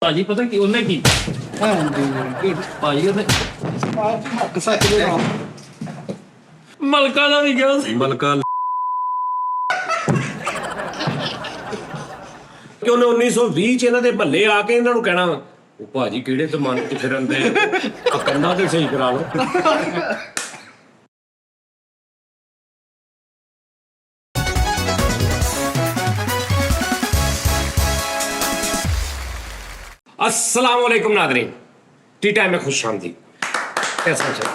ਭਾਜੀ ਪਤਾ ਕੀ ਉਹਨੇ ਕੀ ਭਾਜੀ ਉਹਨੇ ਮਲਕਾ ਦਾ ਵੀ ਗਿਆ ਸੀ। ਮਲਕਾ ਕਿ ਉਹਨੇ 1920 ਚ ਇਹਨਾਂ ਦੇ ਭੱਲੇ ਆ ਕੇ ਇਹਨਾਂ ਨੂੰ ਕਹਿਣਾ ਉਹ ਭਾਜੀ ਕਿਹੜੇ ਜ਼ਮਾਨੇ ਚ ਫਿਰਨ ਦੇ ਕੰਨਾਂ ਤੇ ਸਹੀ ਕਰਾ ਲਓ। अस्सलाम वालेकुम नादरीन, टी टाइम में खुश आमदीद। कैसा चल?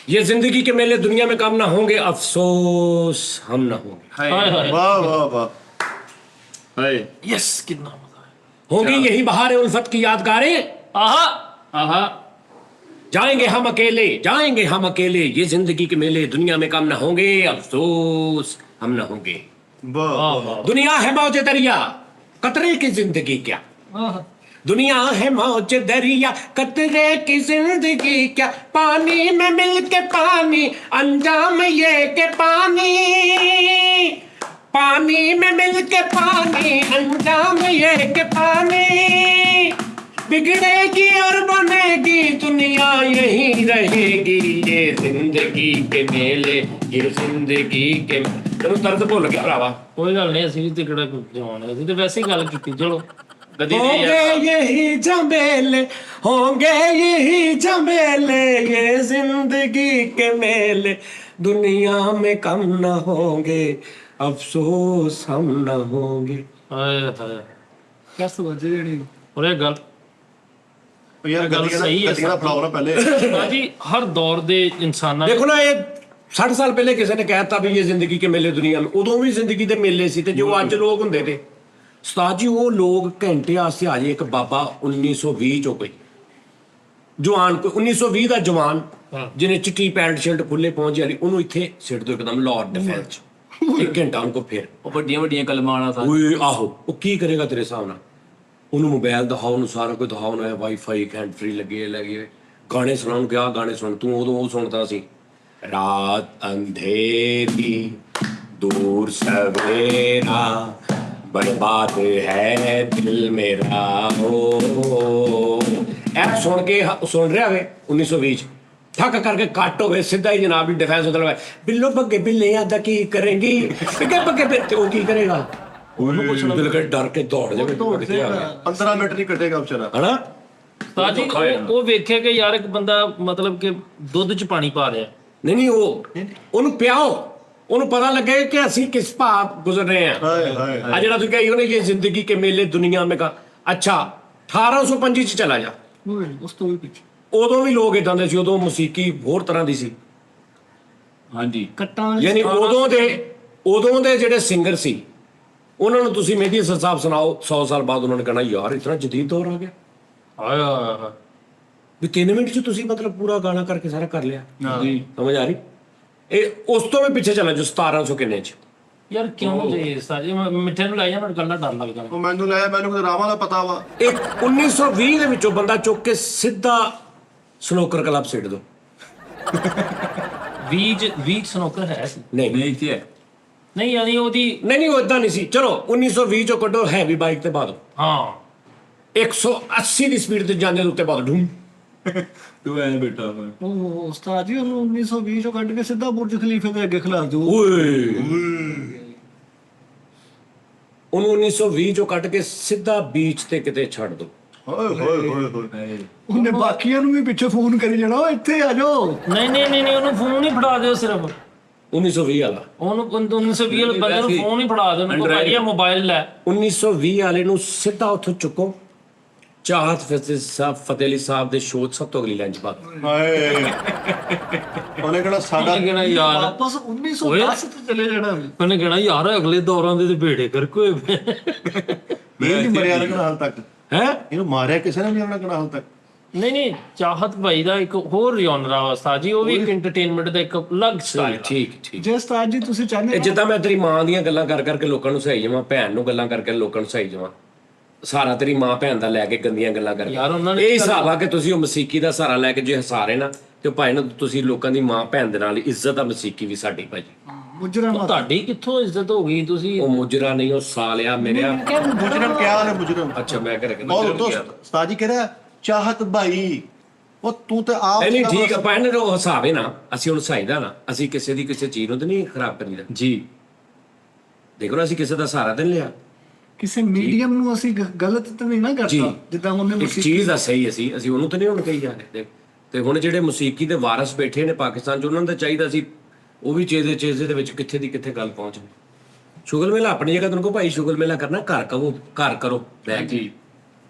ये जिंदगी के मेले दुनिया में काम ना होंगे, अफसोस हम ना होंगे। वाह वाह वाह। यस कितना मजा है। होंगी यही बहार उल्फत की यादगारें। आहा आहा जाएंगे हम अकेले, ये जिंदगी के मेले दुनिया में काम ना होंगे, अफसोस हम ना होंगे। दुनिया है मौज दरिया, कतरे की जिंदगी क्या। दुनिया है मौज दरिया, कतरे की जिंदगी क्या। पानी में मिल के पानी, अंजाम ये के पानी में मिल के पानी, अंजाम ये के पानी। बिगड़ेगी और बनेगी दुनिया यही रहेगी, ये जिंदगी के मेले, ये जिंदगी के। ਤੈਨੂੰ ਦਰਦ ਭੁੱਲ ਗਿਆ ਭਰਾਵਾ। ਕੋਈ ਗੱਲ ਨਹੀਂ, ਅਸੀਂ ਤੇ ਕਿਹੜਾ ਜਵਾਨ ਹੈ, ਅਸੀਂ ਤੇ ਵੈਸੇ ਹੀ ਗੱਲ ਕੀਤੀ। ਚਲੋ होंगे यही झमेले, होंगे यही झमेले, ये जिंदगी के मेले दुनिया में कम न होंगे, अफसोस हम न होंगे। ਹਾਏ ਹਾਏ ਕਿਸ ਵਜੇ ਜਿਹੜੀ ਉਹ ਗੱਲ ਯਾਰ ਗੱਲ ਸਹੀ ਹੈ। ਗੱਡੀਆਂ ਦਾ ਫਲਾਵਰ ਆ ਪਹਿਲੇ ਭਾਜੀ ਹਰ ਦੌਰ ਦੇ ਇਨਸਾਨਾਂ देखो ना, ये 60 ਸਾਲ ਪਹਿਲੇ ਕਿਸੇ ਨੇ ਕਹਿਤਾ ਵੀ ਇਹ ਜ਼ਿੰਦਗੀ ਕੇ ਮੇਲੇ ਦੁਨੀਆ में, ਉਦੋਂ ਵੀ ਜ਼ਿੰਦਗੀ ਦੇ ਮੇਲੇ ਸੀ। ਤੇ ਜੋ ਅੱਜ ਲੋਕ ਹੁੰਦੇ ਨੇ ਉਸਤਾਦ ਜੀ, ਉਹ ਲੋਕ ਘੰਟੇ ਆਸਤੇ ਆ ਜੇ। ਇੱਕ ਬਾਬਾ 1920 ਚੋਂ ਕੋਈ ਜਵਾਨ, ਕੋਈ 1920 ਦਾ ਜਵਾਨ ਜਿਹਨੇ ਚਿੱਟੀ ਪੈਂਟ ਸ਼ਰਟ ਖੁੱਲੇ ਪਹੁੰਚ ਵਾਲੀ, ਉਹਨੂੰ ਇੱਥੇ ਸਿੱਟ ਦੋ ਇੱਕਦਮ ਲਾਹੌਰ ਡਿਫੈਂਸ ਚ। 1 ਘੰਟਾ ਉਹਨੂੰ ਫਿਰ ਉਹ ਵੱਡੀਆਂ ਵੱਡੀਆਂ ਕਲਮਾਂ ਵਾਲਾ ਓਏ ਆਹੋ, ਉਹ ਕੀ ਕਰੇਗਾ ਤੇਰੇ ਹਿਸਾਬ ਨਾਲ? ਉਹਨੂੰ ਮੋਬਾਈਲ ਦਿਖਾਓ, ਉਹਨੂੰ ਸਾਰਾ ਕੁਝ ਦਿਖਾਓ ਨਾ, ਵਾਈਫਾਈ ਹੈਂਡ ਫ੍ਰੀ ਲੱਗੇ ਗਾਣੇ ਸੁਣਾਉਣ ਗਿਆ, ਗਾਣੇ ਸੁਣ। ਤੂੰ ਉਦੋਂ ਉਹ ਸੁਣਦਾ ਸੀ, ਰਾਤ ਅੰਧੇਰੀ दूर सवेरा, बर्बाद है दिल मेरा हो। ऐप सुन के सुन रहा है 1920 थक करके कट हो सीधा ही जनाब डिफेंस होता है, बिल्लो बग्गे बिल्ले अदा की करेंगी, बग्गे बग्गे वो की करेगा? बिल के डर के दौड़ जाए, 15 ਮਿੰਟ ਨਹੀਂ ਕੱਟੇਗਾ ਵਿਚਾਰਾ, है ना? ਸਾਜੀ ਉਹ ਵੇਖਿਆ ਕਿ ਯਾਰ ਇੱਕ ਬੰਦਾ ਮਤਲਬ ਕਿ ਦੁੱਧ 'ਚ ਪਾਣੀ ਪਾ ਰਿਹਾ। ਨਹੀਂ ਉਹਨੂੰ ਪਿਆਓ, ਉਹਨੂੰ ਪਤਾ ਲੱਗੇ ਕਿ ਅਸੀਂ ਕਿਸ ਭਾਵ ਗੁਜ਼ਰ ਰਹੇ ਹਾਂ। ਆ ਜਿਹੜਾ ਤੂੰ ਕਹੀ ਉਹਨੇ ਇਹ ਜ਼ਿੰਦਗੀ ਕੇ ਮੇਲੇ ਦੁਨੀਆ ਮੇਂ ਕਾ। ਅੱਛਾ 1825 ਚ ਚਲਾ ਜਾ, ਉਸ ਤੋਂ ਵੀ ਪਿੱਛੇ ਉਦੋਂ ਵੀ ਲੋਕ ਇਦਾਂ ਦੇ ਸੀ। ਉਦੋਂ ਮੌਸੀਕੀ ਹੋਰ ਤਰ੍ਹਾਂ ਦੀ ਸੀ। ਹਾਂਜੀ ਕੱਟਾਂ ਯਾਨੀ ਉਦੋਂ ਦੇ ਜਿਹੜੇ ਸਿੰਗਰ ਸੀ, ਉਹਨਾਂ ਨੂੰ ਤੁਸੀਂ ਮਹਿੰਦੀ ਹਸਨ ਸਾਹਿਬ ਸੁਣਾਓ, 100 ਸਾਲ ਬਾਅਦ ਉਹਨਾਂ ਨੇ ਕਹਿਣਾ ਯਾਰ ਇਤਨਾ ਜਦੀਦ ਦੌਰ ਆ ਗਿਆ। ਆਇਆ ਵੀ 3 ਮਿੰਟ ਚ ਤੁਸੀਂ ਮਤਲਬ ਪੂਰਾ ਗਾਣਾ ਕਰਕੇ ਸਾਰਾ ਕਰ ਲਿਆ। ਸਮਝ ਆ ਰਹੀ? ਇਹ ਉਸ ਤੋਂ ਵੀ ਪਿੱਛੇ ਚੱਲਾ ਜੋ 1700 ਕਿੰਨੇ ਚ। ਯਾਰ ਕਿਉਂ ਜੇ ਸਾਜੀ ਮਿੱਠੇ ਨੂੰ ਲੈ ਜਾ, ਮੈਨੂੰ ਗੱਲਾਂ ਡਰ ਲੱਗਦਾ। ਉਹ ਮੈਨੂੰ ਕੋਈ ਰਾਵਾਂ ਦਾ ਪਤਾ ਵਾ। ਇੱਕ 1920 ਦੇ ਵਿੱਚੋਂ ਬੰਦਾ ਚੁੱਕ ਕੇ ਸਿੱਧਾ ਸਨੋਕਰ ਕਲੱਬ ਸਿੱਟ ਦੋ। 20 ਸਨੋਕਰ ਹੈ ਸੀ? ਨਹੀਂ ਨਹੀਂ ਯਾਨੀ ਉਹਦੀ ਨਹੀਂ ਉਹ ਇਦਾਂ ਨਹੀਂ ਸੀ। ਚਲੋ 1920 ਚੋਂ ਕੱਢੋ, ਹੈਵੀ ਬਾਈਕ ਤੇ ਪਾ ਦੋ। ਹਾਂ 180 ਦੀ ਸਪੀਡ ਤੇ ਜਾਂਦੇ ਦੇ ਉੱਤੇ ਪਾ ਦੋ, ਢੂੰ। ਤੂੰ ਐ ਬੇਟਾ ਉਹ ਉਸਤਾਦ ਜੀ ਉਹਨੂੰ 1920 ਚੋਂ ਕੱਢ ਕੇ ਸਿੱਧਾ ਬੁਰਜ ਖਲੀਫੇ ਦੇ ਅੱਗੇ ਖਿਲਾ ਦਿਓ। ਓਏ ਉਹਨੂੰ 1920 ਚੋਂ ਕੱਢ ਕੇ ਸਿੱਧਾ ਬੀਚ ਤੇ ਕਿਤੇ ਛੱਡ ਦੋ। ਓਏ ਹੋਏ ਹੋਏ ਹੋਏ, ਉਹਨੇ ਬਾਕੀਆਂ ਨੂੰ ਵੀ ਪਿੱਛੇ ਫੋਨ ਕਰੀ ਜਾਣਾ, ਇੱਥੇ ਆ ਜਾਓ। ਨਹੀਂ ਉਹਨੂੰ ਫੋਨ ਹੀ ਫੜਾ ਦਿਓ, ਸਿਰਫ 1920 ਵਾਲਾ ਉਹਨੂੰ 1920 ਵਾਲੇ ਬੰਦੇ ਨੂੰ ਫੋਨ ਹੀ ਫੜਾ ਦਿਓ, ਉਹਨੂੰ ਕੋਈ ਵਧੀਆ ਮੋਬਾਈਲ ਲੈ। 1920 ਵਾਲੇ ਨੂੰ ਸਿੱਧਾ ਉੱਥੋਂ ਚੁੱਕੋ, ਚਾਹਤ ਫਤਿਹ ਅਲੀ ਸਾਹਿਬ ਦੇ ਸ਼ੋਅ ਸਭ ਤੋਂ ਅਗਲੀ ਲਾਈਨ ਚ ਬਾਤ। ਹਾਏ ਉਹਨੇ ਕਿਹੜਾ ਸਾਡਾ ਕਹਿਣਾ ਯਾਰ ਵਾਪਸ 1910 ਤੇ ਚਲੇ ਜਾਣਾ। ਉਹਨੇ ਕਹਿਣਾ ਯਾਰ ਅਗਲੇ ਦੌਰਾਂ ਦੇ ਤੇ ਬੇੜੇ ਕਰਕੇ ਹੋਏ ਪਏ। ਨਹੀਂ ਮਰਿਆ ਲੱਗਣਾ ਹਾਲ ਤੱਕ ਹੈ, ਇਹਨੂੰ ਮਾਰਿਆ ਕਿਸੇ ਨੇ ਨਹੀਂ ਲੱਗਣਾ ਹਾਲ ਤੱਕ। ਨਹੀਂ ਚਾਹਤ ਭਾਈ ਦਾ ਇੱਕ ਹੋਰ ਜਨਰ ਆ ਉਸਤਾਦ ਜੀ, ਉਹ ਵੀ ਇੱਕ ਐਂਟਰਟੇਨਮੈਂਟ ਦਾ ਇੱਕ ਅਲੱਗ ਸਟਾਈਲ। ਠੀਕ ਜੇ ਉਸਤਾਦ ਜੀ ਤੁਸੀਂ ਚਾਹੁੰਦੇ ਜਿੱਦਾਂ ਮੈਂ ਤੇਰੀ ਮਾਂ ਦੀਆਂ ਗੱਲਾਂ ਕਰ ਕਰਕੇ ਲੋਕਾਂ ਨੂੰ ਸਹਾਈ ਜਾਵਾਂ, ਭੈਣ ਨੂੰ ਗੱਲਾਂ ਕਰਕੇ ਲੋਕਾਂ ਨੂੰ ਸਹਾਈ ਜਾਵਾਂ, ਸਾਰਾ ਤੇਰੀ ਮਾਂ ਭੈਣ ਦਾ ਲੈ ਕੇ ਗੰਦੀਆਂ ਗੱਲਾਂ ਕਰਕੇ ਯਾਰ ਉਹਨਾਂ ਨੇ ਇਹ ਹਿਸਾਬ ਆ ਕਿ ਤੁਸੀਂ ਉਹ ਮਸੀਕੀ ਦਾ ਸਹਾਰਾ ਲੈ ਕੇ ਜੇ ਹਸਾ ਰਹੇ ਨਾ, ਤੇ ਭਾਈ ਨਾ ਤੁਸੀਂ ਲੋਕਾਂ ਦੀ ਮਾਂ ਭੈਣ ਦੇ ਨਾਲ ਇੱਜ਼ਤ ਆ। ਮਸੀਕੀ ਵੀ ਸਾਡੀ ਭਾਜੀ ਮੁਜਰਮ ਤੁਹਾਡੀ ਕਿੱਥੋਂ ਇੱਜ਼ਤ ਹੋ ਗਈ ਤੁਸੀਂ ਉਹ ਮੁਜਰਾ ਨਹੀਂ, ਉਹ ਸਾਲਿਆ ਮੇਰਿਆ। ਮੁਜਰਮ ਕਿਆ ਨੇ ਮੁਜਰਮ? ਅੱਛਾ ਮੈਂ ਕਰ ਔਰ ਉਸਤਾਦ ਜੀ ਕਹ ਰਿਹਾ ਚਾਹਤ ਭਾਈ, ਉਹ ਤੂੰ ਤੇ ਆਪ ਨਹੀਂ ਠੀਕ ਆ ਪੈਨ ਉਹ ਹਿਸਾਬ ਹੈ ਨਾ, ਅਸੀਂ ਹੁਣ ਸਹਾਇਦਾ ਨਾ, ਅਸੀਂ ਕਿਸੇ ਦੀ ਕਿਸੇ ਚੀਜ਼ ਨੂੰ ਤਾਂ ਨਹੀਂ ਖਰਾਬ ਕਰੀਦਾ ਜੀ। ਦੇਖੋ ਨਾ, ਅਸੀਂ ਕਿਸੇ ਦਾ ਸਹਾਰਾ ਤਾਂ ਨਹੀਂ ਲਿਆ। ਕਿਸੇ ਮੀਡੀਅਮ ਨੂੰ ਅਸੀਂ ਗਲਤ ਤਾਂ ਨਹੀਂ ਨਾ ਜੀ। ਕਰਤਾ, ਜਿੱਦਾਂ ਉਹਨੇ ਇੱਕ ਚੀਜ਼ ਦਾ ਸਹੀ ਅਸੀਂ ਉਹਨੂੰ ਤਾਂ ਨਹੀਂ ਹੁਣ ਕਹੀ ਜਾ ਰਹੇ। ਦੇਖ ਤੇ ਹੁਣ ਜਿਹੜੇ ਮੌਸੀਕੀ ਦੇ ਵਾਰਸ ਬੈਠੇ ਨੇ ਪਾਕਿਸਤਾਨ 'ਚ, ਉਹਨਾਂ ਨੂੰ ਤਾਂ ਚਾਹੀਦਾ ਸੀ ਉਹ ਵੀ ਚੇਜ਼ੇ ਦੇ ਵਿੱਚ ਕਿੱਥੇ ਦੀ ਕਿੱਥੇ ਗੱਲ ਪਹੁੰਚ ਗਈ। ਸ਼ੁਗਲ ਮੇਲਾ ਆਪਣੀ ਜਗ੍ਹਾ ਤੁਹਾਨੂੰ ਕੋ ਭਾਈ, ਸ਼ੁਗਲ ਮੇਲਾ ਕਰਨਾ ਘਰ ਕਰੋ ਬੈਠ ਕੇ,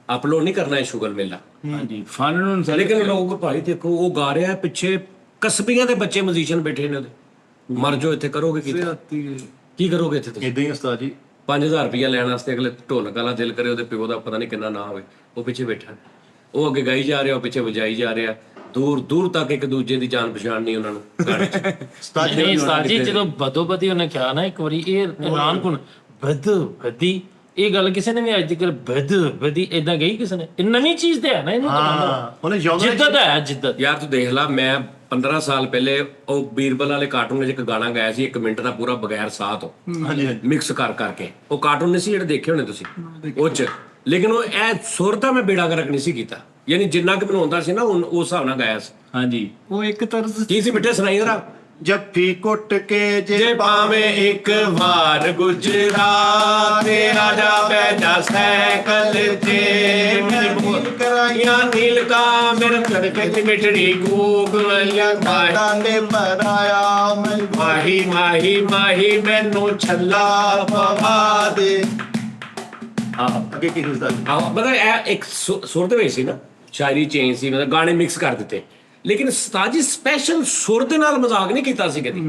ਅਪਲੋਡ ਨਹੀਂ ਕਰਨਾ ਹੈ ਸ਼ੁਗਲ ਮੇਲਾ। ਹਾਂਜੀ ਫਨ ਨੂੰ ਲੇਕਿਨ ਲੋਕ ਭਾਈ ਦੇਖੋ, ਉਹ ਗਾ ਰਿਹਾ ਪਿੱਛੇ ਕਸਬੀਆਂ ਦੇ ਬੱਚੇ ਮਿਊਜ਼ੀਸ਼ੀਅਨ ਬੈਠੇ ਨੇ ਉਹਦੇ, ਮਰ ਜਾਓ ਇੱਥੇ ਕਰੋਗੇ ਕੀ ਕਰੋਗੇ ਇੱਥੇ ਤੁਸੀਂ? ਇਦਾਂ ਹੀ ਉਸਤਾਦ ਜੀ 5000 ਰੁਪਇਆ ਲੈਣ ਵਾਸਤੇ ਅਗਲੇ ਢੋਲਕ ਵਾਲਾ ਦਿਲ ਕਰੇ, ਉਹਦੇ ਪਿਓ ਦਾ ਪਤਾ ਨਹੀਂ ਕਿੰਨਾ ਨਾਂ ਹੋਵੇ, ਉਹ ਪਿੱਛੇ ਬੈਠਾ, ਉਹ ਅੱਗੇ ਗਾਈ ਜਾ ਰਿਹਾ, ਉਹ ਪਿੱਛੇ ਵਜਾਈ ਜਾ ਰਿਹਾ, ਦੂਰ ਦੂਰ ਤੱਕ ਇੱਕ ਦੂਜੇ ਦੀ ਜਾਣ ਪਛਾਣ ਨਹੀਂ ਉਹਨਾਂ ਨੂੰ ਗਾਣੇ 'ਚ। ਨਹੀਂ ਸਾਜੀ, ਜਦੋਂ ਬਦੋਬਦੀ ਉਹਨੇ ਕਿਹਾ ਨਾ ਇੱਕ ਵਾਰੀ, ਇਹ ਹੈਰਾਨਕੁਨ ਬਦੀ, ਇਹ ਗੱਲ ਕਿਸੇ ਨੇ ਵੀ ਅੱਜ ਤੱਕ ਬਦੀ ਇਦਾਂ ਗਈ ਕਿਸੇ ਨੇ? ਇਹ ਨਵੀਂ ਚੀਜ਼ ਤੇ ਹੈ ਨਾ, ਇਹਨੂੰ ਉਹਨੇ ਜਿੱਦਤ ਹੈ, ਜਿੱਦਤ। ਯਾਰ ਤੂੰ ਦੇਖ ਲਾ, ਮੈਂ 15 ਸਾਲ ਪਹਿਲੇ ਉਹ ਬੀਰਬਲ ਵਾਲੇ ਕਾਰਟੂਨ ਵਿੱਚ ਇੱਕ ਗਾਣਾ ਗਾਇਆ ਸੀ, 1 ਮਿੰਟ ਦਾ ਪੂਰਾ ਬਗੈਰ ਸਾਹ ਤੋਂ, ਹਾਂਜੀ ਮਿਕਸ ਕਰਕੇ। ਉਹ ਕਾਰਟੂਨ ਨਹੀਂ ਸੀ ਜਿਹੜੇ ਦੇਖੇ ਹੋਣੇ ਤੁਸੀਂ ਉਹ 'ਚ, ਲੇਕਿਨ ਉਹ ਇਹ ਸੁਰ ਤਾਂ ਮੈਂ ਬੇੜਾ ਗਰਕ ਨਹੀਂ ਸੀ ਕੀਤਾ, ਯਾਨੀ ਜਿੰਨਾ ਕਿ ਮੈਨੂੰ ਆਉਂਦਾ ਸੀ ਨਾ ਉਸ ਹਿਸਾਬ ਨਾਲ ਗਾਇਆ ਸੀ। ਹਾਂਜੀ ਉਹ ਇੱਕ ਤਰਜ਼ ਕੀ ਸੀ ਮਿੱਠੇ ਸੁਣਾਈ ਜਰਾ। ਜੱਫੀ ਕੁੱਟ ਕੇ ਜੇ ਭਾਵੇਂ ਇੱਕ ਵਾਰ ਗੁਜਰਾਤ ਤੇ ਰਾਜਾ ਬੈਠਾ ਸਾਈਕਲ ਤੇ, ਮੈਂ ਕਰਾਈਆਂ ਨੀਲ ਕਾ ਮੇਰੇ ਤੜਕੇ ਮਿੱਠੜੀ ਗੂਗ ਵਾਲੀਆਂ ਮਾਟਾਂ ਦੇ ਭਰਾਇਆ ਮੈਂ ਮਾਹੀ ਮਾਹੀ ਮਾਹੀ ਮੈਨੂੰ ਛੱਲਾ ਪਵਾ ਦੇ। ਅੱਗੇ ਕੀ ਹੁੰਦਾ? ਮਤਲਬ ਇਹ ਇੱਕ ਸੁਰ ਦੇ ਵਿੱਚ ਸੀ ਨਾ, ਸ਼ਾਇਰੀ ਚੇਂਜ ਸੀ, ਮਤਲਬ ਗਾਣੇ ਮਿਕਸ ਕਰ ਦਿੱਤੇ, ਲੇਕਿਨ ਉਸਤਾਦ ਜੀ ਸਪੈਸ਼ਲ ਸੁਰ ਦੇ ਨਾਲ ਮਜ਼ਾਕ ਨਹੀਂ ਕੀਤਾ ਸੀ ਕਦੀ।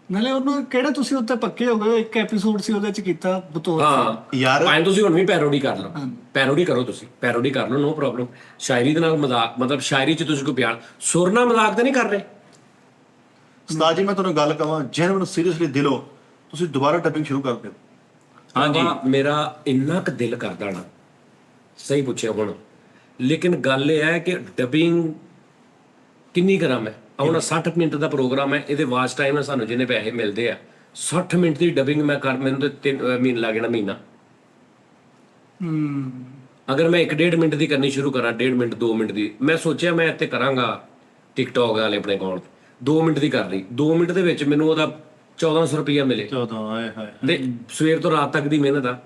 ਨਾਲੇ ਉਹਨੂੰ ਕਿਹੜੇ ਤੁਸੀਂ ਉੱਤੇ ਪੱਕੇ ਹੋ ਗਏ, ਇੱਕ ਐਪੀਸੋਡ ਸੀ ਉਹਦੇ ਚ ਕੀਤਾ ਬਤੌਰ ਹਾਂ ਯਾਰ ਭਾਵੇਂ ਤੁਸੀਂ ਹੁਣ ਵੀ ਪੈਰੋਡੀ ਕਰ ਲਓ, ਪੈਰੋਡੀ ਕਰੋ, ਤੁਸੀਂ ਪੈਰੋਡੀ ਕਰ ਲਓ, ਨੋ ਪ੍ਰੋਬਲਮ। ਸ਼ਾਇਰੀ ਦੇ ਨਾਲ ਮਜ਼ਾਕ, ਮਤਲਬ ਸ਼ਾਇਰੀ 'ਚ ਤੁਸੀਂ ਕੋਈ ਪਿਆਰ, ਸੁਰ ਨਾਲ ਮਜ਼ਾਕ ਤਾਂ ਨਹੀਂ ਕਰ ਰਹੇ। ਉਸਤਾਦ ਜੀ ਮੈਂ ਤੁਹਾਨੂੰ ਗੱਲ ਕਹਾਂ, ਜੈਨੂਇਨ ਸੀਰੀਅਸਲੀ ਦਿਲੋਂ ਤੁਸੀਂ ਦੁਬਾਰਾ ਡਬਿੰਗ ਸ਼ੁਰੂ ਕਰ ਦਿਓ। ਹਾਂਜੀ ਮੇਰਾ ਇੰਨਾ ਕੁ ਦਿਲ ਕਰਦਾ ਨਾ, ਸਹੀ ਪੁੱਛਿਆ ਹੁਣ, ਲੇਕਿਨ ਗੱਲ ਇਹ ਹੈ ਕਿ ਡਬਿੰਗ ਕਿੰਨੀ ਕਰਾਂ ਮੈਂ? ਹੁਣ 60 ਮਿੰਟ ਦਾ ਪ੍ਰੋਗਰਾਮ ਹੈ, ਇਹਦੇ ਵਾਚ ਟਾਈਮ ਹੈ, ਸਾਨੂੰ ਜਿੰਨੇ ਪੈਸੇ ਮਿਲਦੇ ਆ, 60 ਮਿੰਟ ਦੀ ਡਬਿੰਗ ਮੈਂ ਕਰ, ਮੈਨੂੰ ਤੇ 3 ਮਹੀਨੇ ਲੱਗ ਜਾਣਾ, ਮਹੀਨਾ। ਅਗਰ ਮੈਂ 1.5 ਮਿੰਟ ਦੀ ਕਰਨੀ ਸ਼ੁਰੂ ਕਰਾਂ, 1.5 ਮਿੰਟ 2 ਮਿੰਟ ਦੀ, ਮੈਂ ਸੋਚਿਆ ਮੈਂ ਇੱਥੇ ਕਰਾਂਗਾ ਟਿਕਟੌਕ ਵਾਲੇ ਆਪਣੇ ਅਕਾਊਂਟ 2 ਮਿੰਟ ਦੀ ਕਰ ਲਈ, 2 ਮਿੰਟ ਦੇ ਵਿੱਚ ਮੈਨੂੰ ਉਹਦਾ 1400 ਰੁਪਇਆ ਮਿਲੇ, 14 ਆਏ ਹਾਏ ਤੇ ਸਵੇਰ ਤੋਂ ਰਾਤ ਤੱਕ ਦੀ ਮਿਹਨਤ ਆ।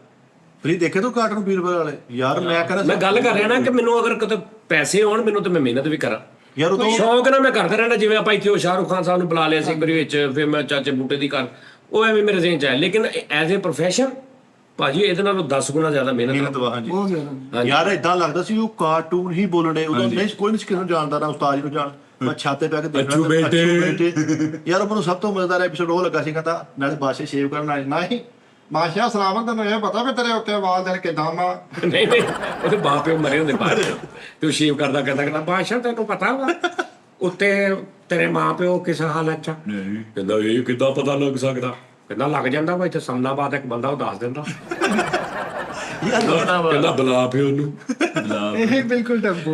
ਫਰੀ ਦੇਖੇ ਤੂੰ ਕਾਰਟੂਨ ਬੀਰਬਲ ਵਾਲੇ? ਯਾਰ ਮੈਂ ਕਹਿੰਦਾ ਮੈਂ ਗੱਲ ਕਰ ਰਿਹਾ ਨਾ ਕਿ ਮੈਨੂੰ ਅਗਰ ਕਿਤੇ ਪੈਸੇ ਆਉਣ, ਮੈਨੂੰ ਤੇ ਮੈਂ ਮਿਹਨਤ ਵੀ ਕਰਾਂ, ਯਾਰ ਉਹ ਸ਼ੌਂਕ ਨਾਲ ਮੈਂ ਕਰਦਾ ਰਹਿਣਾ। ਜਿਵੇਂ ਆਪਾਂ ਇੱਥੇ ਉਹ ਸ਼ਾਹਰੁਖ ਖਾਨ ਸਾਹਿਬ ਨੂੰ ਬੁਲਾ ਲਿਆ ਸੀ ਇੱਕ ਵਾਰੀ ਵਿੱਚ, ਫਿਰ ਮੈਂ ਚਾਚੇ ਬੂਟੇ ਦੀ ਕਰ, ਉਹ ਐਵੇਂ ਮੇਰੇ ਜ਼ਿਹਨ 'ਚ ਆਇਆ, ਲੇਕਿਨ ਐਜ਼ ਏ ਪ੍ਰੋਫੈਸ਼ਨ ਭਾਜੀ ਇਹਦੇ ਨਾਲੋਂ 10 ਗੁਣਾ ਜ਼ਿਆਦਾ ਮਿਹਨਤ। ਹਾਂਜੀ ਬਹੁਤ ਜ਼ਿਆਦਾ ਯਾਰ, ਇਦਾਂ ਲੱਗਦਾ ਸੀ ਉਹ ਕਾਰਟੂਨ ਹੀ ਬੋਲਣੇ, ਉਦੋਂ ਨਹੀਂ ਕੋਈ ਨਹੀਂ ਕਿਸੇ ਨੂੰ ਜਾਣਦਾ, ਨਾ ਉਸਤਾਦ ਜੀ ਨੂੰ ਜਾਣ, ਮੈਂ ਛਾਤੇ ਪੈ ਕੇ ਦੇਖਣਾ ਅੱਛੂ ਬੇਟੇ। ਯਾਰ ਮੈਨੂੰ ਸਭ ਤੋਂ ਮਜ਼ੇਦਾਰ ਐਪੀਸੋਡ ਉਹ ਲੱਗਾ ਸੀ, ਕਹਿੰਦਾ ਨਾਲੇ ਬਾਸ਼ੇ ਸ਼ੇਵ ਕਰਨ ਆਏ, ਨਹੀਂ ਮਾਸ਼ਾ ਸਲਾਮਤ, ਤੈਨੂੰ ਇਹ ਪਤਾ ਵੀ ਤੇਰੇ ਉੱਤੇ ਵਾਲ ਦੇ ਕਿਦਾਂ ਮਾ ਨਹੀਂ ਉਹਦੇ ਬਾਪ ਪਿਓ ਮਰੇ ਹੁੰਦੇ ਬਾਹਰ, ਤੇ ਉਹ ਸ਼ੇਵ ਕਰਦਾ ਕਹਿੰਦਾ ਬਾਦਸ਼ਾਹ ਤੈਨੂੰ ਪਤਾ ਵਾ ਉੱਤੇ ਤੇਰੇ ਮਾਂ ਪਿਓ ਕਿਸ ਹਾਲਤ 'ਚ? ਕਹਿੰਦਾ ਇਹ ਕਿੱਦਾਂ ਪਤਾ ਲੱਗ ਸਕਦਾ? ਕਹਿੰਦਾ ਲੱਗ ਜਾਂਦਾ ਵਾ, ਇੱਥੇ ਸਮਨਾਬਾਦ ਇੱਕ ਬੰਦਾ ਉਹ ਦੱਸ ਦਿੰਦਾ। ਕਹਿੰਦਾ ਬੁਲਾ ਪਿਓ ਨੂੰ, ਇਹ ਬਿਲਕੁਲ ਟੈਂਪੋ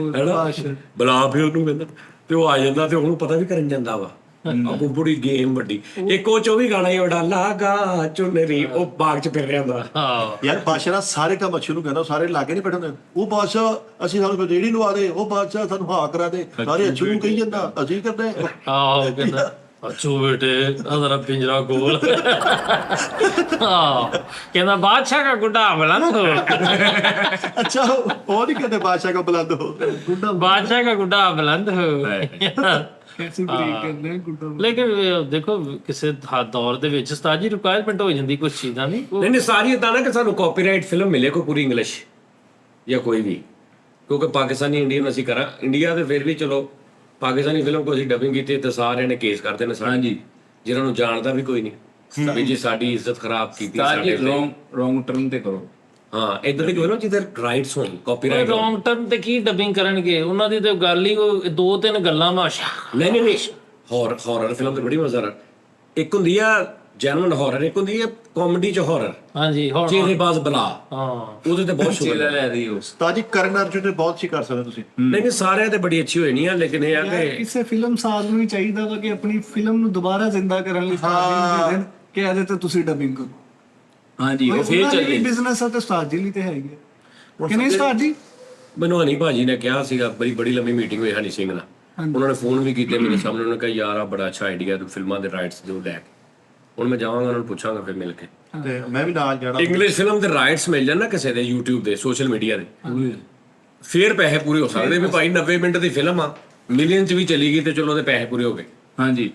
ਬੁਲਾ ਪਿਓ ਨੂੰ, ਕਹਿੰਦਾ ਤੇ ਉਹ ਆ ਜਾਂਦਾ, ਤੇ ਉਹਨੂੰ ਪਤਾ ਵੀ ਕਰਨ ਜਾਂਦਾ ਵਾ। ਉਹ ਬੜੀ ਗੇਮ ਵੱਡੀ, ਇੱਕ ਉਹ 'ਚ ਵੀ ਗਾਣਾ ਹੀ ਬੜਾ ਲਾਗਾ ਚੁਨਰੀ, ਉਹ ਬਾਗ 'ਚ ਫਿਰ ਰਿਹਾ ਹੁੰਦਾ। ਯਾਰ ਬਾਦਸ਼ਾਹ ਨਾਲ ਸਾਰੇ ਕੰਮ ਅੱਛੂ ਨੂੰ ਕਹਿੰਦਾ, ਸਾਰੇ ਲਾਗੇ ਨਹੀਂ ਬੈਠੇ ਹੁੰਦੇ, ਉਹ ਬਾਦਸ਼ਾਹ ਅਸੀਂ ਸਾਨੂੰ ਰੇੜੀ ਲਵਾ ਦੇ, ਉਹ ਬਾਦਸ਼ਾਹ ਸਾਨੂੰ ਹਾਂ ਕਰਾ ਦੇ, ਸਾਰੇ ਅੱਛੂ ਨੂੰ ਕਹੀ ਜਾਂਦਾ, ਅਸੀਂ ਕਰਦੇ। ਆਹੋ ਕਹਿੰਦਾ ਅੱਛੂ ਬੇਟੇ ਅਜ਼ਰਾ ਪਿੰਜਰਾ ਗੋਲ, ਕਹਿੰਦਾ ਬਾਦਸ਼ਾਹ ਦਾ ਗੁੱਡਾ ਬੁਲੰਦ ਹੋ। ਅੱਛਾ ਉਹ ਨਹੀਂ ਕਹਿੰਦੇ ਬਾਦਸ਼ਾਹ ਦਾ ਬੁਲੰਦ ਹੋ, ਗੁੱਡਾ ਬਾਦਸ਼ਾਹ ਦਾ ਗੁੱਡਾ ਬੁਲੰਦ ਹੋ। कैसे ब्रेक करना है गुड्डा। ਲੇਕਿਨ ਦੇਖੋ ਕਿਸੇ ਦੌਰ ਦੇ ਵਿੱਚ ਉਸਤਾਦ ਜੀ ਰਿਕੁਆਇਰਮੈਂਟ ਹੋ ਜਾਂਦੀ ਕੁਝ ਚੀਜ਼ਾਂ ਦੀ। ਨਹੀਂ ਸਾਰੀ ਇਦਾਂ ਨਾ ਕਿ ਸਾਨੂੰ ਕਾਪੀਰਾਈਟ ਫਿਲਮ ਮਿਲੇ ਕੋਈ ਪੂਰੀ ਇੰਗਲਿਸ਼ ਜਾਂ ਕੋਈ ਵੀ, ਕਿਉਂਕਿ ਪਾਕਿਸਤਾਨੀ ਇੰਡੀਅਨ ਅਸੀਂ ਕਰਾਂ, ਇੰਡੀਆ ਦੇ ਫਿਰ ਵੀ ਚਲੋ ਪਾਕਿਸਤਾਨੀ ਫਿਲਮ ਕੋਈ ਅਸੀਂ ਡਬਿੰਗ ਕੀਤੀ ਤੇ ਸਾਰਿਆਂ ਨੇ ਕੇਸ ਕਰਦੇ ਨੇ ਸਾਡੀ, ਜਿਹਨਾਂ ਨੂੰ ਜਾਣਦਾ ਵੀ ਕੋਈ ਨਹੀਂ ਵੀ ਜੀ ਸਾਡੀ ਇੱਜ਼ਤ ਖਰਾਬ ਕੀਤੀ ਸਾਡੇ ਰੋਂਗ ਟਰਨ ਤੇ ਕਰੋ। ਹਾਂ ਇਦਾਂ ਦੀ ਕੋਈ ਨਾ ਜਿਹਦੇ ਰਾਈਟਸ ਹੋਣ, ਕਾਪੀਰਾਈਟ ਰੋਂਗ ਟਰਨ ਤੇ ਕੀ ਡਬਿੰਗ ਕਰਨਗੇ, ਉਹਨਾਂ ਦੀ ਤੇ ਗੱਲ ਹੀ ਉਹ 2-3 ਗੱਲਾਂ ਭਾਸ਼ਾ। ਨਹੀਂ ਹੌਰਰ ਫਿਲਮ ਤੇ ਬੜੀ ਮਜ਼ਾ ਆ। ਇੱਕ ਹੁੰਦੀ ਆ ਜੈਨੂਇਨ ਹਾਰਰ, ਇੱਕ ਹੁੰਦੀ ਹੈ ਕਾਮੇਡੀ ਚ ਹਾਰਰ, ਹਾਂਜੀ ਹੁਣ ਚੇਰੇਬਾਜ਼ ਬਲਾ, ਹਾਂ ਉਹਦੇ ਤੇ ਬਹੁਤ ਸ਼ੁਗਰ ਲੈ ਰਹੀ ਹੋ ਉਸਤਾਦ ਜੀ ਕਰਨ ਅਰਜੁਨ ਤੇ ਬਹੁਤ ਅੱਛੀ ਕਰ ਸਕਦੇ ਤੁਸੀਂ। ਨਹੀਂ ਨਹੀਂ ਸਾਰਿਆਂ ਤੇ ਬੜੀ ਅੱਛੀ ਹੋਈ ਨਹੀਂ ਆ, ਲੇਕਿਨ ਇਹ ਆ ਯਾਰ ਕਿ ਕਿਸੇ ਫਿਲਮ ਸਾਜ਼ ਨੂੰ ਵੀ ਚਾਹੀਦਾ ਵਾ ਕਿ ਆਪਣੀ ਫਿਲਮ ਨੂੰ ਦੁਬਾਰਾ ਜ਼ਿੰਦਾ ਕਰਨ ਲਈ ਸਟਾਰਟਿੰਗ ਦੇ ਦੇਣ ਕਿ ਇਹਦੇ ਤੇ ਤੁਸੀਂ ਡਬਿੰਗ ਕਰੋ। ਹਾਂਜੀ ਉਹ ਫੇਰ ਚੱਲੇ ਬਿਜ਼ਨਸ ਹੈ ਤੇ ਉਸਤਾਦ ਜੀ ਲਈ ਤੇ ਹੈ ਹੀ ਹੈ ਕਿ ਨਹੀਂ ਉਸਤਾਦ ਜੀ? ਮੈਨੂੰ ਹਨੀ ਭਾਜੀ ਨੇ ਕਿਹਾ ਸੀਗਾ, ਬੜੀ ਲੰਮੀ ਮੀਟਿੰਗ ਹੋਈ ਹਨੀ ਸਿੰਘ ਨਾਲ, ਉਹਨਾਂ ਨੇ ਫੋਨ ਵੀ ਕੀਤੇ ਮੇਰੇ ਸਾਹਮਣੇ, ਉਹਨਾਂ ਨੇ ਕਿਹਾ ਯਾਰ ਆ ਬੜਾ ਅੱਛਾ ਆਈਡੀਆ, ਤੂੰ ਫਿਲਮਾਂ ਦੇ ਰਾਈਟਸ ਜੋ ਲੈ ਕੇ, ਹੁਣ ਮੈਂ ਜਾਵਾਂਗਾ ਉਹਨਾਂ ਨੂੰ ਪੁੱਛਾਂਗਾ ਫਿਰ ਮਿਲ ਕੇ। ਤੇ ਮੈਂ ਵੀ ਨਾਲ ਜਾਣਾ। ਇੰਗਲਿਸ਼ ਫਿਲਮ ਦੇ ਰਾਈਟਸ ਮਿਲ ਜਾਣ ਨਾ ਕਿਸੇ ਦੇ YouTube ਦੇ, ਸੋਸ਼ਲ ਮੀਡੀਆ ਦੇ, ਫਿਰ ਪੈਸੇ ਪੂਰੇ ਹੋ ਸਕਦੇ ਵੀ ਭਾਈ 90 ਮਿੰਟ ਦੀ ਫਿਲਮ ਆ, ਮਿਲੀਅਨ ਚ ਵੀ ਚਲੀ ਗਈ ਤੇ ਚਲੋ ਉਹਦੇ ਪੈਸੇ ਪੂਰੇ ਹੋ ਗਏ। ਹਾਂਜੀ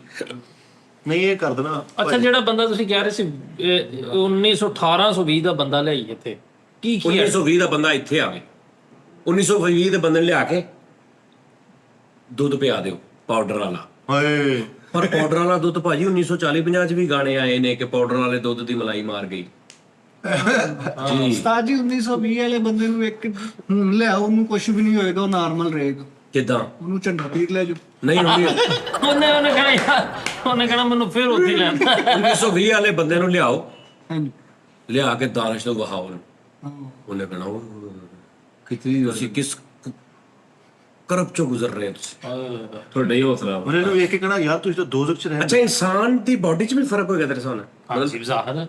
ਨਹੀਂ ਇਹ ਕਰ ਦੇਣਾ। ਅੱਛਾ ਜਿਹੜਾ ਬੰਦਾ ਤੁਸੀਂ ਕਹਿ ਰਹੇ ਸੀ 1820 ਦਾ ਬੰਦਾ ਲਿਆਈ ਇੱਥੇ, ਕੀ 1920 ਦਾ ਬੰਦਾ ਇੱਥੇ ਆ ਗਿਆ, 1920 ਦੇ ਬੰਦੇ ਨੂੰ ਲਿਆ ਕੇ ਦੁੱਧ ਪਿਆ ਦਿਓ ਪਾਊਡਰ ਵਾਲਾ, ਹਾਏ ਪਰ ਪਾਊਡਰ ਵਾਲਾ ਦੁੱਧ ਭਾਜੀ 1940-50 ਚ ਵੀ ਗਾਣੇ ਆਏ ਨੇ ਕਿ ਪਾਊਡਰ ਵਾਲੇ ਦੁੱਧ ਦੀ ਮਲਾਈ ਮਾਰ ਗਈ ਜੀ। ਉਸਤਾਦ ਜੀ 1920 ਵਾਲੇ ਬੰਦੇ ਨੂੰ ਇੱਕ ਹੁਣ ਲਿਆਓ, ਉਹਨੂੰ ਕੁਝ ਵੀ ਨਹੀਂ ਹੋਏਗਾ, ਉਹ ਨਾਰਮਲ ਰਹੇਗਾ। ਕਿਦਾਂ? ਉਹਨੂੰ ਝੰਡਾ ਪੀਰ ਲੈ ਜਾਓ। ਨਹੀਂ ਹੁੰਦੀ। ਉਹਨੇ ਕਹਿਣਾ ਯਾਰ, ਉਹਨੇ ਕਹਿਣਾ ਮੈਨੂੰ ਫਿਰ ਉੱਥੇ ਹੀ ਲੈਣਾ। 1920 ਵਾਲੇ ਬੰਦੇ ਨੂੰ ਲਿਆਓ, ਹਾਂਜੀ ਲਿਆ ਕੇ ਦਾਨਿਸ਼ ਤੋਂ ਵਹਾਓ ਉਹਨੂੰ, ਹਾਂ ਉਹਨੇ ਕਹਿਣਾ ਉਹ ਕਿਤਨੀ ਤੁਸੀਂ ਕਿਸ ਕਰਬ ਚੋਂ ਗੁਜ਼ਰ ਰਹੇ ਹੋ ਤੁਸੀਂ। ਤੁਹਾਡਾ ਹੀ ਹੌਸਲਾ ਵਾ। ਉਹਨੇ ਨੂੰ ਵੇਖ ਕੇ ਕਹਿਣਾ ਯਾਰ ਤੁਸੀਂ ਤਾਂ ਦੋਜ਼ਖ ਚ ਰਹਿ। ਅੱਛਾ ਇਨਸਾਨ ਦੀ ਬਾਡੀ 'ਚ ਵੀ ਫਰਕ ਹੋਏਗਾ ਤੇਰੇ ਸਾਹਮਣੇ? ਹਾਂਜੀ ਜ਼ਾਹਰ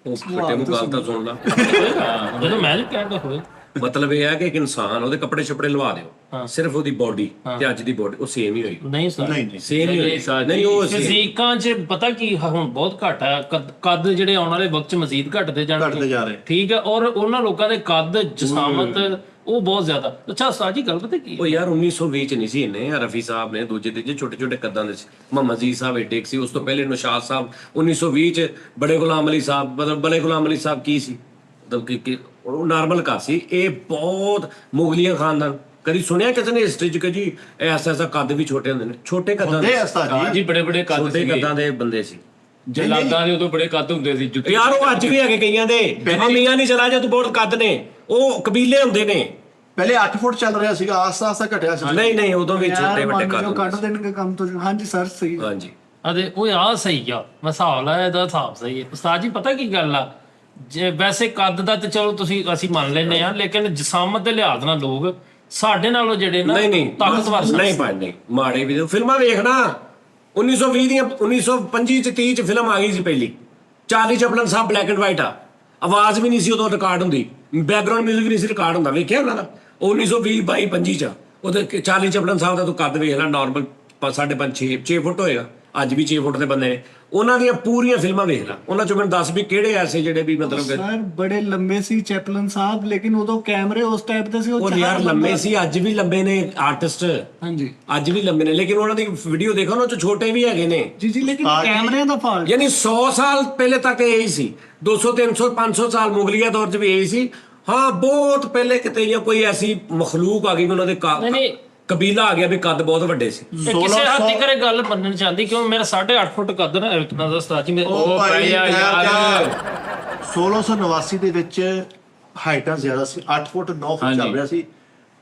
ਉਹ ਫਟੇ ਨੂੰ ਗੱਲ ਤਾਂ ਸੁਣ ਲਾ। ਹੈ ਜਦੋਂ ਮੈਂ ਕਹਿੰਦਾ ਹੋਏ ਮਤਲਬ ਇਹ ਹੈ ਕਿ ਇੱਕ ਇਨਸਾਨ ਉਹਦੇ ਕੱਪੜੇ ਛਪੜੇ ਲਵਾ ਦਿਓ, ਸਿਰਫ ਉਹਦੀ ਬਾਡੀ ਤੇ ਅੱਜ ਦੀ ਬਾਡੀ ਉਹ ਸੇਮ ਹੀ ਹੋਏਗੀ। ਨਹੀਂ ਸਰ, ਨਹੀਂ ਸੇਮ ਹੀ ਹੋਏਗੀ। ਨਹੀਂ ਉਹ ਫਿਜ਼ੀਕਾਂ 'ਚ ਪਤਾ ਕੀ ਹੁਣ ਬਹੁਤ ਘੱਟ ਹੈ, ਕੱਦ ਜਿਹੜੇ ਆਉਣ ਵਾਲੇ ਵਕਤ 'ਚ ਮਜ਼ੀਦ ਘਟਦੇ ਜਾਣਗੇ। ਜਾ ਰਹੇ। ਠੀਕ ਹੈ, ਔਰ ਉਹਨਾਂ ਲੋਕਾਂ ਦੇ ਕੱਦ ਜਸਾਮਤ ਉਹ ਬਹੁਤ ਜ਼ਿਆਦਾ। ਅੱਛਾ ਸਾਜੀ ਗੱਲ ਪਤਾ ਕੀ ਉਹ ਯਾਰ 1920 ਚ ਨਹੀਂ ਸੀ ਇੰਨੇ, ਰਫੀ ਸਾਹਿਬ ਨੇ ਦੂਜੇ ਤੀਜੇ ਛੋਟੇ ਕੱਦਾਂ ਦੇ ਸੀ, ਮੁਹੰਮਦ ਜੀ ਸਾਹਿਬ ਏਡੇ ਸੀ, ਉਸ ਤੋਂ ਪਹਿਲੇ ਨੌਸ਼ਾਦ ਸਾਹਿਬ 1920 ਚ, ਬੜੇ ਗੁਲਾਮ ਅਲੀ ਸਾਹਿਬ, ਮਤਲਬ ਬੜੇ ਗੁਲਾਮ ਅਲੀ ਸਾਹਿਬ ਕੀ ਸੀ, ਮਤਲਬ ਕਿ ਉਹ ਨਾਰਮਲ ਘਰ ਸੀ। ਇਹ ਬਹੁਤ ਮੁਗਲੀਆ ਖਾਨਦਾਨ, ਕਦੀ ਸੁਣਿਆ ਕਿਸੇ ਨੇ ਹਿਸਟਰੀ ਚ ਕਿ ਜੀ ਐਸਾ ਕੱਦ ਵੀ ਛੋਟੇ ਹੁੰਦੇ ਨੇ? ਛੋਟੇ ਕੱਦਾਂ ਦੇ ਦੇ, ਉਸਤਾਦ ਜੀ ਬੜੇ ਬੜੇ ਕੱਦ ਛੋਟੇ ਸੀਗੇ, ਕੱਦਾਂ ਦੇ ਬੰਦੇ ਸੀ ਜਲਾਦਾਂ ਦੇ ਉਦੋਂ ਬੜੇ ਕੱਦ ਹੁੰਦੇ ਸੀ, ਜੁੱਤੇ ਯਾਰ। ਉਹ ਅੱਜ ਵੀ ਹੈਗੇ ਕਈਆਂ ਦੇ, ਮੀਆਂ ਨਹੀਂ ਚਲਾ ਜਾ ਤੂੰ ਬਹੁਤ ਕੱਦ ਨੇ, ਉਹ ਕਬੀਲੇ ਹੁੰਦੇ ਨੇ। ਪਹਿਲੇ 8 ਫੁੱਟ ਚੱਲ ਰਿਹਾ ਸੀਗਾ, ਆਸਤਾ ਆਸਤਾ ਘਟਿਆ ਸੀ। ਨਹੀਂ ਉਦੋਂ ਵੀ ਛੋਟੇ ਵੱਡੇ ਕੱਦ ਜੋ ਹੁੰਦੇ ਕੱਢ ਦੇਣਗੇ ਕੰਮ ਤੋਂ। ਹਾਂਜੀ ਸਰ ਸਹੀ ਸੀ। ਹਾਂਜੀ ਅਦੇ ਉਹ ਆ ਸਹੀ ਆ, ਮੈਂ ਹਿਸਾਬ ਲਾਇਆ ਇਹਦਾ ਹਿਸਾਬ ਸਹੀ ਹੈ। ਉਸਤਾਦ ਜੀ ਪਤਾ ਕੀ ਗੱਲ ਆ, ਜੇ ਵੈਸੇ ਕੱਦ ਦਾ ਤੇ ਚਲੋ ਅਸੀਂ ਮੰਨ ਲੈਂਦੇ ਆ, ਲੇਕਿਨ ਜਸਾਮਤ ਦੇ ਲਿਹਾਜ਼ ਨਾਲ ਲੋਕ ਸਾਡੇ ਨਾਲੋਂ ਜਿਹੜੇ ਨਾ ਨਹੀਂ ਤਾਕਤਵਰ ਸਨ। ਨਹੀਂ ਮਾੜੇ ਵੀ ਫਿਲਮਾਂ ਵੇਖਣਾ। 1920 ਦੀਆਂ 1925 ਚ 30 ਚ ਫਿਲਮ ਆ ਗਈ ਸੀ ਪਹਿਲੀ, Charlie ਚੈਪਲਨ Sahib, black and white ਆ, ਆਵਾਜ਼ ਵੀ ਨਹੀਂ ਸੀ ਉਦੋਂ ਰਿਕਾਰਡ ਹੁੰਦੀ, ਬੈਕਗ੍ਰਾਉਂਡ ਮਿਊਜ਼ਿਕ ਨਹੀਂ ਸੀ ਰਿਕਾਰਡ ਹੁੰਦਾ, ਵੇਖਿਆ ਉਹਨਾਂ ਦਾ? 1920 22 25 ਚ ਉਹਦੇ ਚਾਰਲੀ ਚੈਪਲਨ ਸਾਹਿਬ ਦਾ ਤੂੰ ਕੱਦ ਵੇਖ ਲੈ, ਨਾਰਮਲ 5.5 6 ਫੁੱਟ ਹੋਏਗਾ, ਅੱਜ ਵੀ 6 ਫੁੱਟ ਦੇ ਬੰਦੇ ਨੇ। ਉਹਨਾਂ ਦੀਆਂ ਪੂਰੀਆਂ ਫਿਲਮਾਂ ਵੇਖ ਲੈ, ਉਹਨਾਂ ਚੋਂ ਮੈਨੂੰ ਦੱਸ ਵੀ ਕਿਹੜੇ ਐਸੇ ਜਿਹੜੇ ਵੀ ਮਤਲਬ ਕਿ ਸਰ ਬੜੇ ਲੰਬੇ ਸੀ ਚੈਪਲਨ ਸਾਹਿਬ, ਲੇਕਿਨ ਉਦੋਂ ਕੈਮਰੇ ਉਸ ਟਾਈਪ ਦੇ ਸੀ। ਉਹ ਯਾਰ ਲੰਬੇ ਸੀ, ਅੱਜ ਵੀ ਲੰਬੇ ਨੇ ਆਰਟਿਸਟ, ਹਾਂਜੀ ਅੱਜ ਵੀ ਲੰਬੇ ਨੇ, ਲੇਕਿਨ ਉਹਨਾਂ ਦੀ ਵੀਡੀਓ ਦੇਖੋ ਨਾ, ਉਹ 'ਚ ਛੋਟੇ ਵੀ ਹੈਗੇ ਨੇ। ਜੀ ਲੇਕਿਨ ਕੈਮਰਿਆਂ ਦਾ ਫਾਲਟ। ਯਾਨੀ 100 ਸਾਲ ਪਹਿਲੇ ਤੱਕ ਇਹ ਹੀ ਸੀ, 200 300 500 ਸਾਲ ਮੁਗਲੀਆ ਦੌਰ 'ਚ ਵੀ ਇਹੀ ਸੀ। ਹਾਂ ਬਹੁਤ ਪਹਿਲੇ ਕਿਤੇ ਜਾਂ ਕੋਈ ਐਸੀ ਮਖਲੂਕ ਆ ਗਈ, ਉਹਨਾਂ ਦੇ ਨਹੀਂ ਕਬੀਲਾ ਆ ਗਿਆ ਵੀ ਕੱਦ ਬਹੁਤ ਵੱਡੇ ਸੀ। ਇਹ ਕਿਸੇ ਹੱਦ ਤੱਕ ਇਹ ਗੱਲ ਮੰਨਣ ਚਾਹੁੰਦੀ, ਕਿਉਂ ਮੇਰਾ 8.5 ਫੁੱਟ ਕੱਦ ਨਾ ਇਤਨਾ ਦਾ ਉਸਤਾਦ ਜੀ ਮੇਰੇ। ਉਹ ਭਾਈ ਯਾਰ 1689 ਦੇ ਵਿੱਚ ਹਾਈਟਾਂ ਜ਼ਿਆਦਾ ਸੀ, 8 ਫੁੱਟ 9 ਫੁੱਟ ਚੱਲ ਰਿਹਾ ਸੀ।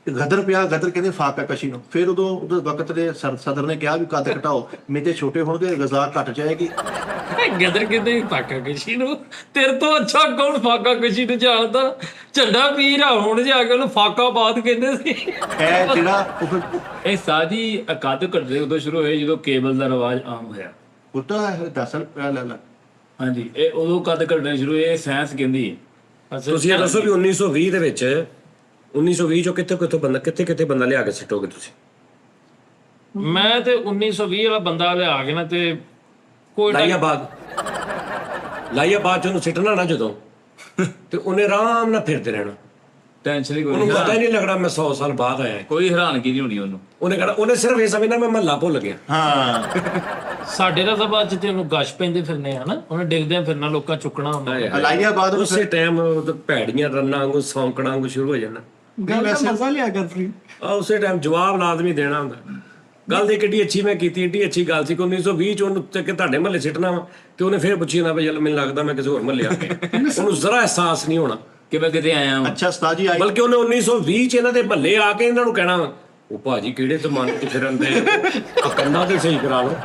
ਗਦਰ ਕਹਿੰਦੇ ਫਾਕਾ ਕਸ਼ੀ ਨੂੰ। ਫਿਰ ਉਦੋਂ ਵਕਤ ਦੇ ਸਦਰ ਨੇ ਕਿਹਾ ਵੀ ਕੱਦ ਘਟਾਓ, ਮੇਤੇ ਛੋਟੇ ਹੋਣਗੇ, ਗਜ਼ਾ ਘਟ ਜਾਏਗੀ। ਗਦਰ ਕਿਤੇ ਫਾਕਾ ਕਸ਼ੀ ਨੂੰ, ਤੇਰੇ ਤੋਂ ਅੱਛਾ ਕੌਣ ਫਾਕਾ ਕਸ਼ੀ ਨੂੰ ਜਾਣਦਾ? ਝੰਡਾ ਪੀਰ ਆ, ਹੁਣ ਜਾ ਕੇ ਉਹਨੂੰ ਫਾਕਾਬਾਦ ਕਹਿੰਦੇ ਸੀ। ਇਹ ਜਿਹੜਾ ਉਹ ਫਿਰ ਇਹ ਸਾਜੀ ਕੱਦ ਘਟਦੇ ਉਦੋਂ ਸ਼ੁਰੂ ਹੋਏ ਜਦੋਂ ਕੇਬਲ ਦਾ ਰਿਵਾਜ ਆਮ ਹੋਇਆ। ਪੁੱਤਾ ਦੱਸਣ ਲੈ ਹਾਂਜੀ ਇਹ ਉਦੋਂ ਕੱਦ ਘਟਣੇ ਸ਼ੁਰੂ ਹੋਏ, ਇਹ ਸਾਇੰਸ ਕਹਿੰਦੀ ਹੈ। ਤੁਸੀਂ ਇਹ ਦੱਸੋ ਵੀ 1920 ਦੇ ਵਿੱਚ 1920 ਚੋਂ ਕਿੱਥੇ ਬੰਦਾ ਲਿਆ ਕੇ ਸਿੱਟੋਗੇ ਤੁਸੀਂ? ਮੈਂ ਤੇ 1920 ਵਾਲਾ ਬੰਦਾ ਲਿਆ ਕੇ ਨਾ ਤੇ ਕੋਈ ਲਾਈਆਬਾਦ ਚ ਉਹਨੂੰ ਸਿੱਟਣਾ ਨਾ ਜਦੋਂ, ਤੇ ਉਹਨੇ ਆਰਾਮ ਨਾਲ ਫਿਰਦੇ ਰਹਿਣਾ, ਟੈਨਸ਼ਨ ਹੀ ਕੋਈ ਉਹਨੂੰ ਨਹੀਂ, ਪਤਾ ਹੀ ਨਹੀਂ ਲੱਗਣਾ ਮੈਂ 100 ਸਾਲ ਬਾਅਦ ਆਇਆ। ਕੋਈ ਹੈਰਾਨਗੀ ਨਹੀਂ ਹੋਣੀ ਉਹਨੂੰ। ਉਹਨੇ ਸਿਰਫ ਇਹ ਸਮਝਣਾ ਮੈਂ ਮਹੱਲਾ ਭੁੱਲ ਗਿਆ। ਹਾਂ ਸਾਡੇ ਰਜ਼ਬਾ ਚ ਤੇ ਉਹਨੂੰ ਗਸ਼ ਪੈਂਦੇ ਫਿਰਨੇ ਆ ਨਾ, ਉਹਨੇ ਡਿੱਗਦੇ ਫਿਰਨਾ, ਲੋਕਾਂ ਚੁੱਕਣਾ ਹੁੰਦਾ। ਲਾਈਆਬਾਦ ਉਸੇ ਟਾਈਮ ਭੈੜੀਆਂ ਰੰਨਾਂ ਵਾਂਗੂ ਸੌਂਕਣਾ ਵਾਂਗੂ ਸ਼ੁਰੂ ਹੋ ਜਾਣਾ। ਗੱਲ ਦਾ ਮਜ਼ਾ ਲਿਆ ਕਰ ਫਰੀ। ਉਸੇ ਟਾਈਮ ਜਵਾਬ ਲਾਜ਼ਮੀ ਦੇਣਾ ਹੁੰਦਾ। ਗੱਲ ਦੀ ਕਿੱਡੀ ਅੱਛੀ ਮੈਂ ਕੀਤੀ, ਏਡੀ ਅੱਛੀ ਗੱਲ ਸੀ ਕਿ 1920 ਚ ਉਹਨੂੰ ਚੱਕ ਕੇ ਤੁਹਾਡੇ ਮਹੱਲੇ ਸਿੱਟਣਾ ਵਾ, ਤੇ ਉਹਨੇ ਫੇਰ ਪੁੱਛੀ ਨਾ ਬਈ ਮੈਨੂੰ ਲੱਗਦਾ ਮੈਂ ਕਿਸੇ ਹੋਰ ਮਹੱਲੇ ਆ ਗਿਆ। ਉਹਨੂੰ ਜ਼ਰਾ ਅਹਿਸਾਸ ਨਹੀਂ ਹੋਣਾ ਕਿ ਮੈਂ ਕਿਤੇ ਆਇਆ ਹਾਂ। ਅੱਛਾ ਉਸਤਾਦ ਜੀ ਬਲਕਿ ਉਹਨੇ 1920 ਚ ਇਹਨਾਂ ਦੇ ਮਹੱਲੇ ਆ ਕੇ ਇਹਨਾਂ ਨੂੰ ਕਹਿਣਾ, ਉਹ ਭਾਜੀ ਕਿਹੜੇ ਜ਼ਮਾਨੇ 'ਚ ਫਿਰਨ ਦੇ, ਕੰਨਾਂ ਤੇ ਸਹੀ ਕਰਾ ਲਓ।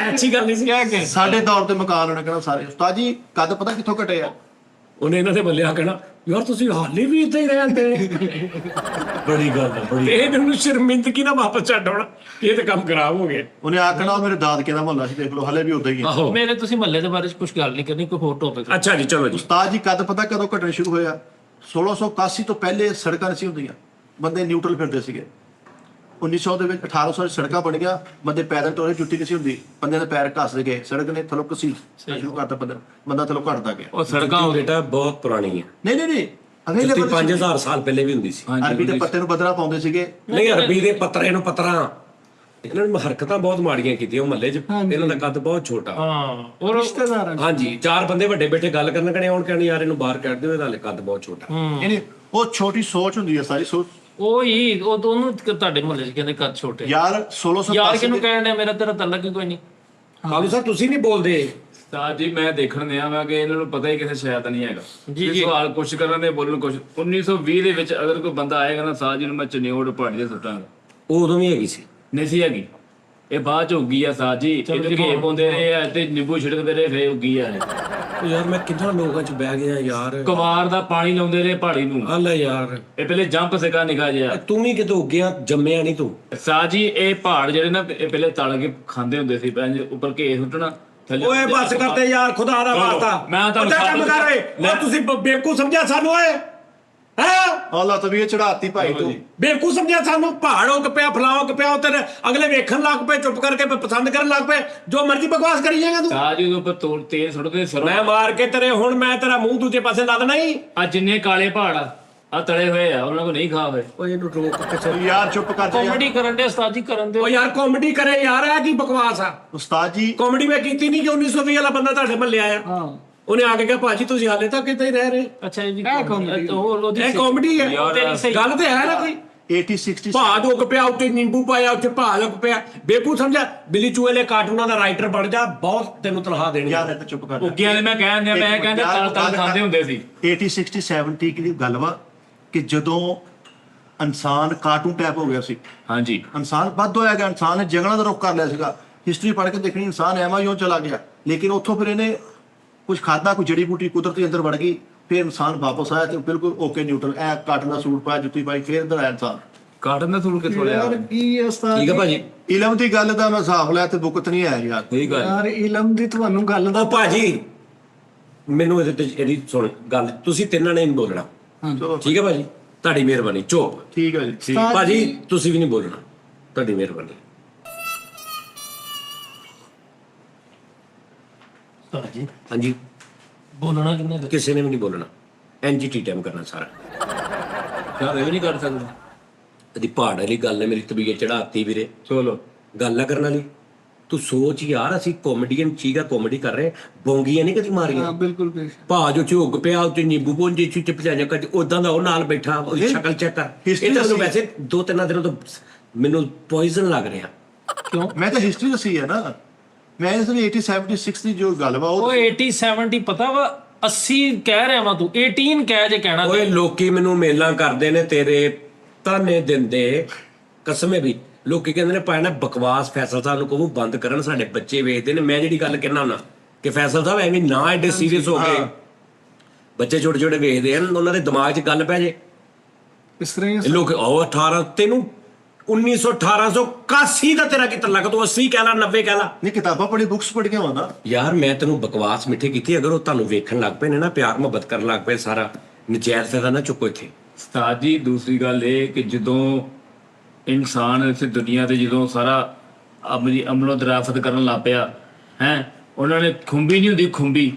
ਅੱਛੀ ਗੱਲ ਨਹੀਂ ਸੀ। ਸਾਡੇ ਦੌਰ ਤੇ ਮਕਾਨ ਉਹਨੇ ਕਹਿਣਾ ਸਾਰੇ ਉਸਤਾਦ ਜੀ ਕੱਦ ਪਤਾ ਕਿੱਥੋਂ ਘਟੇ ਆ? ਉਹਨੇ ਇਹਨਾਂ ਦੇ ਬੱਲੇ ਆ ਕਹਿਣਾ ਯਾਰ ਤੁਸੀਂ ਹਾਲੇ ਵੀ ਇੱਥੇ ਹੀ ਰਹਿੰਦੇ। ਬੜੀ ਗੱਲ ਆ ਬੜੀ। ਇਹ ਮੈਨੂੰ ਸ਼ਰਮਿੰਦਗੀ ਨਾ ਵਾਪਸ ਛੱਡ ਆਉਣਾ, ਇਹ ਤਾਂ ਕੰਮ ਖਰਾਬ ਹੋ ਗਿਆ। ਉਹਨੇ ਆਖਣਾ ਮੇਰੇ ਦਾਦਕੇ ਦਾ ਮੁਹੱਲਾ ਸੀ, ਦੇਖ ਲਓ ਹਲੇ ਵੀ ਉਦਾਂ ਹੀ ਹੈ। ਆਹੋ ਮੇਰੇ ਤੁਸੀਂ ਮਹੱਲੇ ਦੇ ਬਾਰੇ ਚ ਕੁਝ ਗੱਲ ਨਹੀਂ ਕਰਨੀ, ਕੋਈ ਹੋਰ ਟੌਪਿਕ। ਅੱਛਾ ਜੀ ਚਲੋ ਜੀ। ਉਸਤਾਦ ਜੀ ਕੱਦ ਪਤਾ ਕਦੋਂ ਘਟਣੇ ਸ਼ੁਰੂ ਹੋਇਆ? 1681 ਤੋਂ ਪਹਿਲੇ ਸੜਕਾਂ ਨਹੀਂ ਸੀ ਹੁੰਦੀਆਂ, ਬੰਦੇ ਨਿਊਟਰਲ ਫਿਰਦੇ ਸੀਗੇ। 1900 ਦੇ ਵਿੱਚ 1800 ਸੜਕਾਂ ਬਣੀਆਂ, ਬੰਦੇ ਪੈਦਲ ਤੁਰੇ, ਜੁੱਤੀ ਨਹੀਂ ਸੀ ਹੁੰਦੀ, ਬੰਦੇ ਦੇ ਪੈਰ ਘਸਦੇ ਗਏ, ਸੜਕ ਨੇ ਥੱਲੋਂ ਘਸੀਟ ਸ਼ੁਰੂ ਕਰਤਾ, ਬੰਦਾ ਥੱਲੋਂ ਘਟਦਾ ਗਿਆ। ਉਹ ਸੜਕਾਂ ਬੇਟਾ ਬਹੁਤ ਪੁਰਾਣੀ ਹੈ। ਨਹੀਂ ਅਗਲੇ ਜੁੱਤੀ 5000 ਸਾਲ ਪਹਿਲੇ ਵੀ ਹੁੰਦੀ ਸੀ। ਅਰਬੀ ਦੇ ਪੱਤੇ ਨੂੰ ਬਦਰਾ ਪਾਉਂਦੇ ਸੀਗੇ। ਨਹੀਂ ਅਰਬੀ ਦੇ ਪੱਤਰੇ ਨੂੰ ਪੱਤਰਾਂ। ਇਹਨਾਂ ਨੇ ਹਰਕਤਾਂ ਬਹੁਤ ਮਾੜੀਆਂ ਕੀਤੀਆਂ ਉਹ ਮਹੱਲੇ 'ਚ। ਇਹਨਾਂ ਦਾ ਕੱਦ ਬਹੁਤ ਛੋਟਾ। ਹਾਂ ਔਰ ਰਿਸ਼ਤੇਦਾਰ ਹਾਂਜੀ, 4 ਬੰਦੇ ਵੱਡੇ ਬੈਠੇ ਗੱਲ ਕਰਨ ਕਣੇ ਆਉਣ ਕਹਿਣੀ ਯਾਰ ਇਹਨੂੰ ਬਾਹਰ ਕੱਢ ਦਿਓ, ਇਹਦਾ ਹਲੇ ਕੱਦ ਬਹੁਤ ਛੋਟਾ। ਨਹੀਂ ਉਹ ਛੋਟੀ ਸੋਚ ਹੁੰਦੀ ਹੈ, ਸਾਰੀ ਸੋਚ। ਉਹੀ ਉਹ ਦੋਨੋਂ ਤੁਹਾਡੇ ਮਹੱਲੇ ਚ ਕਹਿੰਦੇ ਕੱਦ ਛੋਟੇ। ਯਾਰ 1600 ਯਾਰ ਕਿਹਨੂੰ ਕਹਿਣ ਡਿਆ? ਮੇਰਾ ਤੇਰਾ ਤਲਕ ਹੀ ਕੋਈ ਨਹੀਂ। ਖਾਲੂ ਸਾਹਿਬ ਤੁਸੀਂ ਨਹੀਂ ਬੋਲਦੇ। ਉਸਤਾਦ ਜੀ ਮੈਂ ਦੇਖਣ ਦਿਆ ਵਾ ਕਿ ਇਹਨਾਂ ਨੂੰ ਪਤਾ ਹੀ ਕਿਸੇ ਸ਼ਾਇਦ ਨਹੀਂ ਹੈਗਾ। ਜੀ, ਇਹ ਜੀ। ਸਵਾਲ ਕੁਛ ਕਰਨ ਦੇ ਬੋਲਣ ਕੁਛ। 1920 ਦੇ ਵਿੱਚ ਅਗਰ ਕੋਈ ਬੰਦਾ ਆਏਗਾ ਨਾ ਉਸਤਾਦ ਜੀ ਨੂੰ ਮੈਂ ਚਨਿਓੜ ਪਹਾੜੀ ਦੇ ਸੁੱਟਾਂਗਾ। ਉਹ ਉਦੋਂ ਵੀ ਹੈਗੀ ਸੀ। ਨਹੀਂ ਸੀ ਹੈਗੀ, ਇਹ ਬਾਅਦ ਚ ਉੱਗੀ ਆ ਉਸਤਾਦ ਜੀ। ਇਹ ਘੇ ਪਾਉਂਦੇ ਰਹੇ ਆ ਤੇ ਨਿੰਬੂ ਛਿੜਕਦੇ ਰਹੇ, ਫੇਰ ਉੱਗੀ ਆ ਇਹ। ਉਹ ਯਾਰ ਮੈਂ ਕਿੰਨਾ ਲੋਕਾਂ 'ਚ ਬਹਿ ਗਿਆ ਯਾਰ। ਕੁਵਾਰ ਦਾ ਪਾਣੀ ਲਾਉਂਦੇ ਰਹੇ ਪਹਾੜੀ ਨੂੰ। ਹੱਲ ਯਾਰ ਇਹ ਪਹਿਲੇ ਜੰਪ ਸੀਗਾ ਨਿਕਾ ਜਿਹਾ। ਤੂੰ ਵੀ ਕਿਤੇ ਉੱਗਿਆ, ਜੰਮਿਆ ਨਹੀਂ ਤੂੰ। ਉਸਤਾਦ ਜੀ ਇਹ ਪਹਾੜ ਜਿਹੜੇ ਨਾ ਇਹ ਪਹਿਲੇ ਤਲ ਕੇ ਖਾਂਦੇ ਹੁੰਦੇ ਸੀ, ਭੈਣ ਜੀ, ਉੱਪਰ ਘੇ ਸੁੱਟਣਾ ਥੱਲੇ। ਓਏ ਬੱਸ ਕਰਦੇ ਯਾਰ, ਖੁਦਾ ਦਾ ਵਾਸਤਾ। ਮੈਂ ਤੁਹਾਨੂੰ ਕੰਮ ਕਰ ਓਏ। ਓਏ ਤੁਸੀਂ ਬੇਵਕੂਫ ਸਮਝਿਆ ਸਾਨੂੰ ਓਏ। ਹੈ ਅੱਲਾ ਤਬੀਅਤ ਚੜਾਤੀ ਭਾਈ ਤੂੰ। ਬੇਵਕੂਫ ਸਮਝਿਆ ਸਾਨੂੰ। ਪਹਾੜ ਉੱਗ ਪਿਆ, ਫਲਾਓ ਉੱਗ ਪਿਆ, ਉੱਤੇ ਅਗਲੇ ਵੇਖਣ ਲੱਗ ਪਏ, ਚੁੱਪ ਕਰਕੇ ਪਸੰਦ ਕਰਨ ਲੱਗ ਪਏ, ਜੋ ਮਰਜ਼ੀ ਬਕਵਾਸ ਕਰੀ ਜਾਏਗਾ ਤੂੰ। ਉਸਤਾਦ ਜੀ ਉਹਦੇ ਉੱਪਰ ਤੋੜ ਤੇਲ ਸੁੱਟਦੇ ਸਰੋਂ। ਮੈਂ ਮਾਰ ਕੇ ਤੇਰੇ ਹੁਣ ਮੈਂ ਤੇਰਾ ਮੂੰਹ ਦੂਜੇ ਪਾਸੇ ਲਾ ਦੇਣਾ ਹੀ। ਆ ਜਿੰਨੇ ਕਾਲੇ ਪਹਾੜ ਆ ਤਲੇ ਹੋਏ ਆ, ਉਹਨਾਂ ਕੋ ਨਹੀਂ ਖਾ ਹੋਏ। ਓਏ ਇਹਨੂੰ ਰੋਕ ਕੇ ਯਾਰ ਚੁੱਪ ਕਰ ਜਾ ਯਾਰ। ਕਾਮੇਡੀ ਕਰਨ ਦੇ ਉਸਤਾਦ ਜੀ, ਕਰਨ ਦੇ। ਓ ਯਾਰ ਕਾਮੇਡੀ ਕਰੇ ਯਾਰ, ਇਹ ਕੀ ਬਕਵਾਸ ਆ। ਉਸਤਾਦ ਜੀ ਕਾਮੇਡੀ ਮੈਂ ਕੀਤੀ ਨਹੀਂ ਕਿ 1920 ਵਾਲਾ ਬੰਦਾ ਤੁਹਾਡੇ ਮੱਲੇ ਆਇਆ। ਹਾਂ ਉਹਨੇ ਆ ਕੇ ਕਿਹਾ ਭਾਜੀ ਤੁਸੀਂ ਹਾਲੇ ਤੱਕ ਇੱਥੇ ਹੀ ਰਹਿ ਰਹੇ। ਅੱਛਾ ਇਹ ਵੀ comedy ਉਹਦੀ ਇਹ ਕਾਮੇਡੀ ਹੈ। ਤੇਰੀ ਸਹੀ ਗੱਲ ਤੇ ਹੈ ਨਾ ਕੋਈ। 80-60 ਭਾਦ ਉੱਗ ਪਿਆ, ਉੱਤੇ ਨਿੰਬੂ ਪਾਇਆ, ਉੱਤੇ ਭਾਦ ਉੱਗ ਪਿਆ। ਬੇਕੂ ਸਮਝਿਆ ਬਿੱਲੀ ਚੂਹੇ ਦੇ ਕਾਰਟੂਨਾਂ ਦਾ ਰਾਈਟਰ ਬਣ ਜਾ, ਬਹੁਤ ਤੈਨੂੰ ਤਨਖਾਹ ਦੇਣੀ। ਯਾਰ ਇਹ ਤਾਂ ਚੁੱਪ ਕਰ ਜਾ। ਉੱਗਿਆਂ ਨੇ ਮੈਂ ਕਹਿਣ ਦਿਆ, ਮੈਂ ਕਹਿੰਦਾ ਤਲ ਖਾਂਦੇ ਹੁੰਦੇ ਸੀ। 80-60-70 ਦੀ ਗੱਲ ਵਾ ਕਿ ਜਦੋਂ ਇਨਸਾਨ ਕਾਰਟੂਨ ਟਾਈਪ ਹੋ ਗਿਆ ਸੀ, ਹਾਂਜੀ ਇਨਸਾਨ ਵੱਧ ਹੋਇਆ ਗਿਆ, ਇਨਸਾਨ ਨੇ ਜੰਗਲਾਂ ਦਾ ਰੁੱਖ ਕਰ ਲਿਆ ਸੀਗਾ। ਹਿਸਟਰੀ ਪੜ੍ਹ ਕੇ ਦੇਖਣੀ, ਇਨਸਾਨ ਐਮਾਜ਼ੋਨ ਚਲਾ ਗਿਆ, ਲੇਕਿਨ ਉੱਥੋਂ ਫਿਰ ਇਹਨੇ ਕੁਝ ਖਾਦਾ, ਕੋਈ ਜੜੀ ਬੂਟੀ ਕੁਦਰਤੀ ਅੰਦਰ ਵੜ ਗਈ, ਫਿਰ ਇਨਸਾਨ ਵਾਪਸ ਆਇਆ ਤੇ ਬਿਲਕੁਲ ਓਕੇ ਨਿਊਟਰਲ, ਐ ਕਾਟਨ ਦਾ ਸੂਟ ਪਾਇਆ, ਜੁੱਤੀ ਪਾਈ, ਫਿਰ ਇੱਧਰ ਆਇਆ ਇਨਸਾਨ। ਕਾਟਨ ਦਾ ਸੂਟ ਕਿੱਥੋਂ ਲਿਆ? ਯਾਰ ਕੀ ਹੈ ਉਸਤਾਦ ਠੀਕ ਹੈ ਭਾਜੀ। ਇਲਮ ਦੀ ਗੱਲ ਦਾ ਮੈਂ ਹਿਸਾਬ ਲਿਆ ਤੇ ਬੁਕਤ ਨਹੀਂ ਆਇਆ ਯਾਰ। ਸਹੀ ਗੱਲ। ਯਾਰ ਇਲਮ ਦੀ ਤੁਹਾਨੂੰ ਗੱਲ ਦਾ ਉਹ ਭਾਜੀ ਮੈਨੂੰ ਇਹਦੇ ਤੇ ਇਹਦੀ ਸੁਣ ਗੱਲ, ਤੁਸੀਂ ਤਿੰਨਾਂ ਨੇ ਨਹੀਂ ਬੋਲਣਾ। ਚਲੋ ਠੀਕ ਹੈ ਭਾਜੀ, ਤੁਹਾਡੀ ਮਿਹਰਬਾਨੀ। ਚੁੱਪ। ਠੀਕ ਹੈ ਜੀ। ਭਾਜੀ ਤੁਸੀਂ ਵੀ ਨਹੀਂ ਬੋਲਣਾ, ਤੁਹਾਡੀ ਮਿਹਰਬਾਨੀ। ਉਸਤਾਦ ਜੀ ਹਾਂਜੀ ਬੋਲਣਾ ਕਿੰਨੇ ਦੇ? ਕਿਸੇ ਨੇ ਵੀ ਨਹੀਂ ਬੋਲਣਾ, ਐਨਜੀਟੀ ਟਾਈਮ ਕਰਨਾ ਸਾਰਾ। ਯਾਰ ਇਹ ਵੀ ਨਹੀਂ ਕਰ ਸਕਦਾ। ਇਹਦੀ ਪਹਾੜ ਵਾਲੀ ਗੱਲ ਨੇ ਮੇਰੀ ਤਬੀਅਤ ਚੜਾਤੀ ਵੀਰੇ। ਚਲੋ ਗੱਲ ਨਾ ਕਰਨ ਵਾਲੀ। ਤੂੰ ਸੋਚ ਯਾਰ, ਅਸੀਂ ਕਾਮੇਡੀਅਨ ਚੀਗਾ ਕਾਮੇਡੀ ਕਰ ਰਹੇ, ਬੋਂਗੀਆਂ ਨਹੀਂ ਕਦੀ ਮਾਰੀਆਂ। ਹਾਂ ਬਿਲਕੁਲ ਬੇਸ਼ੱਕ। ਭਾਜ ਉੱਚ ਉੱਗ ਪਿਆ, ਉੱਤੇ ਨਿੰਬੂ ਪੋਂਜੀ ਚ ਚਪਜਾਇਆ ਕਦੇ ਉਦਾਂ ਦਾ ਉਹ ਨਾਲ ਬੈਠਾ, ਉਹਦੀ ਸ਼ਕਲ ਚੈੱਕ ਕਰ। history ਇਹ ਤਾਂ ਦੱਸੀ। ਵੈਸੇ 2-3 ਦਿਨਾਂ ਤੋਂ ਮੈਨੂੰ ਪੋਇਜ਼ਨ ਲੱਗ ਰਿਹਾ। ਕਿਉਂ? ਮੈਂ ਤਾਂ ਹਿਸਟਰੀ ਦੱਸੀ ਹੈ ਨਾ, ਮੈਂ ਇਸ ਲਈ 80-76 ਦੀ ਜੋ ਗੱਲ ਵਾ ਉਹ ਉਹ 80-70 ਪਤਾ ਵਾ, 80 ਕਹਿ ਰਿਹਾ ਵਾ ਤੂੰ, 18 ਕਹਿ ਜੇ ਕਹਿਣਾ। ਓਏ ਲੋਕੀ ਮੈਨੂੰ ਮੇਲਾਂ ਕਰਦੇ ਨੇ, ਤੇਰੇ ਤਾਨੇ ਦਿੰਦੇ, ਕਸਮੇ ਵੀ। ਲੋਕੀ ਕਹਿੰਦੇ ਨੇ ਪਾਣਾ ਬਕਵਾਸ, ਫੈਸਲ ਸਾਹਿਬ ਨੂੰ ਕਹੋ ਬੰਦ ਕਰਨ, ਸਾਡੇ ਬੱਚੇ ਵੇਖਦੇ ਨੇ। ਮੈਂ ਜਿਹੜੀ ਗੱਲ ਕਹਿਣਾ ਹੁੰਦਾ ਕਿ ਫੈਸਲ ਸਾਹਿਬ ਐਵੇਂ ਨਾ ਐਡੇ ਸੀਰੀਅਸ ਹੋ ਗਏ, ਬੱਚੇ ਛੋਟੇ ਛੋਟੇ ਵੇਖਦੇ ਹਨ, ਉਹਨਾਂ ਦੇ ਦਿਮਾਗ 'ਚ ਗੱਲ ਪੈ ਜੇ। ਇਸ ਤਰ੍ਹਾਂ ਹੀ ਇਹ ਲੋਕ ਉਹ 18 ਤੈਨੂੰ 1881 ਦਾ ਤੇਰਾ ਕਿਤਾ ਲੱਗ, ਤੂੰ 80 ਕਹਿ ਲਾ, 90 ਕਹਿ ਲਾ। ਨਹੀਂ ਕਿਤਾਬਾਂ ਪੜ੍ਹੀ, ਬੁੱਕਸ ਪੜ੍ਹੀਆਂ ਵਾ ਨਾ ਯਾਰ ਮੈਂ ਤੈਨੂੰ ਬਕਵਾਸ ਮਿੱਠੀ ਕੀਤੀ, ਅਗਰ ਉਹ ਤੁਹਾਨੂੰ ਵੇਖਣ ਲੱਗ ਪਏ ਨੇ ਨਾ, ਪਿਆਰ ਮੁਹੱਬਤ ਕਰਨ ਲੱਗ ਪਏ, ਸਾਰਾ ਨਜਾਇਜ਼ ਫਾਇਦਾ ਨਾ ਚੁੱਕੋ ਇੱਥੇ। ਉਸਤਾਦ ਜੀ ਦੂਸਰੀ ਗੱਲ ਇਹ ਕਿ ਜਦੋਂ ਇਨਸਾਨ ਇਸ ਦੁਨੀਆ ਤੇ ਜਦੋਂ ਸਾਰਾ ਆਪਣੀ ਅਮਲੋ ਦਰਾਫਤ ਕਰਨ ਲੱਗ ਪਿਆ ਹੈ, ਉਹਨਾਂ ਨੇ ਖੁੰਬੀ ਨਹੀਂ ਹੁੰਦੀ, ਖੁੰਬੀ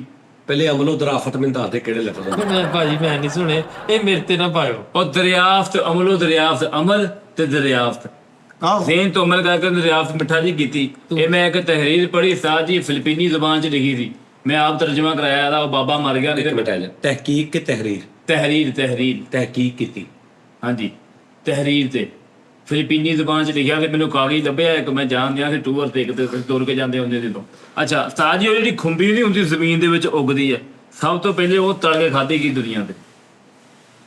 ਪਹਿਲੇ ਅਮਲੋ ਦਰਾਫਤ ਮੈਨੂੰ ਦੱਸ ਦੇ ਕਿਹੜੇ ਲਫ਼ਜ਼ ਹੁੰਦੇ। ਮੈਂ ਭਾਜੀ ਮੈਂ ਨਹੀਂ ਸੁਣੇ, ਇਹ ਮੇਰੇ ਤੇ ਨਾ ਪਾਇਓ। ਉਹ ਦਰਿਆਫਤ, ਅਮਲੋ ਦਰਿਆਫਤ, ਅਮਲ ਤੇ ਦਰਿਆਫਤ। ਆਹੋ ਜ਼ੇਨ ਤੋਂ ਅਮਲ ਕਰਕੇ ਦਰਿਆਫਤ ਮਿੱਠਾ ਜੀ ਕੀਤੀ। ਇਹ ਮੈਂ ਇੱਕ ਤਹਿਰੀਰ ਪੜ੍ਹੀ ਉਸਤਾਦ ਜੀ, ਫਿਲੀਪੀਨੀ ਜ਼ੁਬਾਨ 'ਚ ਲਿਖੀ ਸੀ, ਮੈਂ ਆਪ ਤਰਜਮਾ ਕਰਾਇਆ ਇਹਦਾ। ਉਹ ਬਾਬਾ ਮਰ ਗਿਆ, ਨਹੀਂ ਇੱਕ ਤੇ ਮਿੰਟ ਆ ਜਾ, ਤਹਿਕੀਕ ਕਿ ਤਹਿਰੀਰ? ਤਹਿਰੀਰ ਤਹਿਕੀਕ ਕੀਤੀ। ਹਾਂਜੀ ਤਹਿਰੀਰ ਤੇ ਫਿਲੀਪੀਨੀ ਜ਼ੁਬਾਨ 'ਚ ਲਿਖਿਆ ਤੇ ਮੈਨੂੰ ਕਾਗਜ਼ ਲੱਭਿਆ ਇੱਕ, ਮੈਂ ਜਾਣਦਿਆਂ ਸੀ ਟੂਰ ਤੇ ਕਿਤੇ ਤੁਰ ਕੇ ਜਾਂਦੇ ਹੁੰਦੇ ਜਦੋਂ। ਅੱਛਾ ਉਸਤਾਦ ਜੀ, ਉਹ ਜਿਹੜੀ ਖੁੰਬੀ ਨਹੀਂ ਹੁੰਦੀ ਜ਼ਮੀਨ ਦੇ ਵਿੱਚ ਉੱਗਦੀ ਹੈ, ਸਭ ਤੋਂ ਪਹਿਲੇ ਉਹ ਤਲ ਕੇ ਖਾਧੀ ਗਈ ਦੁਨੀਆ ਤੇ।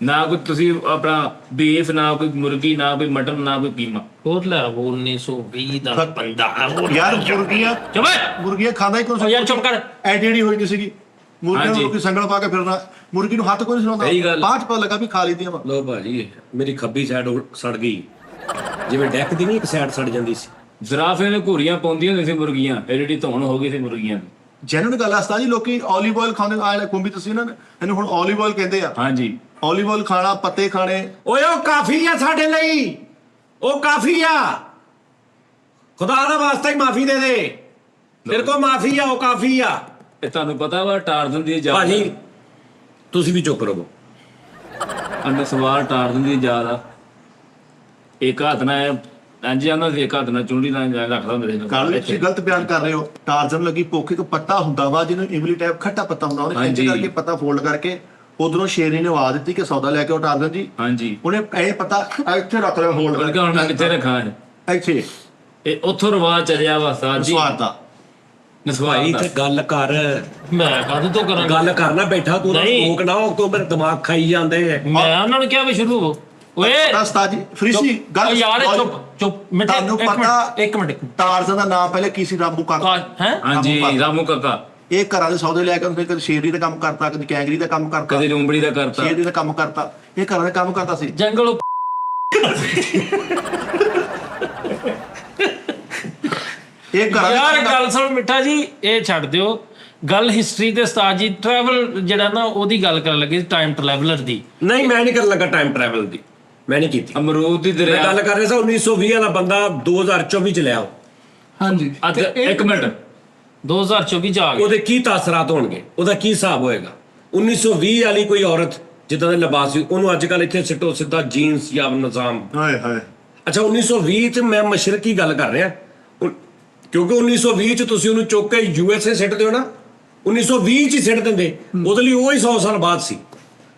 ਨਾ ਕੋਈ ਤੁਸੀਂ ਆਪਣਾ ਬੀਫ, ਨਾ ਕੋਈ ਮੁਰਗੀ, ਨਾ ਕੋਈ ਮਟਨ, ਨਾ ਕੋਈ ਕੀਮਾ। ਹੋਰ ਲੈ ਉਹ 1920 ਦਾ ਬੰਦਾ ਹੋਰ ਯਾਰ ਮੁਰਗੀਆਂ ਚੁੱਪ ਓਏ। ਮੁਰਗੀਆਂ ਖਾਂਦਾ ਹੀ ਕੋਈ ਓ ਯਾਰ ਚੁੱਪ ਕਰ। ਐਡੀ ਹੋਈ ਕਿਸੇ ਸੀਗੀ ਮੁਰਗੀਆਂ ਹਾਂਜੀ। ਨੂੰ ਲੋਕੀ ਸੰਗਲ ਪਾ ਕੇ ਫਿਰਨਾ, ਮੁਰਗੀ ਨੂੰ ਹੱਥ ਕੋਈ ਨਹੀਂ ਸਹੀ ਗੱਲ। ਸੁਣਾਉਂਦਾ, ਬਾਅਦ ਚ ਪਤਾ ਲੱਗਾ ਵੀ ਖਾ ਲਈਆਂ ਵਾ। ਲੋ ਭਾਜੀ ਮੇਰੀ ਖੱਬੀ ਸਾਈਡ ਸੜ ਗਈ, ਜਿਵੇਂ ਡੈਕ ਦੀ ਨਹੀਂ ਇੱਕ ਸਾਈਡ ਸੜ ਜਾਂਦੀ ਸੀ। ਜ਼ਰਾਫੇ ਨੇ ਘੂਰੀਆਂ ਪਾਉਂਦੀਆਂ ਹੁੰਦੀਆਂ ਸੀ ਮੁਰਗੀਆਂ, ਐਡੀ ਧੌਣ ਹੋ ਗਈ ਸੀ ਮੁਰਗੀਆਂ ਦੀ। ਜੈਨੂਨ ਗੱਲ ਆ ਜੀ, ਲੋਕੀ ਓਲੀਵ ਆਇਲ ਖਾਂਦੇ ਆਲੇ ਕੁੰਬੀ ਤੁਸੀਂ ਨਾ ਇਹਨੂੰ ਹੁਣ ਓਲੀਵ ਆਇਲ ਕਹਿੰਦੇ ਆ। ਹਾਂਜੀ, ਓਲੀਵ ਆਇਲ ਖਾਣਾ, ਪੱਤੇ ਖਾਣੇ। ਓਏ ਉਹ ਕਾਫੀ ਆ ਸਾਡੇ ਲਈ, ਉਹ ਕਾਫੀ ਆ, ਖੁਦਾ ਦਾ ਵਾਸਤਾ ਹੀ ਮਾਫੀ ਦੇ ਦੇ, ਤੇਰੇ ਕੋਲ ਮਾਫੀ ਆ, ਉਹ ਕਾਫੀ ਆ। ਇਹ ਤੁਹਾਨੂੰ ਪਤਾ ਵਾ ਟਾਰਜ਼ਨ ਦੀ ਯਾਦ ਭਾਜੀ ਤੁਸੀਂ ਵੀ ਚੁੱਪ ਰਹੋ। ਅੰਦਰ ਸਵਾਲ ਟਾਰਜ਼ਨ ਦੀ ਯਾਦ ਆ। ਇੱਕ ਹੱਥ ਨਾਲ ਇੰਝ ਜਾਂਦਾ ਸੀ, ਇੱਕ ਹੱਥ ਨਾਲ ਚੁੰਡੀ ਨਾਲ ਰੱਖਦਾ ਹੁੰਦਾ ਸੀ। ਕਾਲੇ ਤੁਸੀਂ ਗਲਤ ਬਿਆਨ ਕਰ ਰਹੇ ਹੋ। ਟਾਰਜ਼ਨ ਲੱਗੀ ਭੁੱਖ, ਇੱਕ ਪੱਤਾ ਹੁੰਦਾ ਵਾ ਜਿਹਨੂੰ ਇਮਲੀ ਟਾਈਪ ਖੱਟਾ ਪੱਤਾ ਹੁੰਦਾ, ਉਹਨੇ ਇੰਜ ਹਾਂਜੀ। ਕਰਕੇ ਪੱਤਾ ਫੋਲਡ ਕਰਕੇ ਉਧਰੋਂ ਸ਼ੇਰਨੀ ਨੇ ਆਵਾਜ਼ ਦਿੱਤੀ ਕਿ ਸੌਦਾ ਲੈ ਕੇ ਆਓ ਟਾਰਜ਼ਨ ਜੀ। ਹਾਂਜੀ, ਉਹਨੇ ਇਹ ਪੱਤਾ ਇੱਥੇ ਰੱਖ ਲਿਆ ਹੋਲਡ ਬਲਕਿ ਹੁਣ ਮੈਂ ਕਿੱਥੇ ਰੱਖਾਂ ਇਹ? ਇੱਥੇ ਇਹ ਉੱਥੋਂ ਰਿਵਾਜ ਚੱਲਿਆ ਵਾ ਸਾਜ ਜੀ, ਸਵਾਦ ਦਾ। ਭਾਈ ਤੇ ਗੱਲ ਕਰ, ਮੈਂ ਕਾਹਦੇ ਤੋਂ ਕਰਾਂ ਗੱਲ ਕਰਨਾ ਬੈਠਾ ਤੂੰ ਨਹੀਂ। ਰੋਕ ਨਾ, ਉਹ ਤੋਂ ਮੇਰੇ ਦਿਮਾਗ ਖਾਈ ਜਾਂਦੇ ਆ। ਮੈਂ ਉਹਨਾਂ ਨੂੰ ਕਿਹਾ ਵੀ ਸ਼ੁਰੂ ਹੋ ਓਏ। ਉਸਤਾਦ ਜੀ ਫ੍ਰਿਸ਼ੀ ਓ ਗੱਲ ਯਾਰ ਚੁੱਪ ਚੁੱਪ ਮਿੰਟ ਤੁਹਾਨੂੰ ਇੱਕ ਪਤਾ- ਮਿੰਟ ਇੱਕ ਮਿੰਟ ਟਾਰਜ਼ਨ ਦਾ ਨਾਮ ਪਹਿਲੇ ਕੀ ਸੀ? ਰਾਮੂ ਕਾਕਾ। ਹੈ ਹਾਂਜੀ, ਰਾਮੂ ਕਾਕਾ ਇਹ ਘਰਾਂ ਦੇ ਸੌਦੇ ਲੈ ਕੇ ਉਹਨੇ ਕਦੇ ਸ਼ੇਰਨੀ ਦਾ ਕੰਮ ਕਰਤਾ, ਕਦੇ ਕੈਂਗਰੀ ਦਾ ਕੰਮ ਕਰਤਾ, ਕਦੇ ਲੂੰਬੜੀ ਦਾ ਕਰਤਾ। ਸ਼ੇਰਨੀ ਦਾ ਕੰਮ ਕਰਤਾ। ਇਹ ਘਰਾਂ ਦਾ ਕੰਮ ਕਰਤਾ ਸੀ। ਜੰਗਲ ਇਹ ਘਰਾਂ ਯਾਰ ਦੇ ਗੱਲ ਸੁਣ ਮਿੱਠਾ ਜੀ, ਇਹ ਛੱਡ ਦਿਓ ਗੱਲ ਹਿਸਟਰੀ ਤੇ ਉਸਤਾਦ ਜੀ ਟਰੈਵਲ ਜਿਹੜਾ ਨਾ ਉਹਦੀ ਗੱਲ ਕਰਨ ਲੱਗੇ ਟਾਈਮ ਟਰੈਵਲਰ ਦੀ। ਨਹੀਂ ਮੈਂ ਨਹੀਂ ਕਰਨ ਲੱਗਾ ਟਾਈਮ ਟਰੈਵਲ ਦੀ, ਮੈਂ ਨਹੀਂ ਕੀਤੀ। ਅਮਰੂਦ ਦੀ ਮੈਂ ਦਰਿਆ। ਗੱਲ ਕਰ ਰਿਹਾ ਸੀ 1920 ਵਾਲਾ ਬੰਦਾ 2024 ਚ ਲਿਆ, ਹਾਂਜੀ ਅੱਛਾ, ਇੱਕ ਮਿੰਟ, 2024 ਚ ਆ ਗਏ। ਉਹਦੇ ਕੀ ਤਾਸਰਾਤ ਹੋਣਗੇ, ਉਹਦਾ ਕੀ ਹਿਸਾਬ ਹੋਏਗਾ? 1920 ਵਾਲੀ ਕੋਈ ਔਰਤ ਜਿੱਦਾਂ ਦੇ ਲਿਬਾਸ ਸੀ, ਉਹਨੂੰ ਅੱਜ ਕੱਲ ਇੱਥੇ ਸਿੱਟੋ ਸਿੱਧਾ ਜੀਨਸ ਜਾਂ ਨਿਜ਼ਾਮ। ਹਾਏ ਹਾਏ। ਅੱਛਾ 1920 ਚ ਮੈਂ ਮਸ਼ਰਕੀ ਗੱਲ ਕਰ ਰਿਹਾ, ਕਿਉਂਕਿ 1920 ਚ ਤੁਸੀਂ ਉਹਨੂੰ ਚੁੱਕ ਕੇ USA ਸਿੱਟ ਦਿਓ ਨਾ, 1920 ਚ ਹੀ ਸਿੱਟ ਦਿੰਦੇ, ਉਹਦੇ ਲਈ ਉਹ ਹੀ 100 ਸਾਲ ਬਾਅਦ ਸੀ।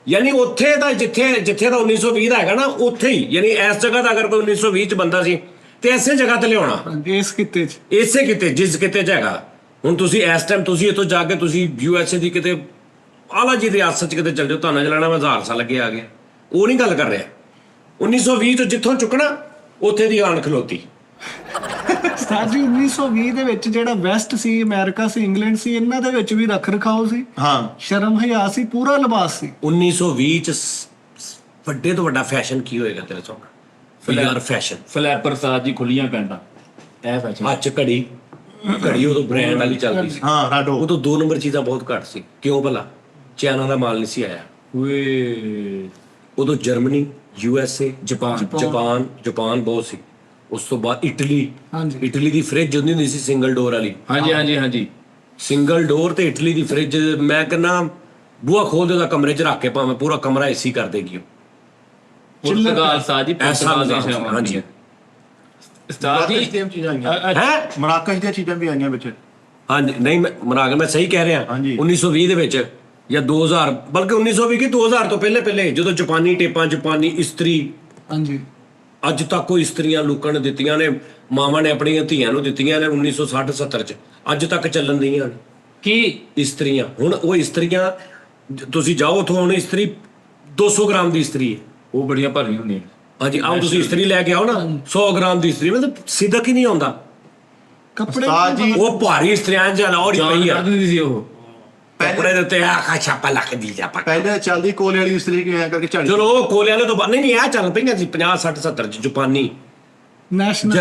ਯਾਨੀ ਉੱਥੇ ਦਾ ਜਿੱਥੇ ਦਾ 1920 ਦਾ ਹੈਗਾ ਨਾ, ਉੱਥੇ ਹੀ, ਯਾਨੀ ਇਸ ਜਗ੍ਹਾ ਦਾ ਅਗਰ ਕੋਈ 1920 ਚ ਬੰਦਾ ਸੀ ਤੇ ਐਸੇ ਜਗ੍ਹਾ ਤੇ ਲਿਆਉਣਾ, ਇਸ ਕਿੱਤੇ 'ਚ ਇਸੇ ਕਿਤੇ ਜਿਸ ਕਿਤੇ ਚ ਹੈਗਾ। ਹੁਣ ਤੁਸੀਂ ਇਸ ਟਾਈਮ ਤੁਸੀਂ ਇੱਥੋਂ ਜਾ ਕੇ ਤੁਸੀਂ USA ਦੀ ਕਿਤੇ ਆਲਾ ਜੀ ਰਿਆਸਤ ਚ ਕਿਤੇ ਚੱਲ ਜਾਓ, ਤੁਹਾਨੂੰ ਚਲਾਣਾ ਮੈਂ 1000 ਸਾਲ ਅੱਗੇ ਆ ਗਿਆ, ਉਹ ਨਹੀਂ ਗੱਲ ਕਰ ਰਿਹਾ। 1920 ਤੋਂ ਜਿੱਥੋਂ ਚੁੱਕਣਾ ਉੱਥੇ ਦੀ ਆਣ ਖਲੋਤੀ। ਉਸਤਾਦ ਜੀ 1920 ਦੇ ਵਿੱਚ ਜਿਹੜਾ ਵੈਸਟ ਸੀ, ਅਮਰੀਕਾ ਸੀ, ਇੰਗਲੈਂਡ ਸੀ, ਇਹਨਾਂ ਦੇ ਵਿੱਚ ਵੀ ਰੱਖ ਰਖਾਓ ਸੀ, ਹਾਂ ਸ਼ਰਮ ਹਿਆ ਸੀ, ਪੂਰਾ ਲਿਬਾਸ ਸੀ। 1920 ਚ ਵੱਡੇ ਤੋਂ ਵੱਡਾ ਫੈਸ਼ਨ ਕੀ ਹੋਏਗਾ ਤੇਰੇ ਸਾਹਮਣੇ? ਯਾਰ ਫੈਸ਼ਨ ਫਲੈਪਰ ਸਾਜ ਜੀ, ਖੁੱਲੀਆਂ ਪੈਂਟਾਂ, ਇਹ ਫੈਸ਼ਨ। ਅੱਜ ਘੜੀ ਉਦੋਂ ਬ੍ਰਾਂਡ ਵਾਲੀ ਚੱਲਦੀ ਸੀ, ਹਾਂ ਰਾਡੋ। ਉਦੋਂ 2 ਨੰਬਰ ਚੀਜ਼ਾਂ ਬਹੁਤ ਘੱਟ ਸੀ। ਕਿਉਂ ਭਲਾ? ਚਾਈਨਾ ਦਾ ਮਾਲ ਨਹੀਂ ਸੀ ਆਇਆ ਓਏ ਉਦੋਂ। Germany, USA, Japan. ਜਾਪਾਨ ਬਹੁਤ ਸੀ। ਉਸ ਤੋਂ ਬਾਅਦ ਇਟਲੀ। ਹਾਂਜੀ। ਇਟਲੀ ਦੀ ਫ੍ਰਿਜ ਹੁੰਦੀ ਸੀ ਸਿੰਗਲ ਡੋਰ ਵਾਲੀ। ਹਾਂਜੀ ਹਾਂਜੀ ਹਾਂਜੀ, ਸਿੰਗਲ ਡੋਰ ਤੇ ਇਟਲੀ ਦੀ ਫ੍ਰਿਜ, ਮੈਂ ਕਹਿੰਦਾ ਬੂਹਾ ਖੋਲ ਦੇ ਉਹਦਾ ਕਮਰੇ 'ਚ ਰੱਖ ਕੇ ਭਾਵੇਂ ਪੂਰਾ ਕਮਰਾ AC ਕਰ ਦੇਗੀ ਉਹ। ਪੁਰਤਗਾਲ ਸਾਜ ਜੀ, ਐਸਾ ਪੁਰਤਗਾਲ ਨਿਜ਼ਾਮ ਸੀ, ਦੇਸ਼ ਹਾਂਜੀ। ਉਸਤਾਦ ਜੀ ਦੀਆਂ ਚੀਜ਼ਾਂ ਆਈਆਂ, ਹੈ ਮਰਾਕਸ਼ ਦੀਆਂ ਚੀਜ਼ਾਂ ਵੀ ਆਈਆਂ ਵਿੱਚ। ਹਾਂਜੀ, ਨਹੀਂ ਮੈਂ ਸਹੀ ਕਹਿ ਰਿਹਾ। ਹਾਂਜੀ। 1920 ਦੇ ਵਿੱਚ ਜਾਂ 2000, ਬਲਕਿ 1920 ਕਿ 2000 ਤੋਂ ਪਹਿਲੇ ਜਦੋਂ ਜਾਪਾਨੀ ਟੇਪਾਂ, ਜਾਪਾਨੀ ਇਸਤਰੀ, ਹਾਂਜੀ ਅੱਜ ਤੱਕ ਉਹ ਇਸਤਰੀਆਂ ਲੋਕਾਂ ਨੇ ਦਿੱਤੀਆਂ ਨੇ, ਮਾਵਾਂ ਨੇ ਆਪਣੀਆਂ ਧੀਆਂ ਨੂੰ ਦਿੱਤੀਆਂ ਨੇ 1960-70 ਚ, ਅੱਜ ਤੱਕ ਚੱਲਣ ਦੀਆਂ ਨੇ ਕੀ ਇਸਤਰੀਆਂ। ਹੁਣ ਉਹ ਇਸਤਰੀਆਂ ਤੁਸੀਂ ਜਾਓ ਉੱਥੋਂ, ਹੁਣ ਇਸਤਰੀ 200 ਗ੍ਰਾਮ ਦੀ ਇਸਤਰੀ ਹੈ। ਉਹ ਬੜੀਆਂ ਭਾਰੀਆਂ ਹੁੰਦੀਆਂ। ਹਾਂਜੀ, ਆਓ ਤੁਸੀਂ ਇਸਤਰੀ ਲੈ ਕੇ ਆਓ ਨਾ, 100 ਗ੍ਰਾਮ ਦੀ ਇਸਤਰੀ, ਮਤਲਬ ਸਿੱਧਕ ਹੀ ਨਹੀਂ ਆਉਂਦਾ। ਕੱਪੜੇ ਉਸਤਾਦ ਜੀ ਉਹ ਭਾਰੀ ਇਸਤਰੀਆਂ ਜਾਂ ਔਰ ਪਈ ਆ ਜਾਂਦੀ ਸੀ ਉਹ। ਕੱਪੜੇ ਦੇ ਉੱਤੇ ਆਖਾ ਛਾਪਾ ਲੱਗ ਦੀ ਜਾ ਪਾ। ਪਹਿਲੇ ਚੱਲਦੀ ਕੋਲੇ ਵਾਲੀ ਇਸਤਰੀ ਕਿਵੇਂ ਕਰਕੇ ਝਾੜੀ। ਚਲੋ ਉਹ ਕੋਲੇ ਵਾਲੇ ਤੋਂ ਬਾਅਦ ਨਹੀਂ ਆ ਚੱਲ ਪਈਆਂ ਸੀ 50 60 70 ਚ ਜਾਪਾਨੀ, ਨੈਸ਼ਨਲ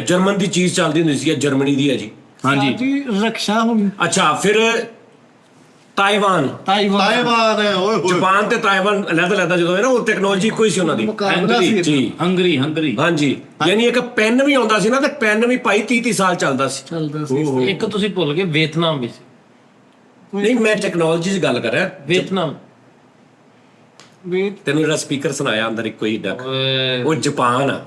ਜਰਮਨ ਦੀ ਚੀਜ਼ ਚੱਲਦੀ ਹੁੰਦੀ ਸੀ, ਜਰਮਨੀ ਦੀ ਹੈ ਜੀ। ਹਾਂਜੀ ਜੀ ਰਕਸ਼ਾ ਹੁਣ ਅੱਛਾ, ਫਿਰ ਤਾਇਵਾਨ, ਤਾਇਵਾਨ ਹੈ, ਓਏ ਹੋਏ। ਜਾਪਾਨ ਤੇ ਤਾਇਵਾਨ ਲੈਦਾ ਜਦੋਂ ਹੈ ਨਾ, ਉਹ ਟੈਕਨੋਲੋਜੀ ਕੋਈ ਸੀ ਉਹਨਾਂ ਦੀ। ਮੁਕਾਬਲਾ ਸੀ ਜੀ ਹੰਗਰੀ ਹਾਂਜੀ, ਯਾਨੀ ਇੱਕ ਪੈਨ ਵੀ ਆਉਂਦਾ ਸੀ ਨਾ, ਤੇ ਪੈਨ ਵੀ ਭਾਈ 30 ਸਾਲ ਚੱਲਦਾ ਸੀ। ਚੱਲਦਾ ਸੀ। ਇੱਕ ਤੁਸੀਂ ਭੁੱਲ ਗਏ ਵੀਅਤਨਾਮ ਵੀ ਸੀ। ਨਹੀਂ, ਮੈਂ ਟੈਕਨੋਲੋਜੀ ਦੀ ਗੱਲ ਕਰ ਰਿਹਾ। ਵੀਅਤਨਾਮ ਵੇ ਤੈਨੂੰ ਜਿਹੜਾ ਸਪੀਕਰ ਸੁਣਾਇਆ ਅੰਦਰ ਇੱਕੋ ਹੀ ਡੱਕ, ਓਏ ਉਹ ਜਾਪਾਨ ਆ।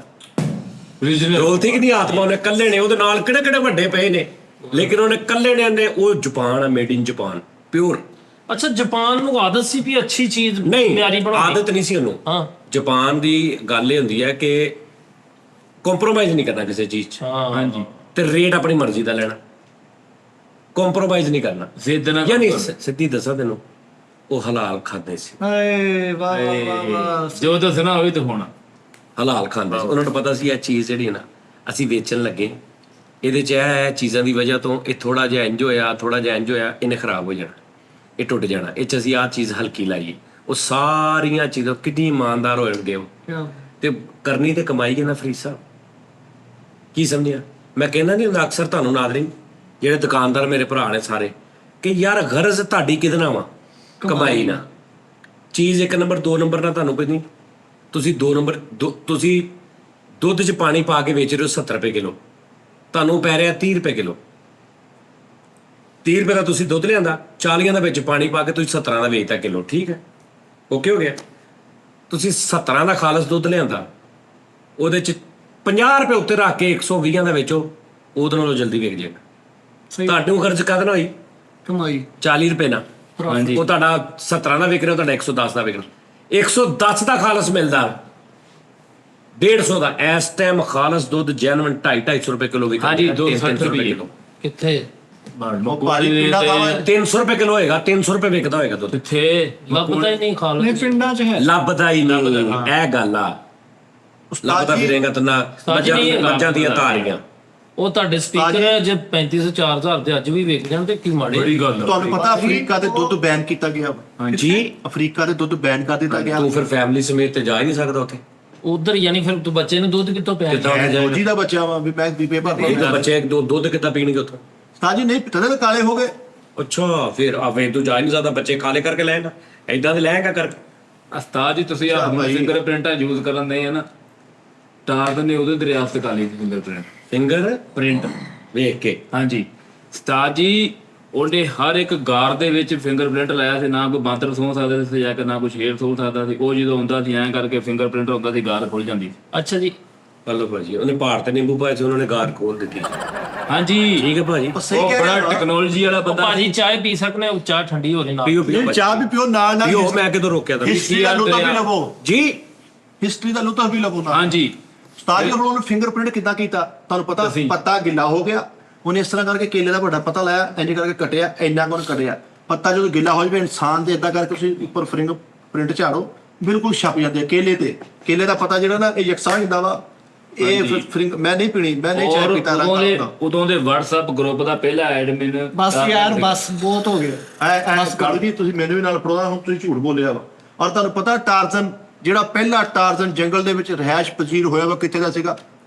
ਰੀਜਨਲ ਰੋਲਤੀ ਕਿ ਨਹੀਂ ਆਤਮਾ, ਉਹਨੇ ਕੱਲੇ ਨੇ, ਉਹਦੇ ਨਾਲ ਕਿਹੜੇ ਕਿਹੜੇ ਵੱਡੇ ਪਏ ਨੇ, ਲੇਕਿਨ ਉਹਨੇ ਕੱਲੇ ਨੇ, ਉਹ ਜਾਪਾਨ ਆ, ਮੇਡ ਇਨ ਜਾਪਾਨ, ਪਿਓਰ। ਅੱਛਾ, ਜਾਪਾਨ ਨੂੰ ਆਦਤ ਸੀ ਵੀ ਅੱਛੀ ਚੀਜ਼ ਨਹੀਂ, ਮਿਆਰੀ ਬਣਾਉਣੀ। ਆਦਤ ਨਹੀਂ ਸੀ ਉਹਨੂੰ। ਹਾਂ ਜਾਪਾਨ ਦੀ ਗੱਲ ਇਹ ਹੁੰਦੀ ਹੈ ਕਿ ਕੰਪਰੋਮਾਈਜ਼ ਨਹੀਂ ਕਰਨਾ ਕਿਸੇ ਚੀਜ਼ 'ਚ, ਹਾਂ ਹਾਂਜੀ, ਤੇ ਰੇਟ ਆਪਣੀ ਮਰਜ਼ੀ ਦਾ ਲੈਣਾ, ਕੰਪਰੋਮਾਈਜ਼ ਨਹੀਂ ਕਰਨਾ। ਜ਼ਿੱਦ ਨਾਲ ਯਾਨੀ ਸਿੱਧੀ ਦੱਸਾਂ ਤੈਨੂੰ, ਉਹ ਹਲਾਲ ਖਾਂਦੇ ਸੀ। ਏ ਵਾਹ ਵਾਹ ਵਾਹ ਵਾਹ। ਜੋ ਦੱਸਣਾ ਹੋਈ ਤਾਂ ਹੋਣਾ। ਹਲਾਲ ਖਾਂਦੇ ਸੀ। ਉਹਨਾਂ ਨੂੰ ਪਤਾ ਸੀ ਇਹ ਚੀਜ਼ ਜਿਹੜੀ ਹੈ ਨਾ ਅਸੀਂ ਵੇਚਣ ਲੱਗੇ, ਇਹਦੇ 'ਚ ਇਹ ਚੀਜ਼ਾਂ ਦੀ ਵਜ੍ਹਾ ਤੋਂ ਇਹ ਥੋੜਾ ਜਿਹਾ ਇੰਜ ਹੋਇਆ, ਥੋੜਾ ਜਿਹਾ ਇੰਜ ਹੋਇਆ, ਇਹਨੇ ਖਰਾਬ ਹੋ ਜਾਣਾ, ਇਹ ਟੁੱਟ ਜਾਣਾ, ਇਹ 'ਚ ਅਸੀਂ ਆਹ ਚੀਜ਼ ਹਲਕੀ ਲਾਈਏ। ਉਹ ਸਾਰੀਆਂ ਚੀਜ਼ਾਂ ਕਿੰਨੀ ਇਮਾਨਦਾਰ ਹੋਣਗੇ ਉਹ, ਕਿਆ ਤੇ ਕਰਨੀ ਤੇ ਕਮਾਈ ਹੈ ਨਾ ਫਰੀਦ ਸਾਹਿਬ। ਕੀ ਸਮਝਿਆ? ਮੈਂ ਕਹਿੰਦਾ ਨਹੀਂ ਹੁੰਦਾ ਅਕਸਰ ਤੁਹਾਨੂੰ ਨਾਜ਼ਰੀਨ ਜਿਹੜੇ ਦੁਕਾਨਦਾਰ ਮੇਰੇ ਭਰਾ ਨੇ ਸਾਰੇ, ਕਿ ਯਾਰ ਗਰਜ਼ ਤੁਹਾਡੀ ਕਿਹਦੇ ਨਾਲ ਵਾ? ਕਮਾਈ ਨਾ। ਚੀਜ਼ 1 ਨੰਬਰ 2 ਨੰਬਰ ਨਾਲ ਤੁਹਾਨੂੰ ਕੋਈ ਨਹੀਂ। ਤੁਸੀਂ 2 ਨੰਬਰ ਤੁਸੀਂ ਦੁੱਧ 'ਚ ਪਾਣੀ ਪਾ ਕੇ ਵੇਚ ਰਹੇ ਹੋ 70 ਰੁਪਏ ਕਿਲੋ, ਤੁਹਾਨੂੰ ਪੈ ਰਿਹਾ 30 ਰੁਪਏ ਕਿਲੋ। 30 ਰੁਪਏ ਦਾ ਤੁਸੀਂ ਦੁੱਧ ਲਿਆਂਦਾ, 40 ਦਾ ਵਿੱਚ ਪਾਣੀ ਪਾ ਕੇ ਤੁਸੀਂ 17 ਦਾ ਵੇਚਦਾ ਕਿਲੋ, ਠੀਕ ਹੈ, ਓਕੇ ਹੋ ਗਿਆ। ਤੁਸੀਂ 17 ਦਾ ਖਾਲਸ ਦੁੱਧ ਲਿਆਂਦਾ, ਉਹਦੇ 'ਚ 50 ਰੁਪਏ ਉੱਤੇ ਰੱਖ ਕੇ 120 ਦਾ ਵੇਚੋ, ਉਹਦੇ ਨਾਲੋਂ ਜਲਦੀ ਵਿਕ ਜਾਏਗਾ। ਸਹੀ ਤੁਹਾਨੂੰ ਖਰਚ ਕਾਹਦੇ ਨਾਲ ਹੋਈ? ਕਮਾਈ 40 ਰੁਪਏ ਨਾਲ। ਹਾਂਜੀ। ਉਹ ਤੁਹਾਡਾ 17 ਦਾ ਵਿਕ ਰਿਹਾ, ਤੁਹਾਡਾ 110 ਦਾ ਵਿਕ ਰਿਹਾ। 110 ਦਾ ਖਾਲਸ ਮਿਲਦਾ, 150 ਦਾ ਇਸ ਟਾਈਮ ਖਾਲਸ ਦੁੱਧ ਜੈਨੂਇਨ 250 ਰੁਪਏ ਕਿਲੋ ਵਿਕਦਾ। ਹਾਂਜੀ, 260 ਰੁਪਏ ਕਿਲੋ। ਕਿੱਥੇ ਉਹ ਭਾਜੀ ਪਿੰਡਾਂ ਦਾ ਵਾ। 300 ਰੁਪਏ ਕਿਲੋ ਹੋਏਗਾ, 300 ਰੁਪਏ ਵਿਕਦਾ ਹੋਏਗਾ ਦੁੱਧ। ਕਿੱਥੇ ਲੱਭਦਾ ਹੀ ਨਹੀਂ ਨਹੀਂ ਖਾਲਸ। ਪਿੰਡਾਂ 'ਚ ਹੈ। ਲੱਭਦਾ ਹੀ ਨਹੀਂ, ਇਹ ਗੱਲ ਆ। ਲੱਭਦਾ ਫਿਰੇਗਾ ਤਾਂ ਨਾ ਮੱਝਾਂ ਦੀਆਂ ਧਾਰੀਆਂ। ਉਹ ਤੁਹਾਡੇ ਸਪੀਕਰ ਜੇ 3500 4000 ਦੇ ਅੱਜ ਵੀ ਵਿਕ ਜਾਣ ਤੇ ਕੀ ਮਾੜੇ। ਬੜੀ ਗੱਲ ਤੁਹਾਨੂੰ ਪਤਾ ਅਫਰੀਕਾ ਦੇ ਦੁੱਧ ਬੈਨ ਕੀਤਾ ਗਿਆ ਵਾ। ਜੀ ਅਫਰੀਕਾ ਦੇ ਦੁੱਧ ਬੈਨ ਕਰ ਦਿੱਤਾ ਗਿਆ। ਤੂੰ ਫਿਰ ਫੈਮਿਲੀ ਸਮੇਤ ਤੇ ਜਾ ਹੀ ਨਹੀਂ ਸਕਦਾ ਉੱਥੇ। ਉਧਰ ਯਾਨੀ ਫਿਰ ਤੂੰ ਬੱਚੇ ਨੂੰ ਦੁੱਧ ਕਿੱਥੋਂ ਪਿਆ? ਮੈਂ ਰੋਜੀ ਦਾ ਬੱਚਾ ਵਾ ਵੀ ਮੈਂ ਬੀਪੇ ਭਰ ਇਹ ਤਾਂ ਬੱਚੇ ਦੁੱਧ ਕਿੱਦਾਂ ਪੀਣਗੇ ਉੱਥੋਂ? ਸਾਜੀ ਨਹੀਂ ਤਦੇ ਤਾਂ ਕਾਲੇ ਹੋ ਗਏ। ਅੱਛਾ, ਫਿਰ ਆਵੇ ਤੂੰ ਜਾ ਹੀ ਨਹੀਂ ਸਕਦਾ, ਬੱਚੇ ਕਾਲੇ ਕਰਕੇ ਲੈਣਾ, ਏਦਾਂ ਦੇ ਲੈਂਗਾ ਕਰ। ਉਸਤਾਦ ਜੀ ਤੁਸੀਂ ਆ ਫਿੰਗਰ ਪ੍ਰਿੰਟਾਂ ਯੂਜ਼ ਕਰਨ ਦੇ ਆ ਨਾ, ਟਾਰ ਨੇ ਉਹਦੇ ਦਰਿਆਫਤ ਕਰ ਲਈ ਫਿੰਗਰ ਫਿੰਗਰ ਪ੍ਰਿੰਟ ਵੇਖ ਕੇ। ਹਾਂਜੀ ਉਸਤਾਦ ਜੀ, ਉਹਨੇ ਹਰ ਇੱਕ ਗਾਰ ਦੇ ਵਿੱਚ ਫਿੰਗਰ ਪ੍ਰਿੰਟ ਲਾਇਆ ਸੀ। ਨਾ ਕੋਈ ਬਾਂਦਰ ਸੌਂ ਸਕਦਾ ਸੀ ਜਾ ਕੇ, ਨਾ ਕੋਈ ਸ਼ੇਰ ਸੌਂ ਸਕਦਾ ਸੀ। ਉਹ ਜਦੋਂ ਹੁੰਦਾ ਸੀ ਐਂ ਕਰਕੇ ਫਿੰਗਰ ਪ੍ਰਿੰਟ ਹੁੰਦਾ ਸੀ, ਗਾਰ ਖੁੱਲ ਜਾਂਦੀ ਸੀ। ਅੱਛਾ ਜੀ। ਹਲੋ ਭਾਜੀ, ਉਹਨੇ ਭਾਰ ਤੇ ਨਿੰਬੂ ਪਾਏ ਸੀ, ਉਹਨਾਂ ਨੇ ਗਾਰ ਖੋਲ ਦਿੱਤੀ। ਹਾਂਜੀ ਠੀਕ ਹੈ ਭਾਜੀ, ਉਹ ਸਹੀ ਉਹ ਕਹਿ ਬੜਾ ਰਿਹਾ ਵਾ। ਟੈਕਨੋਲੋਜੀ ਵਾਲਾ ਉਹ ਬੰਦਾ ਭਾਜੀ ਚਾਹ ਪੀ ਸਕਨੇ, ਉਹ ਚਾਹ ਠੰਡੀ ਹੋ ਰਹੀ ਨਾਲ। ਪੀਓ ਪੀਓ ਨਹੀਂ ਚਾਹ ਵੀ ਪਿਓ ਨਾਲ ਨਾਲ ਪੀਓ, ਮੈਂ ਕਿਦੋਂ ਰੋਕਿਆ ਤਾਂ ਹਿਸਟਰੀ ਦਾ ਲੁਤਫ ਵੀ ਲਵੋ। ਜੀ। ਹਿਸਟਰੀ ਦਾ ਲੁਤਫ ਵੀ ਲਵੋ ਨਾ। ਹਾਂਜੀ ਉਸਤਾਦ ਜੀ ਉਹਨਾਂ ਨੇ ਫਿੰਗਰਪ੍ਰਿੰਟ ਕਿੱਦਾਂ ਕੀਤਾ ਤੁਹਾਨੂੰ ਪਤਾ? ਪੱਤਾ ਗਿੱਲਾ ਹੋ ਗਿਆ, ਉਹਨੇ ਇਸ ਤਰ੍ਹਾਂ ਕਰਕੇ ਕੇਲੇ ਦਾ ਵੱਡਾ ਪੱਤਾ ਲਾਇਆ, ਇੰਜ ਕਰਕੇ ਕੱਟਿਆ, ਇੰਨਾ ਕੁ ਕੱਟਿਆ। ਪੱਤਾ ਜਦੋਂ ਗਿੱਲਾ ਹੋ ਜਾਵੇ ਇਨਸਾਨ ਦੇ ਇਦਾਂ ਕਰਕੇ ਤੁਸੀਂ ਉੱਪਰ ਫਿੰਗਰਪ੍ਰਿੰਟ ਝਾੜੋ, ਬਿਲਕੁਲ ਛਪ ਜਾਂਦੇ ਆ ਕੇਲੇ ਤੇ। ਕੇਲੇ ਦਾ ਪੱਤਾ ਜਿਹੜਾ ਨਾ ਇਹ ਯਕਸਾਂ ਹੁੰਦਾ ਵਾ। ਇਹ ਮੈਂ ਨਹੀਂ ਪੀਣੀ, ਮੈਂ ਨਹੀਂ ਚਾਹ ਪੀਤਾ ਉਦੋਂ ਦੇ WhatsApp ਗਰੁੱਪ ਦਾ ਪਹਿਲਾ ਐਡਮਿਨ। ਬਸ ਯਾਰ ਬਸ ਬਹੁਤ ਹੋ ਗਿਆ। ਐ ਗੱਲ ਜੀ ਤੁਸੀਂ ਮੈਨੂੰ ਵੀ ਨਾਲ ਪੜੋਦਾ, ਹੁਣ ਤੁਸੀਂ ਝੂਠ ਬੋਲਿਆ ਵਾ। ਔਰ ਤੁਹਾਨੂੰ ਪਤਾ ਟਾਰਜ਼ਨ ਜਿਹੜਾ ਪਹਿਲਾ ਟਾਰਜ਼ਨ ਜੰਗਲ ਦੇ ਵਿੱਚ ਰਹਿائش ਪਜ਼ੀਰ ਹੋਇਆ ਵਾ ਕਿੱਥੇ ਦਾ ਸੀਗਾ?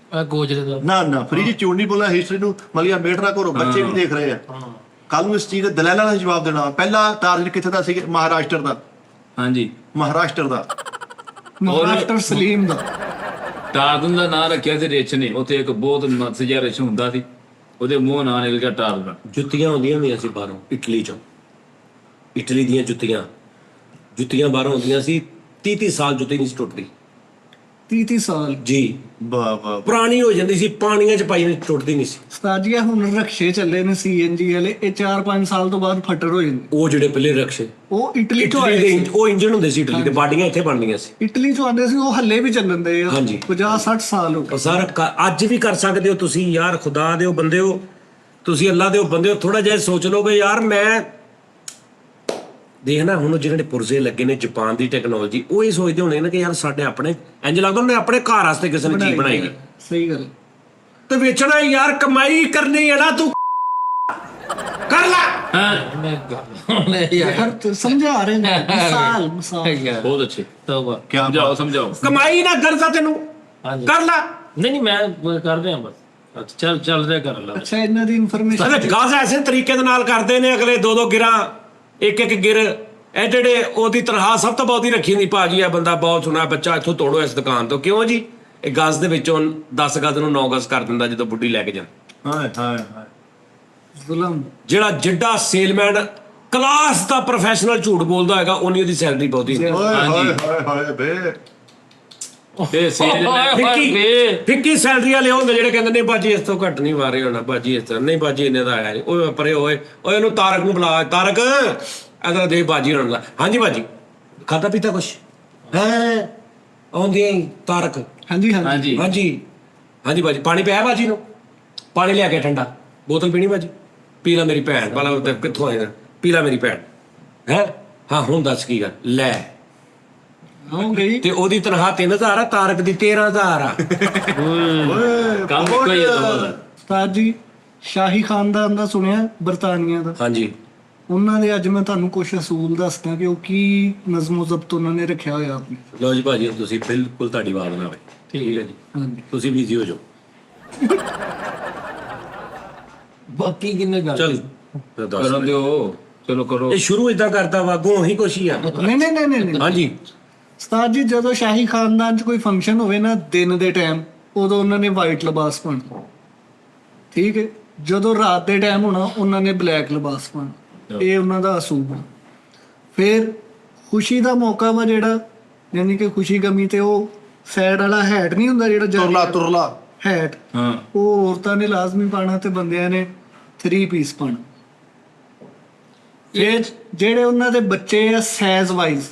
ਗੋਜਰੇ ਦਾ। ਨਾ ਫਰੀਜ ਝੂਠ ਨਹੀਂ ਬੋਲਿਆ। ਹਿਸਟਰੀ ਨੂੰ ਮਲੀਆ ਮੇਟਰਾ ਕਰੋ, ਬੱਚੇ ਵੀ ਦੇਖ ਰਹੇ ਆ। ਕੱਲ ਨੂੰ ਇਸ ਚੀਜ਼ ਦੇ ਦਲਾਲਾਂ ਦਾ ਜਵਾਬ ਦੇਣਾ। ਪਹਿਲਾ ਟਾਰਜ਼ਨ ਕਿੱਥੇ ਦਾ ਸੀ? ਮਹਾਰਾਸ਼ਟਰ ਦਾ। ਹਾਂਜੀ ਮਹਾਰਾਸ਼ਟਰ ਦਾ। ਮਹਾਰਾਸ਼ਟਰ ਸਲੀਮ ਦਾ। ਟਾਰਜ਼ਨ ਦਾ ਨਾਂ ਰੱਖਿਆ ਸੀ ਰਿਛ ਨੇ। ਉੱਥੇ ਇੱਕ ਬਹੁਤ ਮਤਸਜਾ ਰਿਛ ਹੁੰਦਾ ਸੀ, ਉਹਦੇ ਮੂੰਹ ਨਾਂ ਨਿਕਲ ਗਿਆ ਟਾਰਜ਼ਨ। ਜੁੱਤੀਆਂ ਹੁੰਦੀਆਂ ਹੁੰਦੀਆਂ ਸੀ ਬਾਹਰੋਂ, ਇਟਲੀ ਚੋਂ। ਇਟਲੀ ਦੀਆਂ ਜੁੱਤੀਆਂ ਬਾਹਰੋਂ ਹੁੰਦੀਆਂ ਸੀ। 30 ਸਾਲ ਜੁੱਤੀ ਨਹੀਂ ਸੀ ਟੁੱਟਦੀ। 30 ਸਾਲ ਜੀ। ਵਾਹ ਵਾਹ। ਪੁਰਾਣੀ ਹੋ ਜਾਂਦੀ ਸੀ, ਪਾਣੀਆਂ 'ਚ ਪਾਈ ਟੁੱਟਦੀ ਨਹੀਂ ਸੀ। ਉਸਤਾਦ ਜੀ ਹੁਣ ਰਕਸ਼ੇ ਚੱਲੇ ਨੇ CNG ਵਾਲੇ, ਇਹ 4-5 ਸਾਲ ਤੋਂ ਬਾਅਦ ਫੱਟੜ ਹੋ ਜਾਂਦੇ। ਉਹ ਜਿਹੜੇ ਪਹਿਲੇ ਰਕਸ਼ੇ ਉਹ ਇਟਲੀ ਤੋਂ ਇਟਲੀ ਆਏ ਦੇ ਸੀ। ਉਹ ਇੰਜਨ ਹੁੰਦੇ ਸੀ ਇਟਲੀ ਦੇ, ਬਾਡੀਆਂ ਇੱਥੇ ਬਣਦੀਆਂ ਸੀ। ਇਟਲੀ ਤੋਂ ਆਉਂਦੇ ਸੀ, ਉਹ ਹੱਲੇ ਵੀ ਚੱਲਣ ਦੇ ਆ। ਹਾਂਜੀ। 50-60 ਸਾਲ ਹੋ ਉਹ ਸਾਰਾ ਅੱਜ ਵੀ ਕਰ ਸਕਦੇ ਹੋ ਤੁਸੀਂ ਯਾਰ। ਖੁਦਾ ਦੇ ਉਹ ਬੰਦੇ ਹੋ ਤੁਸੀਂ, ਅੱਲਾ ਦੇ ਉਹ ਬੰਦੇ ਹੋ। ਥੋੜਾ ਜਿਹਾ ਸੋਚ ਲਓਗੇ ਯਾਰ। ਮੈਂ ਦੇਖਣਾ ਹੁਣ ਜਿਹੜੇ ਪੁਰਜ਼ੇ ਲੱਗੇ ਨੇ ਜਾਪਾਨ ਦੀ ਟੈਕਨੋਲੋਜੀ, ਉਹ ਇਹ ਸੋਚਦੇ ਹੋਣੇ ਨੇ ਕਿ ਯਾਰ ਸਾਡੇ ਆਪਣੇ ਇੰਜ ਲੱਗਦਾ ਉਹਨੇ ਆਪਣੇ ਘਰ ਵਾਸਤੇ ਕਿਸੇ ਨੇ ਚੀਜ਼ ਬਣਾਈ ਹੈ ਸਹੀ ਗੱਲ। ਤੇ ਵੇਚਣਾ ਯਾਰ, ਕਮਾਈ ਕਰਨੀ ਹੈ ਨਾ, ਤੂੰ ਕਰ ਲੈ। ਮੈਂ ਗੱਲ ਯਾਰ ਯਾਰ ਤੂੰ ਸਮਝਾ ਰਹੇ ਨੇ। ਮਿਸਾਲ ਬਹੁਤ ਅੱਛੇ। ਤੌਬਾ। ਸਮਝਾਓ ਕਮਾਈ ਨਾ ਕਰਦਾ ਤੈਨੂੰ, ਹਾਂਜੀ। ਕਰ ਲੈ। ਨਹੀਂ ਮੈਂ ਕਰ ਰਿਹਾ ਬਸ। ਚੱਲ ਰਿਹਾ ਕਰ ਲਾ। ਅੱਛਾ ਇਹਨਾਂ ਦੀ ਇਨਫੋਰਮੇਸ਼ਨ ਅਰੇ ਗਾਜ਼ ਐਸੇ ਤਰੀਕੇ ਦੇ ਨਾਲ ਕਰਦੇ ਨੇ ਅਗਲੇ 2-2 ਗਿਰਾਂ, ਇੱਕ ਗਿਰ। ਇਹ ਜਿਹੜੇ ਉਹਦੀ ਤਨਖਾਹ ਸਭ ਤੋਂ ਬਹੁਤੀ ਰੱਖੀ ਹੁੰਦੀ, ਭਾਜੀ ਇਹ ਬੰਦਾ ਬਹੁਤ ਸੋਹਣਾ ਬੱਚਾ, ਇੱਥੋਂ ਤੋੜੋ ਇਸ ਦੁਕਾਨ ਤੋਂ। ਕਿਉਂ ਜੀ? ਇਹ ਗਜ਼ ਦੇ ਵਿੱਚੋਂ 10 ਗਜ਼ ਨੂੰ 9 ਗਜ਼ ਕਰ ਦਿੰਦਾ ਜਦੋਂ ਬੁੱਢੀ ਲੈ ਕੇ ਜਾਂਦਾ। ਹਾਏ ਹਾਏ ਹਾਏ। ਜ਼ੁਲਮ। ਜਿਹੜਾ ਜਿੱਡਾ ਸੇਲਮੈਨ ਕਲਾਸ ਦਾ ਪ੍ਰੋਫੈਸ਼ਨਲ ਝੂਠ ਬੋਲਦਾ ਹੈਗਾ, ਉਹਨੀ ਉਹਦੀ ਸੈਲਰੀ ਬਹੁਤੀ ਹੁੰਦੀ। ਓਏ ਹਾਏ ਹਾਏ ਹਾਏ ਬੇ। ਤੇ ਫਿੱਕੀ ਸੈਲਰੀ ਵਾਲੇ ਹੁੰਦੇ ਜਿਹੜੇ ਕਹਿੰਦੇ ਨੇ ਭਾਜੀ ਇਸ ਤੋਂ ਘੱਟ ਨਹੀਂ ਵਾਰੇ ਹੋਣਾ, ਭਾਜੀ ਇਸ ਤਰ੍ਹਾਂ ਨਹੀਂ, ਭਾਜੀ ਇੰਨੇ ਦਾ ਆਇਆ ਨਹੀਂ। ਓਏ ਪਰੇ ਓਏ ਉਹਨੂੰ ਤਾਰਕ ਨੂੰ ਬੁਲਾ। ਤਾਰਕ ਇਹਦਾ ਦੇ ਭਾਜੀ ਹੋਣ ਦਾ। ਹਾਂਜੀ ਭਾਜੀ ਖਾਤਾ ਪੀਤਾ ਕੁਛ ਹੈ? ਆਉਂਦੀ ਤਾਰਕ। ਹਾਂਜੀ ਹਾਂਜੀ ਹਾਂਜੀ ਹਾਂਜੀ ਭਾਜੀ ਪਾਣੀ ਪਿਆ ਭਾਜੀ ਨੂੰ? ਪਾਣੀ ਲਿਆ ਕੇ ਠੰਡਾ, ਬੋਤਲ ਪੀਣੀ ਭਾਜੀ? ਪੀ ਲੈ ਮੇਰੀ ਭੈਣ। ਭਲਾ ਕਿੱਥੋਂ ਆਇਆ? ਪੀ ਲੈ ਮੇਰੀ ਭੈਣ। ਹੈ ਹਾਂ ਹੁਣ ਦੱਸ ਕੀ ਗੱਲ ਲੈ ਹੋ ਗਈ ਤੇ ਉਹਦੀ ਤਨਖਾਹ 3000 ਆ, ਤਾਰਕ ਦੀ 13000 ਆ। ਕੰਮ ਇੱਕੋ ਹੀ ਹੈ ਦੋਵਾਂ ਦਾ। ਉਸਤਾਦ ਜੀ ਸ਼ਾਹੀ ਖਾਨਦਾਨ ਦਾ ਸੁਣਿਆ ਬਰਤਾਨੀਆ ਦਾ, ਹਾਂਜੀ ਉਹਨਾਂ ਦੇ ਅੱਜ ਮੈਂ ਤੁਹਾਨੂੰ ਕੁਝ ਅਸੂਲ ਦੱਸਦਾ ਕਿ ਉਹ ਕੀ ਨਜ਼ਮੋ ਜ਼ਬਤ ਉਹਨਾਂ ਨੇ ਰੱਖਿਆ ਹੋਇਆ ਆਪਣੀ। ਲਓ ਜੀ ਭਾਜੀ, ਤੁਸੀਂ ਬਿਲਕੁਲ ਤੁਹਾਡੀ ਆਵਾਜ਼ ਨਾ ਆਵੇ। ਠੀਕ ਹੈ ਜੀ, ਹਾਂਜੀ ਤੁਸੀਂ ਬਿਜ਼ੀ ਹੋ ਜਾਓ। ਬਾਕੀ ਕਿੰਨੇ ਗੱਲ ਚਲ ਦੱਸ। ਕਰਨ ਦਿਓ, ਚਲੋ ਕਰੋ। ਇਹ ਸ਼ੁਰੂ ਇਦਾਂ ਕਰਦਾ ਵਾ, ਅੱਗੋਂ ਉਹੀ ਕੁਛ ਹੀ ਆ। ਨਹੀਂ ਨਹੀਂ ਨਹੀਂ ਨਹੀਂ ਹਾਂਜੀ ਉਸਤਾਦ ਜੀ ਜਦੋਂ ਸ਼ਾਹੀ ਖਾਨਦਾਨ 'ਚ ਕੋਈ ਫੰਕਸ਼ਨ ਹੋਵੇ ਨਾ ਦਿਨ ਦੇ ਟਾਈਮ, ਉਦੋਂ ਉਹਨਾਂ ਨੇ ਵਾਈਟ ਲਿਬਾਸ ਪਾਉਣਾ, ਠੀਕ ਹੈ। ਜਦੋਂ ਰਾਤ ਦੇ ਟਾਈਮ ਹੋਣਾ ਉਹਨਾਂ ਨੇ ਬਲੈਕ ਲਿਬਾਸ ਪਾਉਣਾ, ਇਹ ਉਹਨਾਂ ਦਾ ਅਸੂਲ ਹੈ। ਫਿਰ ਖੁਸ਼ੀ ਦਾ ਮੌਕਾ ਵਾ ਜਿਹੜਾ, ਯਾਨੀ ਕਿ ਖੁਸ਼ੀ ਗਮੀ ਤੇ ਉਹ ਸੈਡ ਵਾਲਾ ਹੈਟ ਨਹੀਂ ਹੁੰਦਾ ਜਿਹੜਾ ਤੁਰਲਾ ਤੁਰਲਾ ਹੈਟ, ਹਾਂ ਉਹ ਔਰਤਾਂ ਨੇ ਲਾਜ਼ਮੀ ਪਾਣਾ ਤੇ ਬੰਦਿਆਂ ਨੇ 3 ਪੀਸ ਪਾਣਾ। ਇਹ ਜਿਹੜੇ ਉਹਨਾਂ ਦੇ ਬੱਚੇ ਆ ਸਾਈਜ਼ ਵਾਈਜ਼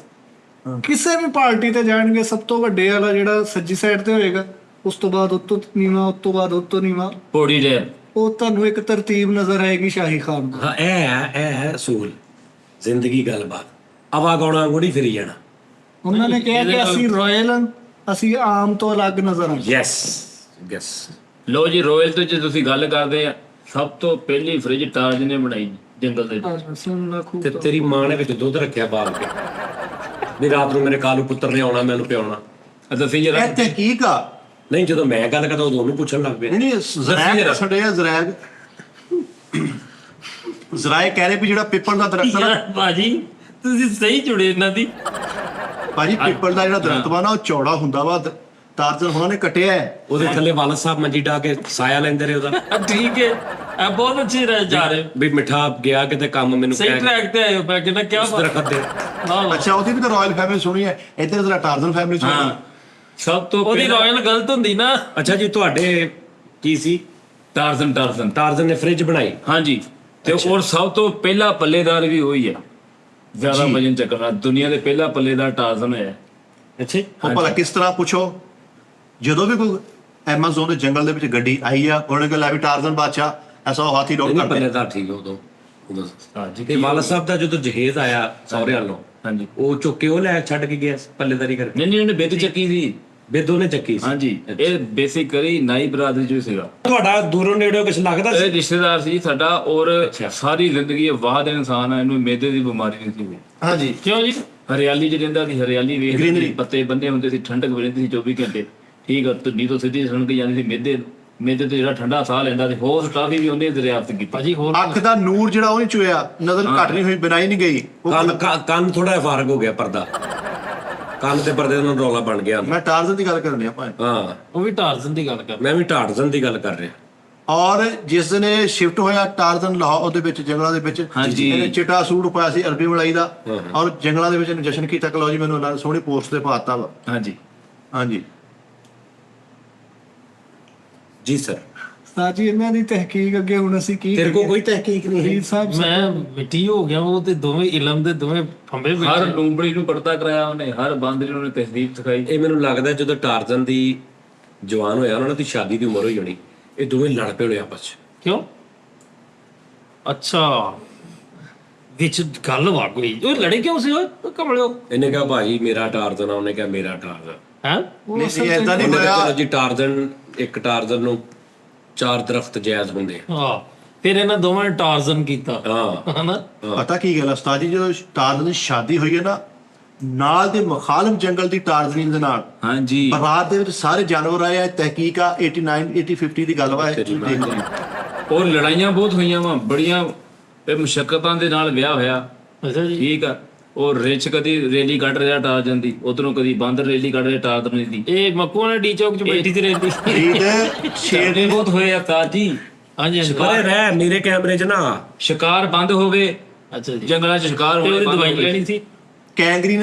ਕਿਸੇ ਵੀ ਪਾਰਟੀ ਤੇ ਜਾਣਗੇ, ਸਭ ਤੋਂ ਵੱਡੇ ਵਾਲਾ ਜਿਹੜਾ ਸੱਜੀ ਸਾਈਡ ਤੇ ਹੋਏਗਾ, ਉਸ ਤੋਂ ਬਾਅਦ ਉਤੋਂ ਨੀਵਾ, ਉਸ ਤੋਂ ਬਾਅਦ ਉਤੋਂ ਨੀਵਾ, ਪੌੜੀ ਦੇ ਉਹ ਤੁਹਾਨੂੰ ਇੱਕ ਤਰਤੀਬ ਨਜ਼ਰ ਆਏਗੀ ਸ਼ਾਹੀ ਖਾਨ ਦੀ। ਹਾਂ ਇਹ ਹੈ ਅਸੂਲ ਜ਼ਿੰਦਗੀ ਗੱਲਬਾਤ। ਆਵਾ ਗਾਉਣਾ ਗੁੜੀ ਫਿਰੀ ਜਾਣਾ। ਉਹਨਾਂ ਨੇ ਕਿਹਾ ਕਿ ਅਸੀਂ ਰਾਇਲ ਹਾਂ, ਅਸੀਂ ਆਮ ਤੋਂ ਅਲੱਗ ਨਜ਼ਰ ਆਉਂਦੇ। Yes yes. ਲੋ ਜੀ, ਰਾਇਲ ਤੋਂ ਜੇ ਤੁਸੀਂ ਗੱਲ ਕਰਦੇ ਆ, ਸਭ ਤੋਂ ਪਹਿਲੀ ਫ੍ਰਿਜ ਟਾਰਜ ਨੇ ਬਣਾਈ ਜੰਗਲ ਦੇ ਵਿੱਚ। ਹਾਂ ਸੁਣ ਲਾ ਖੂਬ। ਤੇ ਤੇਰੀ ਮਾਂ ਨੇ ਵਿੱਚ ਦੁੱਧ ਰੱਖਿਆ ਬਾਲ ਕੇ ਵੀ ਰਾਤ ਨੂੰ ਮੇਰੇ ਕਾਲੂ ਪੁੱਤਰ ਨੇ ਆਉਣਾ, ਮੈਨੂੰ ਪਿਆਉਣਾ। ਦੱਸੀ ਜਰਾ। ਇਹ ਤਹਿਕੀਕ ਆ। ਨਹੀਂ ਜਦੋਂ ਮੈਂ ਗੱਲ ਕਰਦਾ ਉਦੋਂ ਉਹਨੂੰ ਪੁੱਛਣ ਲੱਗ ਪਿਆ। ਨਹੀਂ ਨਹੀਂ ਜ਼ਰੈਗ ਦੱਸਣ ਡਿਆ ਜ਼ਰੈਗ ਜ਼ਰਾਇ ਕਹਿ ਰਹੇ ਵੀ ਜਿਹੜਾ ਪਿੱਪਲ ਦਾ ਦਰਖਤ ਆ ਨਾ ਯਾਰ ਭਾਜੀ ਤੁਸੀਂ ਸਹੀ ਜੁੜੇ ਇਹਨਾਂ ਦੀ। ਭਾਜੀ ਪਿੱਪਲ ਦਾ ਜਿਹੜਾ ਦਰਖਤ ਵਾ ਨਾ ਉਹ ਚੌੜਾ ਹੁੰਦਾ ਵਾ, ਟਾਰਜ਼ਨ ਉਹਨਾਂ ਨੇ ਕੱਟਿਆ ਹੈ। ਉਹਦੇ ਥੱਲੇ ਵਾਲਦ ਸਾਹਿਬ ਮੰਜੀ ਡਾ ਕੇ ਸਾਇਆ ਲੈਂਦੇ ਰਹੇ ਉਹਦਾ। ਠੀਕ ਹੈ, ਇਹ ਬਹੁਤ ਅੱਛੀ ਰਹਿ ਜਾ ਰਹੇ ਹੋ। ਵੀ ਮਿੱਠਾ ਗਿਆ ਕਿਤੇ ਕੰਮ ਮੈਨੂੰ ਸਹੀ ਕਹਿ ਟਰੈਕ ਤੇ ਆਏ ਹੋ। ਮੈਂ ਕਹਿੰਦਾ ਕਿਆ ਉਸ ਦਰਖਤ ਦੇ ਹਾਂ ਅੱਛਾ ਉਹਦੀ ਵੀ ਤਾਂ ਰਾਇਲ ਫੈਮਿਲੀ ਸੁਣੀ ਹੈ, ਇੱਧਰ ਜ਼ਰਾ ਟਾਰਜ਼ਨ ਫੈਮਿਲੀ ਸੁਣੀ ਹਾਂ ਹੈ। ਸਭ ਤੋਂ ਉਹਦੀ ਪਹਿਲਾਂ ਰਾਇਲ ਗਲਤ ਹੁੰਦੀ ਨਾ। ਅੱਛਾ ਜੀ, ਤੁਹਾਡੇ ਕੀ ਸੀ? ਟਾਰਜ਼ਨ ਟਾਰਜ਼ਨ ਨੇ ਫ੍ਰਿਜ ਬਣਾਈ। ਹਾਂਜੀ, ਤੇ ਔਰ ਸਭ ਤੋਂ ਪਹਿਲਾ ਪੱਲੇਦਾਰ ਵੀ ਉਹੀ ਹੈ, ਜ਼ਿਆਦਾ ਵਜਨ ਚੱਕਣ ਵਾਲਾ। ਦੁਨੀਆ ਦੇ ਪਹਿਲਾ ਪੱਲੇਦਾਰ ਟਾਰਜ਼ਨ ਹੈ। ਅੱਛਾ ਉਹ ਭਲਾ ਕਿਸ ਤਰ੍ਹਾਂ ਪੁੱਛੋ, ਜਦੋਂ ਵੀ ਕੋਈ ਐਮਾਜ਼ੋਨ ਦੇ ਜੰਗਲ ਦੇ ਵਿੱਚ ਗੱਡੀ ਆਈ ਆ, ਉਹਨੇ ਕਿਹਾ ਲੈ ਵੀ ਟਾਰਜ਼ਨ ਬਾਦਸ਼ਾਹ ਐਸਾ ਉਹ ਹਾਥੀ ਰੋਕ ਨਹੀਂ ਕਰਦੇ। ਪੱਲੇਦਾਰ ਠੀਕ ਹੈ ਉਦੋਂ। ਹਾਂਜੀ ਤੇ ਵਾਲਦ ਸਾਹਿਬ ਦਾ ਜਦੋਂ ਜਹੇਜ਼ ਆਇਆ ਸਹੁਰੇ ਵੱਲੋਂ, ਹਾਂਜੀ। ਉਹ ਚੁੱਕ ਕੇ ਉਹ ਲੈ ਛੱਡ ਕੇ ਗਿਆ ਪੱਲੇਦਾਰੀ ਕਰਕੇ। ਨਹੀਂ ਉਹਨੇ ਬਿੱਦ ਚੱਕੀ ਸੀ। ਬੇਦੋ ਨੇ ਚੱਕੀ ਸੀ। ਹਾਂਜੀ, ਇਹ ਬੇਸਿਕਲੀ ਨਾਈ ਬਰਾਦਰੀ ਚੋਂ ਸੀਗਾ। ਤੁਹਾਡਾ ਦੂਰੋਂ ਨੇੜਿਓਂ ਕੁਝ ਲੱਗਦਾ ਸੀ? ਇਹ ਰਿਸ਼ਤੇਦਾਰ ਸੀ ਸਾਡਾ, ਔਰ ਸਾਰੀ ਜ਼ਿੰਦਗੀ ਇਹ ਵਾਹਦ ਇਨਸਾਨ ਹੈ, ਇਹਨੂੰ ਮਿਹਦੇ ਦੀ ਬਿਮਾਰੀ ਨਹੀਂ ਸੀ ਹੋਈ। ਹਾਂਜੀ ਕਿਉਂ ਜੀ? ਹਰਿਆਲੀ 'ਚ ਰਹਿੰਦਾ ਸੀ, ਹਰਿਆਲੀ ਵੇਖਦੀ ਸੀ, Greenery। ਪੱਤੇ ਬੰਨੇ ਹੁੰਦੇ ਸੀ, ਠੰਡਕ ਰਹਿੰਦੀ ਸੀ 24 ਘੰਟੇ। ਠੀਕ ਆ, ਧੁੰਨੀ ਤੋਂ ਸਿੱਧੀ ਸਣਕ ਜਾਂਦੀ ਸੀ ਮਿਹਦੇ ਨੂੰ। ਮਿਹਦੇ ਤੋਂ ਜਿਹੜਾ ਠੰਡਾ ਸਾਹ ਲੈਂਦਾ ਸੀ। ਹੋਰ ਕਾਫੀ ਵੀ ਉਹਨੇ ਦਰਿਆਫਤ ਕੀਤੀ। ਭਾਜੀ ਹੋਰ ਅੱਖ ਦਾ ਨੂਰ ਜਿਹੜਾ ਉਹ ਨਹੀਂ ਚੁਇਆ, ਨਜ਼ਰ ਘੱਟ ਨਹੀਂ ਹੋਈ, ਬਿਨਾਈ ਨਹੀਂ ਗਈ। ਉਹ ਕੰਨ ਥੋੜਾ ਜਿਹਾ ਫਾਰਗ ਹੋ ਗਿਆ, ਪਰਦਾ ਕੰਨ ਤੇ ਪਰਦੇ ਨਾਲ ਰੌਲਾ ਬਣ ਗਿਆ। ਮੈਂ ਟਾਰਜ਼ਨ ਦੀ ਗੱਲ ਕਰਨ ਡਿਆ ਭਾਈ। ਹਾਂ ਉਹ ਵੀ ਟਾਰਜ਼ਨ ਦੀ ਗੱਲ ਕਰ। ਮੈਂ ਵੀ ਟਾਰਜ਼ਨ ਦੀ ਗੱਲ ਕਰ ਰਿਹਾ। ਔਰ ਜਿਸ ਦਿਨ ਇਹ ਸ਼ਿਫਟ ਹੋਇਆ ਟਾਰਜ਼ਨ ਲਾਹੌਰ ਉਹਦੇ ਵਿੱਚ ਜੰਗਲਾਂ ਦੇ ਵਿੱਚ, ਹਾਂਜੀ। ਇਹਨੇ ਚਿੱਟਾ ਸੂਟ ਪਾਇਆ ਸੀ ਅਰਬੀ ਮਲਾਈ ਦਾ, ਔਰ ਜੰਗਲਾਂ ਦੇ ਵਿੱਚ ਇਹਨੇ ਜਸ਼ਨ ਕੀਤਾ ਕਿ ਲਓ ਜੀ ਮੈਨੂੰ ਉਹਨਾਂ ਨੇ ਸੋਹਣੀ ਪੋਸਟ ਤੇ ਪਾਤਾ ਵਾ। ਹਾਂਜੀ ਹਾਂਜੀ ਜੀ ਸਰ। ਉਸਤਾਦ ਜੀ ਇਹਨਾਂ ਦੀ ਤਹਿਕੀਕ ਅੱਗੇ ਹੁਣ ਅਸੀਂ ਕੀ ਤੇਰੇ ਕੋਲ ਕੋਈ ਤਹਿਕੀਕ ਨਹੀਂ ਹੈ? ਫਰੀਦ ਸਾਹਿਬ ਮੈਂ ਮਿੱਟੀ ਹੋ ਗਿਆ। ਉਹ ਤੇ ਦੋਵੇਂ ਇਲਮ ਦੇ ਦੋਵੇਂ ਫੰਬੇ ਹਰ ਬੈਠੇ। ਲੂੰਬੜੀ ਨੂੰ ਪੜਤਾ ਕਰਾਇਆ ਉਹਨੇ, ਹਰ ਬਾਂਦਰੀ ਨੂੰ ਉਹਨੇ ਤਸਦੀਕ ਸਿਖਾਈ। ਇਹ ਮੈਨੂੰ ਲੱਗਦਾ ਜਦੋਂ ਟਾਰਜ਼ਨ ਦੀ ਜਵਾਨ ਹੋਇਆ, ਉਹਨਾਂ ਦੀ ਸ਼ਾਦੀ ਦੀ ਉਮਰ ਹੋਈ ਹੋਣੀ, ਇਹ ਦੋਵੇਂ ਲੜ ਪਏ ਹੋਣੇ ਆਪਸ ਚ। ਕਿਉਂ? ਅੱਛਾ, ਵਿੱਚ ਗੱਲ ਵਾ ਕੋਈ। ਉਹ ਲੜੇ ਕਿਉਂ ਸੀ? ਓਏ ਕਮਲਿਓ ਇਹਨੇ ਕਿਹਾ ਭਾਈ ਮੇਰਾ ਟਾਰਜ਼ਨ ਆ, ਉਹਨੇ ਕਿਹਾ ਮੇਰਾ ਟਾਰਜ਼ਨ। ਹੈ। ਨਹੀਂ ਏਦਾਂ ਨਹੀਂ ਉਹਨੇ ਕਿਹਾ ਹੋਇਆ। ਚਲੋ ਜੀ ਟਾਰਜ਼ਨ, ਇੱਕ ਟਾਰਜ਼ਨ ਨੂੰ 4 ਦਰਖਤ ਜਾਇਜ਼ ਹੁੰਦੇ ਆ। ਹਾਂ, ਫਿਰ ਇਹਨਾਂ ਦੋਵਾਂ ਨੇ ਟਾਰਜ਼ਨ ਕੀਤਾ ਹਾਂ ਹਨਾ। ਪਤਾ ਕੀ ਗੱਲ ਆ ਉਸਤਾਦ ਜੀ, ਜਦੋਂ ਟਾਰਜ਼ਨ ਦੀ ਸ਼ਾਦੀ ਹੋਈ ਹੈ ਨਾ, ਨਾਲ ਦੇ ਮੁਖਾਲਫ ਜੰਗਲ ਦੀ ਟਾਰਜ਼ਨੀ ਦੇ ਨਾਲ ਹਾਂਜੀ, ਬਰਾਤ ਦੇ ਵਿੱਚ ਸਾਰੇ ਜਾਨਵਰ ਆਏ ਆ। ਤਹਿਕੀਕ ਆ 89 80 50 ਦੀ ਗੱਲ ਵਾ ਇਹ। ਦੇਖ ਲਓ। ਔਰ ਲੜਾਈਆਂ ਬਹੁਤ ਹੋਈਆਂ ਵਾ ਬੜੀਆਂ, ਇਹ ਮੁਸ਼ਕਲਾਂ ਦੇ ਨਾਲ ਵਿਆਹ ਹੋਇਆ। ਅੱਛਾ ਜੀ। ਠੀਕ ਆ, ਔਰ ਰਿਚ ਕਦੀ ਰੈਲੀ ਕੱਢ ਰਿਹਾ ਟਾਰਜ਼ਨ ਦੀ, ਉਧਰੋਂ ਕਦੀ ਬਾਂਦਰ ਰੈਲੀ ਕੱਢ ਰਿਹਾ ਟਾਰਜ਼ਨ ਦੀ। ਇਹ ਮੱਕੂ ਨੇ ਡੀ ਚੌਕ ਚ ਬੈਠੀ ਸੀ ਰਹਿੰਦੀ। ਰੀਤ ਸ਼ੇਰ ਛੇੜੇ ਬਹੁਤ ਹੋਏ ਆ ਤਾਜ ਜੀ। ਹਾਂਜੀ ਹਾਂਜੀ। ਅਰੇ ਰਹਿ ਮੇਰੇ ਕੈਮਰੇ 'ਚ ਨਾ। ਸ਼ਿਕਾਰ ਬੰਦ ਹੋ ਗਏ, ਅੱਛਾ ਜੀ। ਜੰਗਲਾਂ 'ਚ ਸ਼ਿਕਾਰ ਤੇ ਹੋਣੇ ਉਹਦੀ ਬੰਦ ਹੋ ਦਵਾਈ ਗਏ। ਲੈਣੀ ਸੀ। ਕੈਂਗਰੀ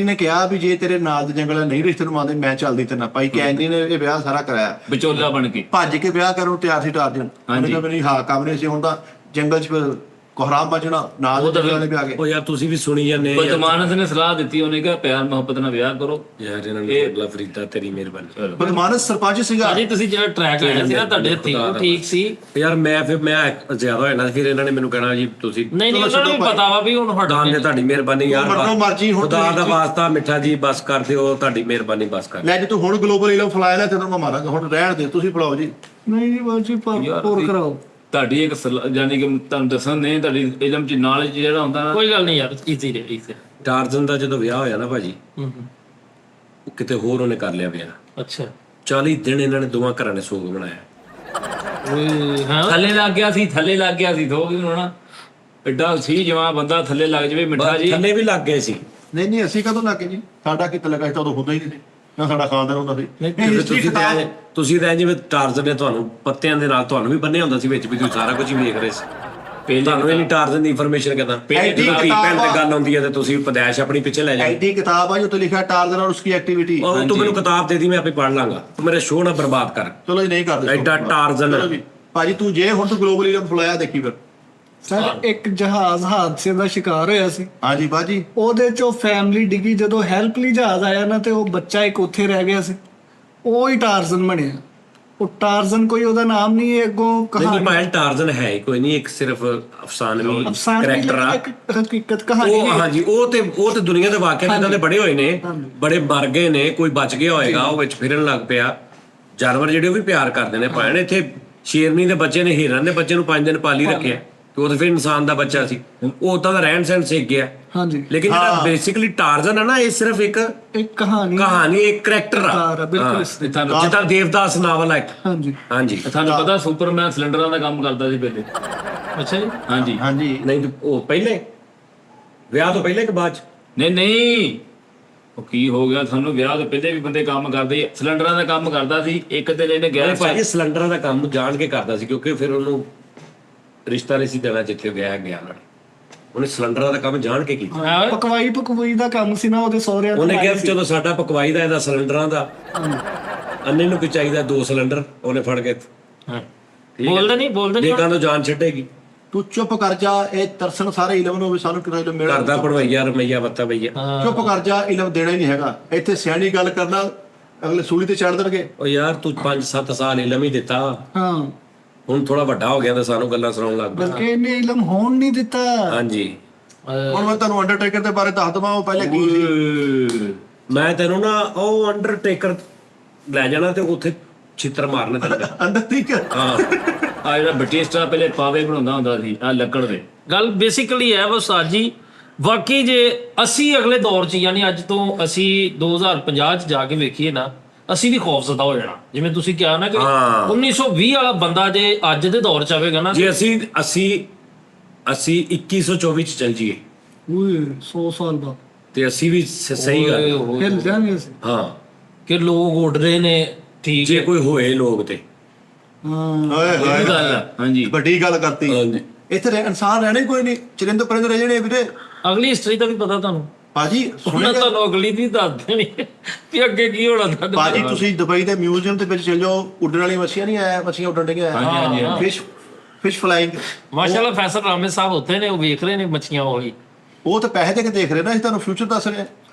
ਨੇ ਕਿਹਾ ਵੀ ਜੇ ਤੇਰੇ ਨਾਲ ਦੇ ਜੰਗਲ ਨਹੀਂ ਰਿਸ਼ਤੇ ਨੂੰ ਮੰਨਦੇ, ਮੈਂ ਚੱਲਦੀ ਤੇ ਨਾ। ਭਾਈ ਕੈਂਗਰੀ ਨੇ ਇਹ ਵਿਆਹ ਸਾਰਾ ਕਰਾਇਆ, ਵਿਚੋਲਾ ਬਣ ਕੇ। ਭੱਜ ਕੇ ਵਿਆਹ ਕਰਨ ਨੂੰ ਤਿਆਰ ਸੀ ਟਾਰਜ਼ਨ। ਉਹਨੇ ਹਾਂਜੀ। ਕਿਹਾ ਮੇਰੀ ਹਾਂ ਕੰਮ ਨਹੀਂ ਸੀ, ਹੁਣ ਤਾਂ ਜੰਗਲ 'ਚ ਫਿਰ ਕੋਹਰਾਮ ਬਚਣਾ ਨਾਲ ਦੇ ਵਾਲੇ ਵੀ ਆ ਗਏ। ਉਹ ਯਾਰ ਤੁਸੀਂ ਵੀ ਸੁਣੀ ਜਾਂਦੇ ਆ ਯਾਰ। ਬਦਮਾਨਸ ਨੇ ਸਲਾਹ ਦਿੱਤੀ, ਉਹਨੇ ਕਿਹਾ ਪਿਆਰ ਮੁਹੱਬਤ ਨਾਲ ਵਿਆਹ ਕਰੋ। ਯਾਰ ਇਹਨਾਂ ਨੂੰ ਅਗਲਾ ਫਰੀਦਾ ਤੇਰੀ ਮਿਹਰਬਾਨੀ। ਬਦਮਾਨਸ ਸਰਪੰਚ ਸੀਗਾ। ਸਾਜੀ ਤੁਸੀਂ ਜਿਹੜਾ ਟਰੈਕ ਆਇਆ ਸੀ ਨਾ ਤੁਹਾਡੇ ਹੱਥੀ ਉਹ ਠੀਕ ਸੀ। ਯਾਰ ਮੈਂ ਜ਼ਿਆਦਾ ਹੋ ਜਾਣਾ, ਫਿਰ ਇਹਨਾਂ ਨੇ ਮੈਨੂੰ ਕਹਿਣਾ ਜੀ ਤੁਸੀਂ ਨਹੀਂ ਉਹਨਾਂ ਨੂੰ ਵੀ ਪਤਾ ਵਾ ਵੀ ਹੁਣ ਖੁਦਾ ਨੇ ਤੁਹਾਡੀ ਮਿਹਰਬਾਨੀ ਯਾਰ, ਮਰਨੋਂ ਮਰਜੀ ਹੁਣ ਖੁਦਾ ਦਾ ਵਾਸਤਾ ਮਿੱਠਾ ਜੀ ਬਸ ਕਰ ਦਿਓ, ਤੁਹਾਡੀ ਮਿਹਰਬਾਨੀ ਬਸ ਕਰ। ਲੈ ਜੇ ਤੂੰ ਹੁਣ ਗਲੋਬਲ ਇਲਮ ਫਲਾਇਆ ਨਾ ਤੈਨੂੰ ਮੈਂ ਮਾਰਾਂਗਾ, ਹੁਣ ਰਹਿਣ ਦੇ ਤੁਸੀਂ ਫਲਾਓ ਜੀ। ਨਹੀਂ ਜੀ ਬਾਜੀ ਪੂਰ ਕਰਾਓ। ਤੁਹਾਡੀ ਇੱਕ ਯਾਨੀ ਕਿ ਤੁਹਾਨੂੰ ਦੱਸਣ ਨੇ ਤੁਹਾਡੀ ਇਲਮ ਚ ਨੌਲੇਜ ਜਿਹੜਾ ਹੁੰਦਾ ਨਾ, ਕੋਈ ਗੱਲ ਨਹੀਂ ਯਾਰ, ਈਜ਼ੀ ਰਹੇ ਈਜ਼ੀ। ਟਾਰਜ਼ਨ ਦਾ ਜਦੋਂ ਵਿਆਹ ਹੋਇਆ ਨਾ ਭਾਜੀ, ਉਹ ਕਿਤੇ ਹੋਰ ਉਹਨੇ ਕਰ ਲਿਆ ਵਿਆਹ। ਅੱਛਾ 40 ਦਿਨ ਇਹਨਾਂ ਨੇ ਦੋਵਾਂ ਘਰਾਂ ਨੇ ਸੋਗ ਬਣਾਇਆ। ਹਾਂ ਥੱਲੇ ਲੱਗ ਗਿਆ ਸੀ ਥੋ ਵੀ ਹੋਣਾ। ਐਡਾ ਸੀ ਜਵਾਂ ਬੰਦਾ ਥੱਲੇ ਲੱਗ ਜਾਵੇ ਮਿੱਠਾ ਜੀ। ਥੱਲੇ ਵੀ ਲੱਗ ਗਏ ਸੀ। ਨਹੀਂ ਅਸੀਂ ਕਦੋਂ ਲੱਗੇ ਜੀ, ਸਾਡਾ ਕਿਤੇ ਲੱਗਾ ਸੀ ਤਾਂ ਉਦੋਂ ਹੁੰਦਾ ਹੀ ਨਹੀਂ ਸੀ ਨਾ, ਸਾਡਾ ਖਾਨਦਾਨ ਹੁੰਦਾ ਸੀ। ਤੁਸੀਂ ਤਾਂ ਜਿਵੇਂ ਟਾਰਜ਼ਨ ਨੇ ਤੁਹਾਨੂੰ ਪੱਤਿਆਂ ਦੇ ਨਾਲ ਤੁਹਾਨੂੰ ਵੀ ਬੰਨਿਆ ਹੁੰਦਾ ਸੀ ਵਿੱਚ ਵੀ, ਤੁਸੀਂ ਸਾਰਾ ਕੁਝ ਹੀ ਵੇਖ ਰਹੇ ਸੀ। ਤੁਹਾਨੂੰ ਇਹ ਨਹੀਂ ਟਾਰਜ਼ਨ ਦੀ ਇਨਫੋਰਮੇਸ਼ਨ ਕਹਿੰਦਾ ਜਦੋਂ ਧੀ ਭੈਣ ਤੇ ਗੱਲ ਆਉਂਦੀ ਹੈ ਤੇ ਤੁਸੀਂ ਪਦੈਸ਼ ਆਪਣੀ ਪਿੱਛੇ ਲੈ ਜਾਂਦੇ। ਐਡੀ ਕਿਤਾਬ ਆ ਜੋ ਤੇ ਲਿਖਿਆ ਟਾਰਜ਼ਨ ਔਰ ਉਸकी ਐਕਟੀਵਿਟੀ। ਉਹ ਤੂੰ ਮੈਨੂੰ ਕਿਤਾਬ ਦੇ ਦੀ, ਮੈਂ ਆਪੇ ਪੜ੍ਹ ਲਾਂਗਾ, ਤੂੰ ਮੇਰੇ ਸ਼ੋਅ ਨਾ ਬਰਬਾਦ ਕਰ। ਚਲੋ ਜੀ ਨਹੀਂ ਕਰਦੇ ਐਡਾ ਟਾਰਜ਼ਨ। ਚਲੋ ਜੀ ਭਾਜੀ ਤੂੰ ਜੇ ਹੁਣ ਤੂੰ ਗਲੋਬਲ ਇਲਮ ਫਲਾਇਆ ਦੇਖੀ ਫਿਰ। ਸਰ ਇੱਕ ਜਹਾਜ਼ ਹਾਦਸੇ ਦਾ ਸ਼ਿਕਾਰ ਹੋਇਆ ਸੀ, ਹਾਂਜੀ ਬਾਜੀ ਉਹਦੇ ਚੋਂ ਫੈਮਿਲੀ ਡਿੱਗੀ, ਜਦੋਂ ਹੈਲਪ ਲਈ ਜਹਾਜ਼ ਆਇਆ ਨਾ ਤੇ ਉਹ ਬੱਚਾ ਇੱਕ ਉੱਥੇ ਰਹਿ ਗਿਆ ਸੀ, ਉਹ ਹੀ ਟਾਰਜ਼ਨ ਬਣਿਆ। ਉਹ ਟਾਰਜ਼ਨ ਕੋਈ ਉਹਦਾ ਨਾਮ ਨਹੀਂ ਹੈ, ਅੱਗੋਂ ਨਹੀਂ ਕਹਾਣੀ ਭਾਈ ਟਾਰਜ਼ਨ ਹੈ ਹੀ ਕੋਈ ਨਹੀਂ, ਇੱਕ ਸਿਰਫ ਅਫਸਾਨਵੀ ਕਰੈਕਟਰ ਆ ਇੱਕ ਹਕੀਕਤ ਕਹਾਣੀ ਉਹ। ਹਾਂਜੀ ਉਹ ਤੇ ਦੁਨੀਆ ਦੇ ਵਾਕਿਆ ਇਦਾਂ ਦੇ ਬੜੇ ਹੋਏ ਨੇ, ਬੜੇ ਮਰ ਗਏ ਨੇ, ਕੋਈ ਬਚ ਗਿਆ ਹੋਏਗਾ, ਉਹ ਵਿੱਚ ਫਿਰਨ ਲੱਗ ਪਿਆ। ਜਾਨਵਰ ਜਿਹੜੇ ਉਹ ਵੀ ਪਿਆਰ ਕਰਦੇ ਨੇ ਭੈਣ। ਇੱਥੇ ਸ਼ੇਰਨੀ ਦੇ ਬੱਚੇ ਨੇ ਹਿਰਨ ਦੇ ਬੱਚੇ ਨੂੰ 5 ਦਿਨ ਪਾਲੀ ਰੱਖਿਆ, ਤੇ ਉਹ ਤਾਂ ਫਿਰ ਇਨਸਾਨ ਦਾ ਬੱਚਾ ਸੀ, ਉਹ ਉਦਾਂ ਦਾ ਰਹਿਣ ਸਹਿਣ ਸਿੱਖ ਗਿਆ। ਹਾਂਜੀ ਲੇਕਿਨ ਜਿਹੜਾ ਬੇਸਿਕਲੀ ਟਾਰਜ਼ਨ ਹੈ ਨਾ, ਇਹ ਸਿਰਫ ਇੱਕ ਇੱਕ ਕਹਾਣੀ ਇੱਕ ਕਰੈਕਟਰ ਆ। ਬਿਲਕੁਲ ਤੁਹਾਨੂੰ ਜਿੱਦਾਂ ਦੇਵਦਾਸ ਨਾਵਲ ਹੈ। ਹਾਂਜੀ ਹਾਂਜੀ ਤੁਹਾਨੂੰ ਪਤਾ ਸੁਪਰਮੈਨ ਸਿਲੰਡਰਾਂ ਦਾ ਕੰਮ ਕਰਦਾ ਸੀ ਪਹਿਲੇ। ਅੱਛਾ ਜੀ ਹਾਂਜੀ ਹਾਂਜੀ ਨਹੀਂ ਉਹ ਪਹਿਲੇ ਵਿਆਹ ਤੋਂ ਪਹਿਲੇ ਕਿ ਬਾਅਦ ਚ? ਨਹੀਂ ਉਹ ਕੀ ਹੋ ਗਿਆ ਤੁਹਾਨੂੰ, ਵਿਆਹ ਤੋਂ ਪਹਿਲੇ ਵੀ ਬੰਦੇ ਕੰਮ ਕਰਦੇ, ਸਿਲੰਡਰਾਂ ਦਾ ਕੰਮ ਕਰਦਾ ਸੀ। ਇੱਕ ਦਿਨ ਇਹਨੇ ਨਹੀਂ ਗੈਸ ਭਾਜੀ ਸਿਲੰਡਰਾਂ ਦਾ ਕੰਮ ਜਾਣ ਕੇ ਕਰਦਾ ਸੀ, ਕਿਉਂਕਿ ਫਿਰ ਉਹਨੂੰ ਰਿਸ਼ਤਾ ਨਹੀਂ ਸੀ ਦੇਣਾ ਜਿੱਥੇ ਗਿਆ ਨਾਲ। ਉਹਨੇ ਸਿਲੰਡਰਾਂ ਦਾ ਕੰਮ ਜਾਣ ਕੇ ਕੀਤਾ। ਪਕਵਾਈ ਦਾ ਕੰਮ ਸੀ ਨਾ ਉਹਦੇ ਸਹੁਰਿਆਂ ਦਾ। ਉਹਨੇ ਕਿਹਾ ਵੀ ਚਲੋ ਸਾਡਾ ਪਕਵਾਈ ਦਾ, ਇਹਦਾ ਸਿਲੰਡਰਾਂ ਦਾ। ਅੰਨੇ ਨੂੰ ਕੀ ਚਾਹੀਦਾ 2 ਸਿਲੰਡਰ, ਉਹਨੇ ਫੜ ਕੇ ਬੋਲਦੇ ਨਹੀਂ ਦੇਖਾਂ ਤੋਂ ਜਾਨ ਛੱਡੇਗੀ। ਤੂੰ ਚੁੱਪ ਕਰ ਜਾ, ਇਹ ਤਰਸਣ ਸਾਰੇ ਇਲਮ ਨੂੰ ਵੀ ਸਾਨੂੰ ਕਿਹੜਾ ਇਲਮ ਮਿਲਦਾ। ਘਰ ਦਾ ਪੜਵਈਆ ਰਮਈਆ ਬੱਤਾ ਭਈਆ। ਚੁੱਪ ਕਰ ਜਾ, ਇਲਮ ਦੇਣਾ ਹੀ ਨਹੀਂ ਹੈਗਾ ਇੱਥੇ। ਸਿਆਣੀ ਗੱਲ ਕਰਨਾ ਅਗਲੇ ਸੂਲੀ ਤੇ ਚੜ ਦੇਣਗੇ। ਉਹ ਯਾਰ ਤੂੰ 5-7 ਸਾਲ ਇਲਮ ਹੀ ਦਿੱਤਾ, ਹਾਂ ਹੁਣ ਥੋੜਾ ਵੱਡਾ ਹੋ ਗਿਆ ਤਾਂ ਸਾਨੂੰ ਗੱਲਾਂ ਸੁਣਾਉਣ ਲੱਗ ਪਿਆ। ਬਲਕਿ ਇਹਨੇ ਇਲਮ ਹੋਣ ਨਹੀਂ ਦਿੱਤਾ। ਹਾਂਜੀ ਹੁਣ ਮੈਂ ਤੁਹਾਨੂੰ ਅੰਡਰਟੇਕਰ ਦੇ ਬਾਰੇ ਦੱਸ ਦਵਾਂ, ਉਹ ਪਹਿਲੇ ਕੀ ਸੀ। ਮੈਂ ਤੈਨੂੰ ਨਾ ਉਹ ਅੰਡਰਟੇਕਰ ਲੈ ਜਾਣਾ ਤੇ ਉੱਥੇ ਛਿੱਤਰ ਮਾਰਨੇ ਤੇਰੇ। ਅੰਡਰਟੇਕਰ ਹਾਂ ਆ ਜਿਹੜਾ ਬਟਿਸਟਾ ਪਹਿਲੇ ਪਾਵੇ ਬਣਾਉਂਦਾ ਹੁੰਦਾ ਸੀ ਆ ਲੱਕੜ ਦੇ। ਗੱਲ ਬੇਸਿਕਲੀ ਹੈ ਵਸਾਦ ਜੀ, ਵਾਕਈ ਜੇ ਅਸੀਂ ਅਗਲੇ ਦੌਰ 'ਚ ਯਾਨੀ ਅੱਜ ਤੋਂ ਅਸੀਂ 2050 'ਚ ਜਾ ਕੇ ਵੇਖੀਏ ਨਾ, ਅਸੀਂ ਵੀ ਖੌਫਜ਼ਦਾ ਹੋ ਜਾਣਾ। ਜਿਵੇਂ ਤੁਸੀਂ ਕਿਹਾ ਨਾ ਕਿ 1920 ਵਾਲਾ ਬੰਦਾ ਜੇ ਅੱਜ ਦੇ ਦੌਰ 'ਚ ਆਵੇਗਾ ਨਾ, ਜੇ ਅਸੀਂ 2124 ਚ ਚੱਲ ਜੀਏ ਓਏ 100 ਸਾਲ ਬਾਅਦ ਤੇ ਅਸੀਂ ਵੀ ਸਹੀ ਗੱਲ ਹਿੱਲ ਜਾਵਾਂਗੇ ਅਸੀਂ। ਹਾਂ। ਕਿ ਲੋਕ ਉੱਡ ਰਹੇ ਨੇ, ਠੀਕ ਜੇ ਹੈ। ਕੋਈ ਹੋਏ ਲੋਕ ਤੇ ਹਾਂ ਓਏ ਇਹ ਗੱਲ ਆ। ਹਾਂਜੀ ਵੱਡੀ ਗੱਲ ਕਰਤੀ। ਹਾਂਜੀ। ਇੱਥੇ ਇਨਸਾਨ ਰਹਿਣਾ ਹੀ ਕੋਈ ਨਹੀਂ, ਚਰਿੰਦ ਪਰਿੰਦ ਰਹਿ ਜਾਣੇ ਵੀਰੇ। ਅਗਲੀ ਹਿਸਟਰੀ ਦਾ ਵੀ ਪਤਾ ਤੁਹਾਨੂੰ? ਭਾਜੀ ਉਹਨਾਂ ਸੁਣਿਆ ਤੁਹਾਨੂੰ ਅਗਲੀ ਦੀ ਦੱਸ ਦੇਣੀ ਵੀ ਅੱਗੇ ਕੀ ਹੋਣਾ ਤੁਹਾਡੇ ਭਾਜੀ ਤੁਸੀਂ ਦੁਬਈ ਦੇ ਮਿਊਜ਼ੀਅਮ ਦੇ ਵਿੱਚ ਚਲ ਜਾਓ, ਉੱਡਣ ਵਾਲੀ ਮੱਛੀਆਂ ਨਹੀਂ ਆਇਆ, ਮੱਛੀਆਂ ਉੱਡਣ ਡੀਆਂ ਹਾਂਜੀ, ਹਾਂਜੀ। Fish flying. ਮਾਸ਼ਾਅੱਲਾ ਫੈਸਲ ਰਾਮੇ ਸਾਹਿਬ ਉੱਥੇ ਨੇ, ਉਹ ਵੇਖ ਰਹੇ ਨੇ ਮੱਛੀਆਂ ਉਹੀ। ਉਹ ਤਾਂ ਪੈਸੇ ਦੇ ਕੇ ਦੇਖ ਰਹੇ ਨਾ, ਅਸੀਂ ਤੁਹਾਨੂੰ ਫਿਊਚਰ ਦੱਸ ਰਹੇ ਹਾਂ।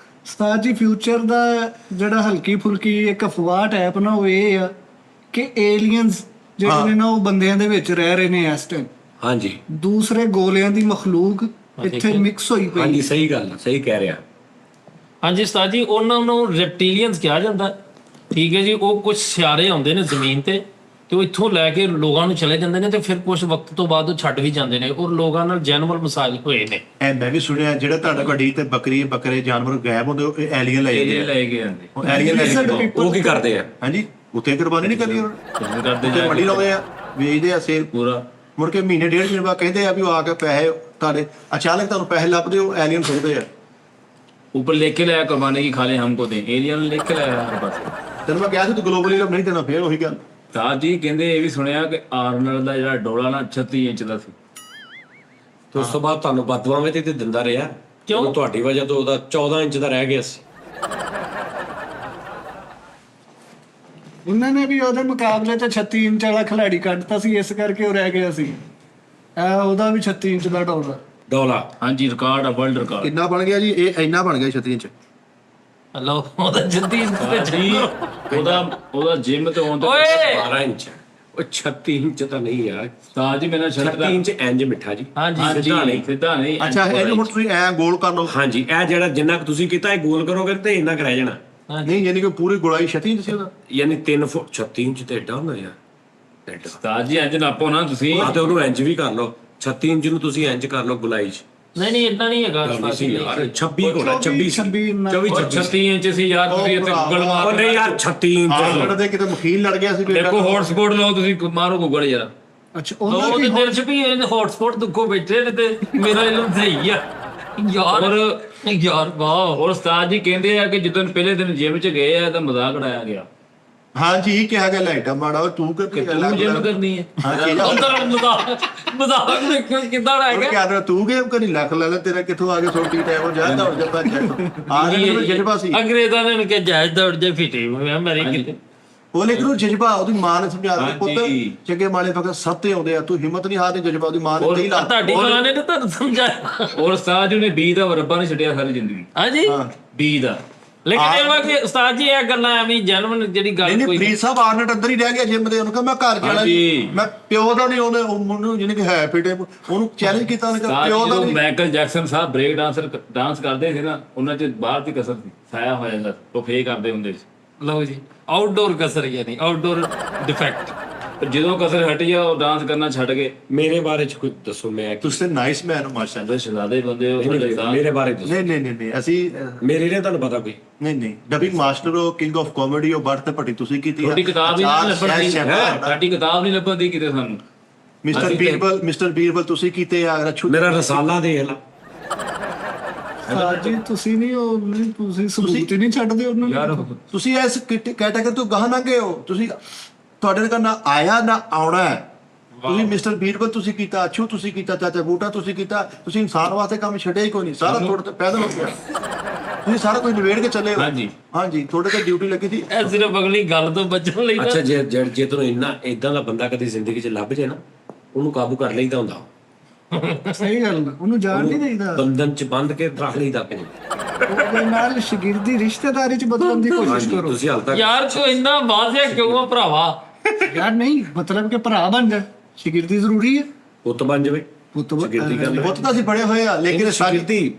ਉਸਤਾਦ ਜੀ ਫਿਊਚਰ ਦਾ ਜਿਹੜਾ ਹਲਕੀ ਫੁਲਕੀ ਇੱਕ ਅਫਵਾਹ ਟਾਈਪ ਨਾ, ਉਹ ਇਹ ਆ ਕਿ ਏਲੀਅਨਸ ਜਿਹੜੇ ਨੇ ਨਾ ਉਹ ਬੰਦਿਆਂ ਦੇ ਵਿੱਚ ਰਹਿ ਰਹੇ ਨੇ ਇਸ ਟਾਈਮ। ਹਾਂਜੀ ਦੂਸਰੇ ਗੋਲਿਆਂ ਦੀ ਮਖਲੂਕ ਇੱਥੇ ਮਿਕਸ ਹੋਈ ਪਈ। ਹਾਂਜੀ ਸਹੀ ਗੱਲ, ਸਹੀ ਕਹਿ ਰਿਹਾ। ਹਾਂਜੀ ਉਸਤਾਦ ਜੀ, ਉਹਨਾਂ ਨੂੰ ਰੈਪਟੀਲੀਅਨਸ ਕਿਹਾ ਜਾਂਦਾ। ਠੀਕ ਹੈ ਜੀ, ਉਹ ਕੁਝ ਸਿਆਰੇ ਆਉਂਦੇ ਨੇ ਜ਼ਮੀਨ ਤੇ ਉਹ ਇੱਥੋਂ ਲੈ ਕੇ ਲੋਕਾਂ ਨੂੰ ਚਲੇ ਜਾਂਦੇ ਨੇ, ਤੇ ਫਿਰ ਕੁਝ ਵਕਤ ਤੋਂ ਬਾਅਦ ਉਹ ਛੱਡ ਵੀ ਜਾਂਦੇ ਨੇ, ਔਰ ਲੋਕਾਂ ਨਾਲ ਜੈਨੂਅਲ ਮਸਾਇਲ ਹੋਏ ਨੇ। ਐ ਮੈਂ ਵੀ ਸੁਣਿਆ ਜਿਹੜਾ ਤੁਹਾਡਾ ਗੱਡੀ ਤੇ ਬੱਕਰੇ ਜਾਨਵਰ ਗਾਇਬ ਹੁੰਦੇ, ਉਹ ਐਲੀਅਨ ਲੈ ਜਾਂਦੇ ਇਹ ਆ। ਲੈ ਕੇ ਆਂਦੇ ਉਹ ਐਲੀਅਨ ਲੈ ਜਾਂਦੇ ਆ। ਉਹ ਕੀ ਕਰਦੇ ਆ? ਹਾਂਜੀ ਉੱਥੇ ਕੁਰਬਾਨੀ ਨਹੀਂ ਕਰਨੀ, ਕਿਵੇਂ ਕਰਦੇ ਉੱਥੇ ਜਾ ਮੰਡੀ ਲਾਉਂਦੇ ਆ, ਵੇਚਦੇ ਆ ਸੇਲ। ਪੂਰਾ ਮੁੜ ਕੇ ਮਹੀਨੇ 1.5 ਮਹੀਨੇ ਬਾਅਦ ਕਹਿੰਦੇ ਆ ਵੀ ਉਹ ਆ ਕੇ ਪੈਸੇ ਤੁਹਾਡੇ ਅਚਾਨਕ ਤੁਹਾਨੂੰ ਪੈਸੇ ਲੱਭਦੇ, ਉਹ ਐਲੀਅਨ ਸੁਣਦੇ ਆ। ऊपर लिख के लाया कुर्बानी की खाले हमको दें, एलियन लिख के लाया हर पास। ਤੈਨੂੰ ਮੈਂ ਕਿਹਾ ਸੀ ਤੂੰ ਗਲੋਬਲ ਇਲਮ ਨਹੀਂ ਦੇਣਾ, ਫੇਰ ਉਹੀ ਗੱਲ। ਸਾਹ ਜੀ ਕਹਿੰਦੇ ਇਹ ਵੀ ਸੁਣਿਆ ਕਿ ਆਰਨਲਡ ਦਾ ਜਿਹੜਾ ਡੋਲਾ ਨਾ 36 ਇੰਚ ਦਾ ਸੀ। ਤੇ ਉਸ ਤੋਂ ਬਾਅਦ ਤੁਹਾਨੂੰ ਬਦਦੁਆਵਾਂ ਤੇ ਦਿੰਦਾ ਰਿਹਾ। ਕਿਉਂ? ਤੁਹਾਡੀ ਵਜ੍ਹਾ ਤੋਂ ਉਹਦਾ 14 ਇੰਚ ਦਾ ਰਹਿ ਗਿਆ ਸੀ। ਉਹਨਾਂ ਨੇ ਵੀ ਉਹਦੇ ਮੁਕਾਬਲੇ ਤੇ 36 ਇੰਚ ਵਾਲਾ ਖਿਡਾਰੀ ਕੱਢਤਾ ਸੀ, ਇਸ ਕਰਕੇ ਉਹ ਰਹਿ ਗਿਆ ਸੀ। ਇਹ ਉਹਦਾ ਵੀ 36 ਇੰਚ ਦਾ ਡੋਰ ਹੈ। ਡੋਲਾ ਹਾਂਜੀ ਰਿਕਾਰਡ ਆ, ਵਰਲਡ ਰਿਕਾਰਡ। ਕਿੰਨਾ ਬਣ ਗਿਆ ਜੀ? ਇਹ ਇੰਨਾ ਬਣ ਗਿਆ 36 ਇੰਚ। ਹਲੋ ਉਹਦਾ ਜੱਦੀ ਤੇ ਜੀ ਉਹਦਾ ਜਿਮ ਤੇ ਆਉਣ ਤੋਂ ਓਏ 12 ਇੰਚ ਹੈ। ਉਹ 36 ਇੰਚ ਤਾਂ ਨਹੀਂ ਯਾਰ, ਉਸਤਾਦ ਜੀ ਮੇਰਾ ਸ਼ਰਟ 36 ਇੰਚ ਇੰਜ ਮਿੱਠਾ ਜੀ। ਹਾਂਜੀ ਸਿੱਧਾ ਨਹੀਂ। ਸਿੱਧਾ ਨਹੀਂ। ਅੱਛਾ ਇਹਨੂੰ ਹੁਣ ਤੁਸੀਂ ਐ ਗੋਲ ਕਰ ਲਓ। ਹਾਂਜੀ, ਇਹ ਜਿਹੜਾ ਜਿੰਨਾ ਕੁ ਤੁਸੀਂ ਕੀਤਾ ਇਹ ਗੋਲ ਕਰੋਗੇ ਤੇ ਇੰਨਾ ਕੁ ਰਹਿ ਜਾਣਾ। ਨਹੀਂ ਯਾਨੀ ਕਿ ਪੂਰੀ ਗੁਲਾਈ 36 ਇੰਚ ਸੀ ਉਹਦਾ। ਯਾਨੀ 3 ਫੁੱਟ 36 ਇੰਚ ਤੇ ਏਡਾ ਹੁੰਦਾ ਯਾਰ, ਏਡਾ। ਉਸਤਾਦ ਜੀ ਇੰਜ ਨਾਪੋ ਨਾ ਤੁਸੀਂ। ਆ ਤੇ ਉਹਨੂੰ ਇੰਚ ਵੀ ਕਰ ਲਓ, 36 ਇੰਚ ਨੂੰ ਤੁਸੀਂ ਇੰਚ ਕਰ ਲਓ ਗੁਲਾਈ 'ਚ। ਨਹੀਂ ਇਦਾਂ ਨਹੀਂ ਹੈਗਾ ਨਹੀਂ ਸੀ ਯਾਰ, 26 ਕੋਲ 26 26 ਉਹ 36 ਇੰਚ ਸੀ ਯਾਰ, ਤੁਸੀਂ ਇੱਥੇ ਗੂਗਲ ਉਹ ਮਾਰੋ। ਨਹੀਂ ਯਾਰ 36 ਇੰਚ ਆਰਡਰ ਦੇ ਕਿਤੇ ਮਖੀਲ ਲੜ ਗਿਆ ਸੀ ਬੇਟਾ। ਦੇਖੋ ਹੌਟਸਪੌਟ ਲਓ ਤੁਸੀਂ, ਮਾਰੋ ਗੂਗਲ ਯਾਰ। ਅੱਛਾ ਉਹਦੇ ਉਹਦਾ ਦਿਲ ਚ ਵੀ ਹੌਟਸਪੌਟ ਦੁੱਖੋ ਬੈਠੇ ਨੇ ਤੇ ਮੇਰਾ ਇਲਮ ਸਹੀ ਆ ਯਾਰ ਵਾਹ। ਔਰ ਉਸਤਾਦ ਜੀ ਕਹਿੰਦੇ ਆ ਕਿ ਜਦੋਂ ਪਹਿਲੇ ਦਿਨ ਜਿਮ ਚ ਗਏ ਆ ਤਾਂ ਮਜ਼ਾਕ ਉਡਾਇਆ ਗਿਆ। ਹਾਂਜੀ ਇਹ ਕਿਹਾ ਗਿਆ ਲਾਈਟਾ ਮਾੜਾ ਤੂੰ ਕਿ ਤੂੰ ਜਿਮ ਕਰਨੀ ਹੈ। ਹਾਂਜੀ ਉਧਰ ਮਜ਼ਾਕ ਦੇਖੋ ਕਿੱਦਾਂ ਰਹਿ ਉਹ ਗਿਆ। ਕਹਿ ਰਿਹਾ ਤੂੰ ਗੇਮ ਕਰੀ ਲੱਖ ਲੈ ਲੈ, ਤੇਰਾ ਕਿੱਥੋਂ ਆ ਗਿਆ ਛੋਟੀ ਟਾਈਮ ਉਹ ਜਾ ਦੌੜ ਜਾਂਦਾ ਆ ਰਿਹਾ ਮੈਨੂੰ ਜਜ਼ਬਾ ਸੀ। ਅੰਗਰੇਜ਼ਾਂ ਨੇ ਕਿ ਜਾਇਜ਼ ਦੌੜ ਜੇ ਫਿੱਟੇ ਹੋਇਆ ਮੇਰੇ ਕਿਤੇ। ਉਹ ਲੇਕਿਨ ਉਹ ਜਜ਼ਬਾ ਉਹਦੀ ਮਾਂ ਨੇ ਸਮਝਾ ਦਿੱਤਾ, ਪੁੱਤ ਹਾਂਜੀ। ਚੰਗੇ ਮਾੜੇ ਫਕਰ ਸਭ ਤੇ ਆਉਂਦੇ ਆ, ਤੂੰ ਹਿੰਮਤ ਨਹੀਂ ਹਾਰਦੀ। ਜਜ਼ਬਾ ਉਹਦੀ ਮਾਂ ਨੇ ਨਹੀਂ ਲਾ ਤੁਹਾਡੀ ਮਾਂ ਨੇ ਤਾਂ ਤੁਹਾਨੂੰ ਸਮਝਾਇਆ। ਔਰ ਉਸਤਾਦ ਜੀ ਨੇ 20 ਦਾ ਰੱਬਾ ਨੇ ਛੱਡਿਆ ਸਾਰੀ ਜ਼ਿੰਦਗੀ। ਹਾਂਜੀ 20 ਦਾ। ਲੇਕਿਨ ਇਹ ਵਾ ਕਿ ਉਸਤਾਦ ਜੀ ਇਹ ਗੱਲਾਂ ਐਵੇਂ ਜੈਨੂਇਨ ਜਿਹੜੀ ਗੱਲ ਨਹੀਂ ਕੋਈ ਫਰੀਦ ਸਾਹਿਬ ਆਰਨਟ ਅੰਦਰ ਹੀ ਰਹਿ ਗਿਆ ਜਿਮ ਦੇ। ਉਹਨੂੰ ਕਿਹਾ ਮੈਂ ਘਰ ਜਾਣਾ ਜੀ। ਹਾਂਜੀ। ਮੈਂ ਪਿਓ ਦਾ ਨਹੀਂ, ਉਹਨੇ ਉਹਨੂੰ ਜਿਹਨੇ ਕਿ ਹੈ ਫਿਟੇ ਉਹਨੂੰ ਚੈਲੰਜ ਕੀਤਾ, ਉਹਨੇ ਕਿਹਾ ਉਸਤਾਦ ਪਿਓ ਦਾ ਜਦੋਂ ਨਹੀਂ। ਮਾਈਕਲ ਜੈਕਸਨ ਸਾਹਿਬ ਬ੍ਰੇਕ ਡਾਂਸ ਕਰਦੇ ਸੀ ਨਾ, ਉਹਨਾਂ ਚ ਬਾਹਰ ਦੀ ਕਸਰ ਸੀ, ਸਾਇਆ ਹੋ ਜਾਂਦਾ, ਉਹ ਫੇਕ ਕਰਦੇ ਹੁੰਦੇ ਸੀ। ਲਓ ਜੀ ਆਊਟਡੋਰ ਕਸਰ ਯਾਨੀ ਆਊਟਡੋਰ ਡਿਫੈਕਟ। ਤੇ ਜਦੋਂ ਕਸਰ ਹਟ ਗਿਆ ਉਹ ਡਾਂਸ ਕਰਨਾ ਛੱਡ ਗਏ। ਮੇਰੇ ਬਾਰੇ 'ਚ ਕੋਈ ਦੱਸੋ। ਮੈਂ ਤੁਸੀਂ ਤੇ ਨਾਈਸ ਮੈਨ ਹੋ ਮਾਸ਼ਾਅੱਲਾ। ਸ਼ਹਜ਼ਾਦੇ ਬੰਦੇ ਹੋ ਤੁਹਾਡੇ ਉਸਤਾਦ। ਮੇਰੇ ਬਾਰੇ ਦੱਸੋ। ਨਹੀਂ ਅਸੀਂ ਮੇਰੇ ਨੇ ਤੁਹਾਨੂੰ ਪਤਾ ਕੋਈ ਨਹੀਂ ਡਬਿੰਗ ਮਾਸਟਰ ਹੋ, ਕਿੰਗ ਆਫ ਕਾਮੇਡੀ ਹੋ, ਬਰਥ ਭੱਟੀ ਤੁਸੀਂ ਕੀਤੀ ਤੁਹਾਡੀ ਕਿਤਾਬ ਹੀ ਨਹੀਂ ਲੱਭਦੀ। ਸਾਡੀ ਕਿਤਾਬ ਨਹੀਂ ਲੱਭਦੀ ਕਿਤੇ ਸਾਨੂੰ। ਮਿਸਟਰ ਬੀਰਬਲ ਤੁਸੀਂ ਕੀਤੇ ਆ। ਮੇਰਾ ਰਸਾਲਾ ਦੇਖ ਲਾ। ਜੀ ਤੁਸੀਂ ਨਹੀਂ ਉਹ ਨਹੀਂ, ਤੁਸੀਂ ਸਬੂਤ ਹੀ ਨਹੀਂ ਛੱਡਦੇ ਉਹਨਾਂ ਯਾਰ ਨੂੰ। ਤੁਸੀਂ ਇਸ ਕੈਟਾਗਰੀ ਤੋਂ ਗਾਹ ਨਾ ਗਏ ਹੋ। ਤੁਸੀਂ ਤੁਹਾਡੇ ਨਾਲ ਨਾ ਆਇਆ ਨਾ ਆਉਣਾ ਹੈ। ਤੁਸੀਂ ਮਿਸਟਰ ਬੀਰਬਲ ਤੁਸੀਂ ਕੀਤਾ, ਅਛੂ ਤੁਸੀਂ ਕੀਤਾ, ਚਾਚਾ ਬੂਟਾ ਤੁਸੀਂ ਕੀਤਾ। ਤੁਸੀਂ ਇਨਸਾਨ ਵਾਸਤੇ ਕੰਮ ਛੱਡਿਆ ਹੀ ਕੋਈ ਨਹੀਂ, ਸਾਰਾ ਤੁਹਾਡੇ ਤੇ ਪੈਦਲ ਹੋ ਗਿਆ। ਤੁਸੀਂ ਸਾਰਾ ਕੁਝ ਨਿਬੇੜ ਕੇ ਚੱਲੇ ਹੋ। ਹਾਂਜੀ। ਹਾਂਜੀ ਤੁਹਾਡੇ ਤੇ ਡਿਊਟੀ ਲੱਗੀ ਸੀ। ਇਹ ਸਿਰਫ ਅਗਲੀ ਗੱਲ ਤੋਂ ਬਚਣ ਲਈ ਨਾ। ਅੱਛਾ, ਜੇ ਤੁਹਾਨੂੰ ਇੰਨਾ ਇਦਾਂ ਦਾ ਬੰਦਾ ਕਦੀ ਜ਼ਿੰਦਗੀ 'ਚ ਲੱਭ ਜੇ ਨਾ, ਉਹਨੂੰ ਕਾਬੂ ਕਰ ਲਈਦਾ ਹੁੰਦਾ। ਸਹੀ ਗੱਲ ਆ, ਉਹਨੂੰ ਜਾਣ ਨਹੀਂ ਦੇਈਦਾ। ਬੰਧਨ 'ਚ ਬੰਦ ਕੇ ਰੱਖ ਲਈਦਾ ਆਪਣੇ। ਉਹਦੇ ਨਾਲ ਸ਼ਾਗਿਰਦੀ ਰਿਸ਼ਤੇਦਾਰੀ ਚ ਬਦਲਣ ਦੀ ਕੋਸ਼ਿਸ਼ ਕਰੋ। ਤੁਸੀਂ ਹਾਲ ਤੱਕ ਯਾਰ ਤੂੰ ਇੰਨਾ ਵਾਜ਼ਿਆ ਕਿਉਂ ਆ ਭਰਾਵਾ? ਯਾਰ ਨਹੀਂ ਮਤਲਬ ਕਿ ਭਰਾ ਬਣ ਜਾ, ਸ਼ਾਗਿਰਦੀ ਜ਼ਰੂਰੀ ਹੈ। ਪੁੱਤ ਬਣ ਜਾਵੇ। ਪੁੱਤ ਸ਼ਾਗਿਰਦੀ ਕਰ ਲੈ। ਬਹੁਤ ਤਾਂ ਅਸੀਂ ਬੜੇ ਹੋਏ ਆ, ਲੇਕਿਨ ਸ਼ਾਗਿਰਦੀ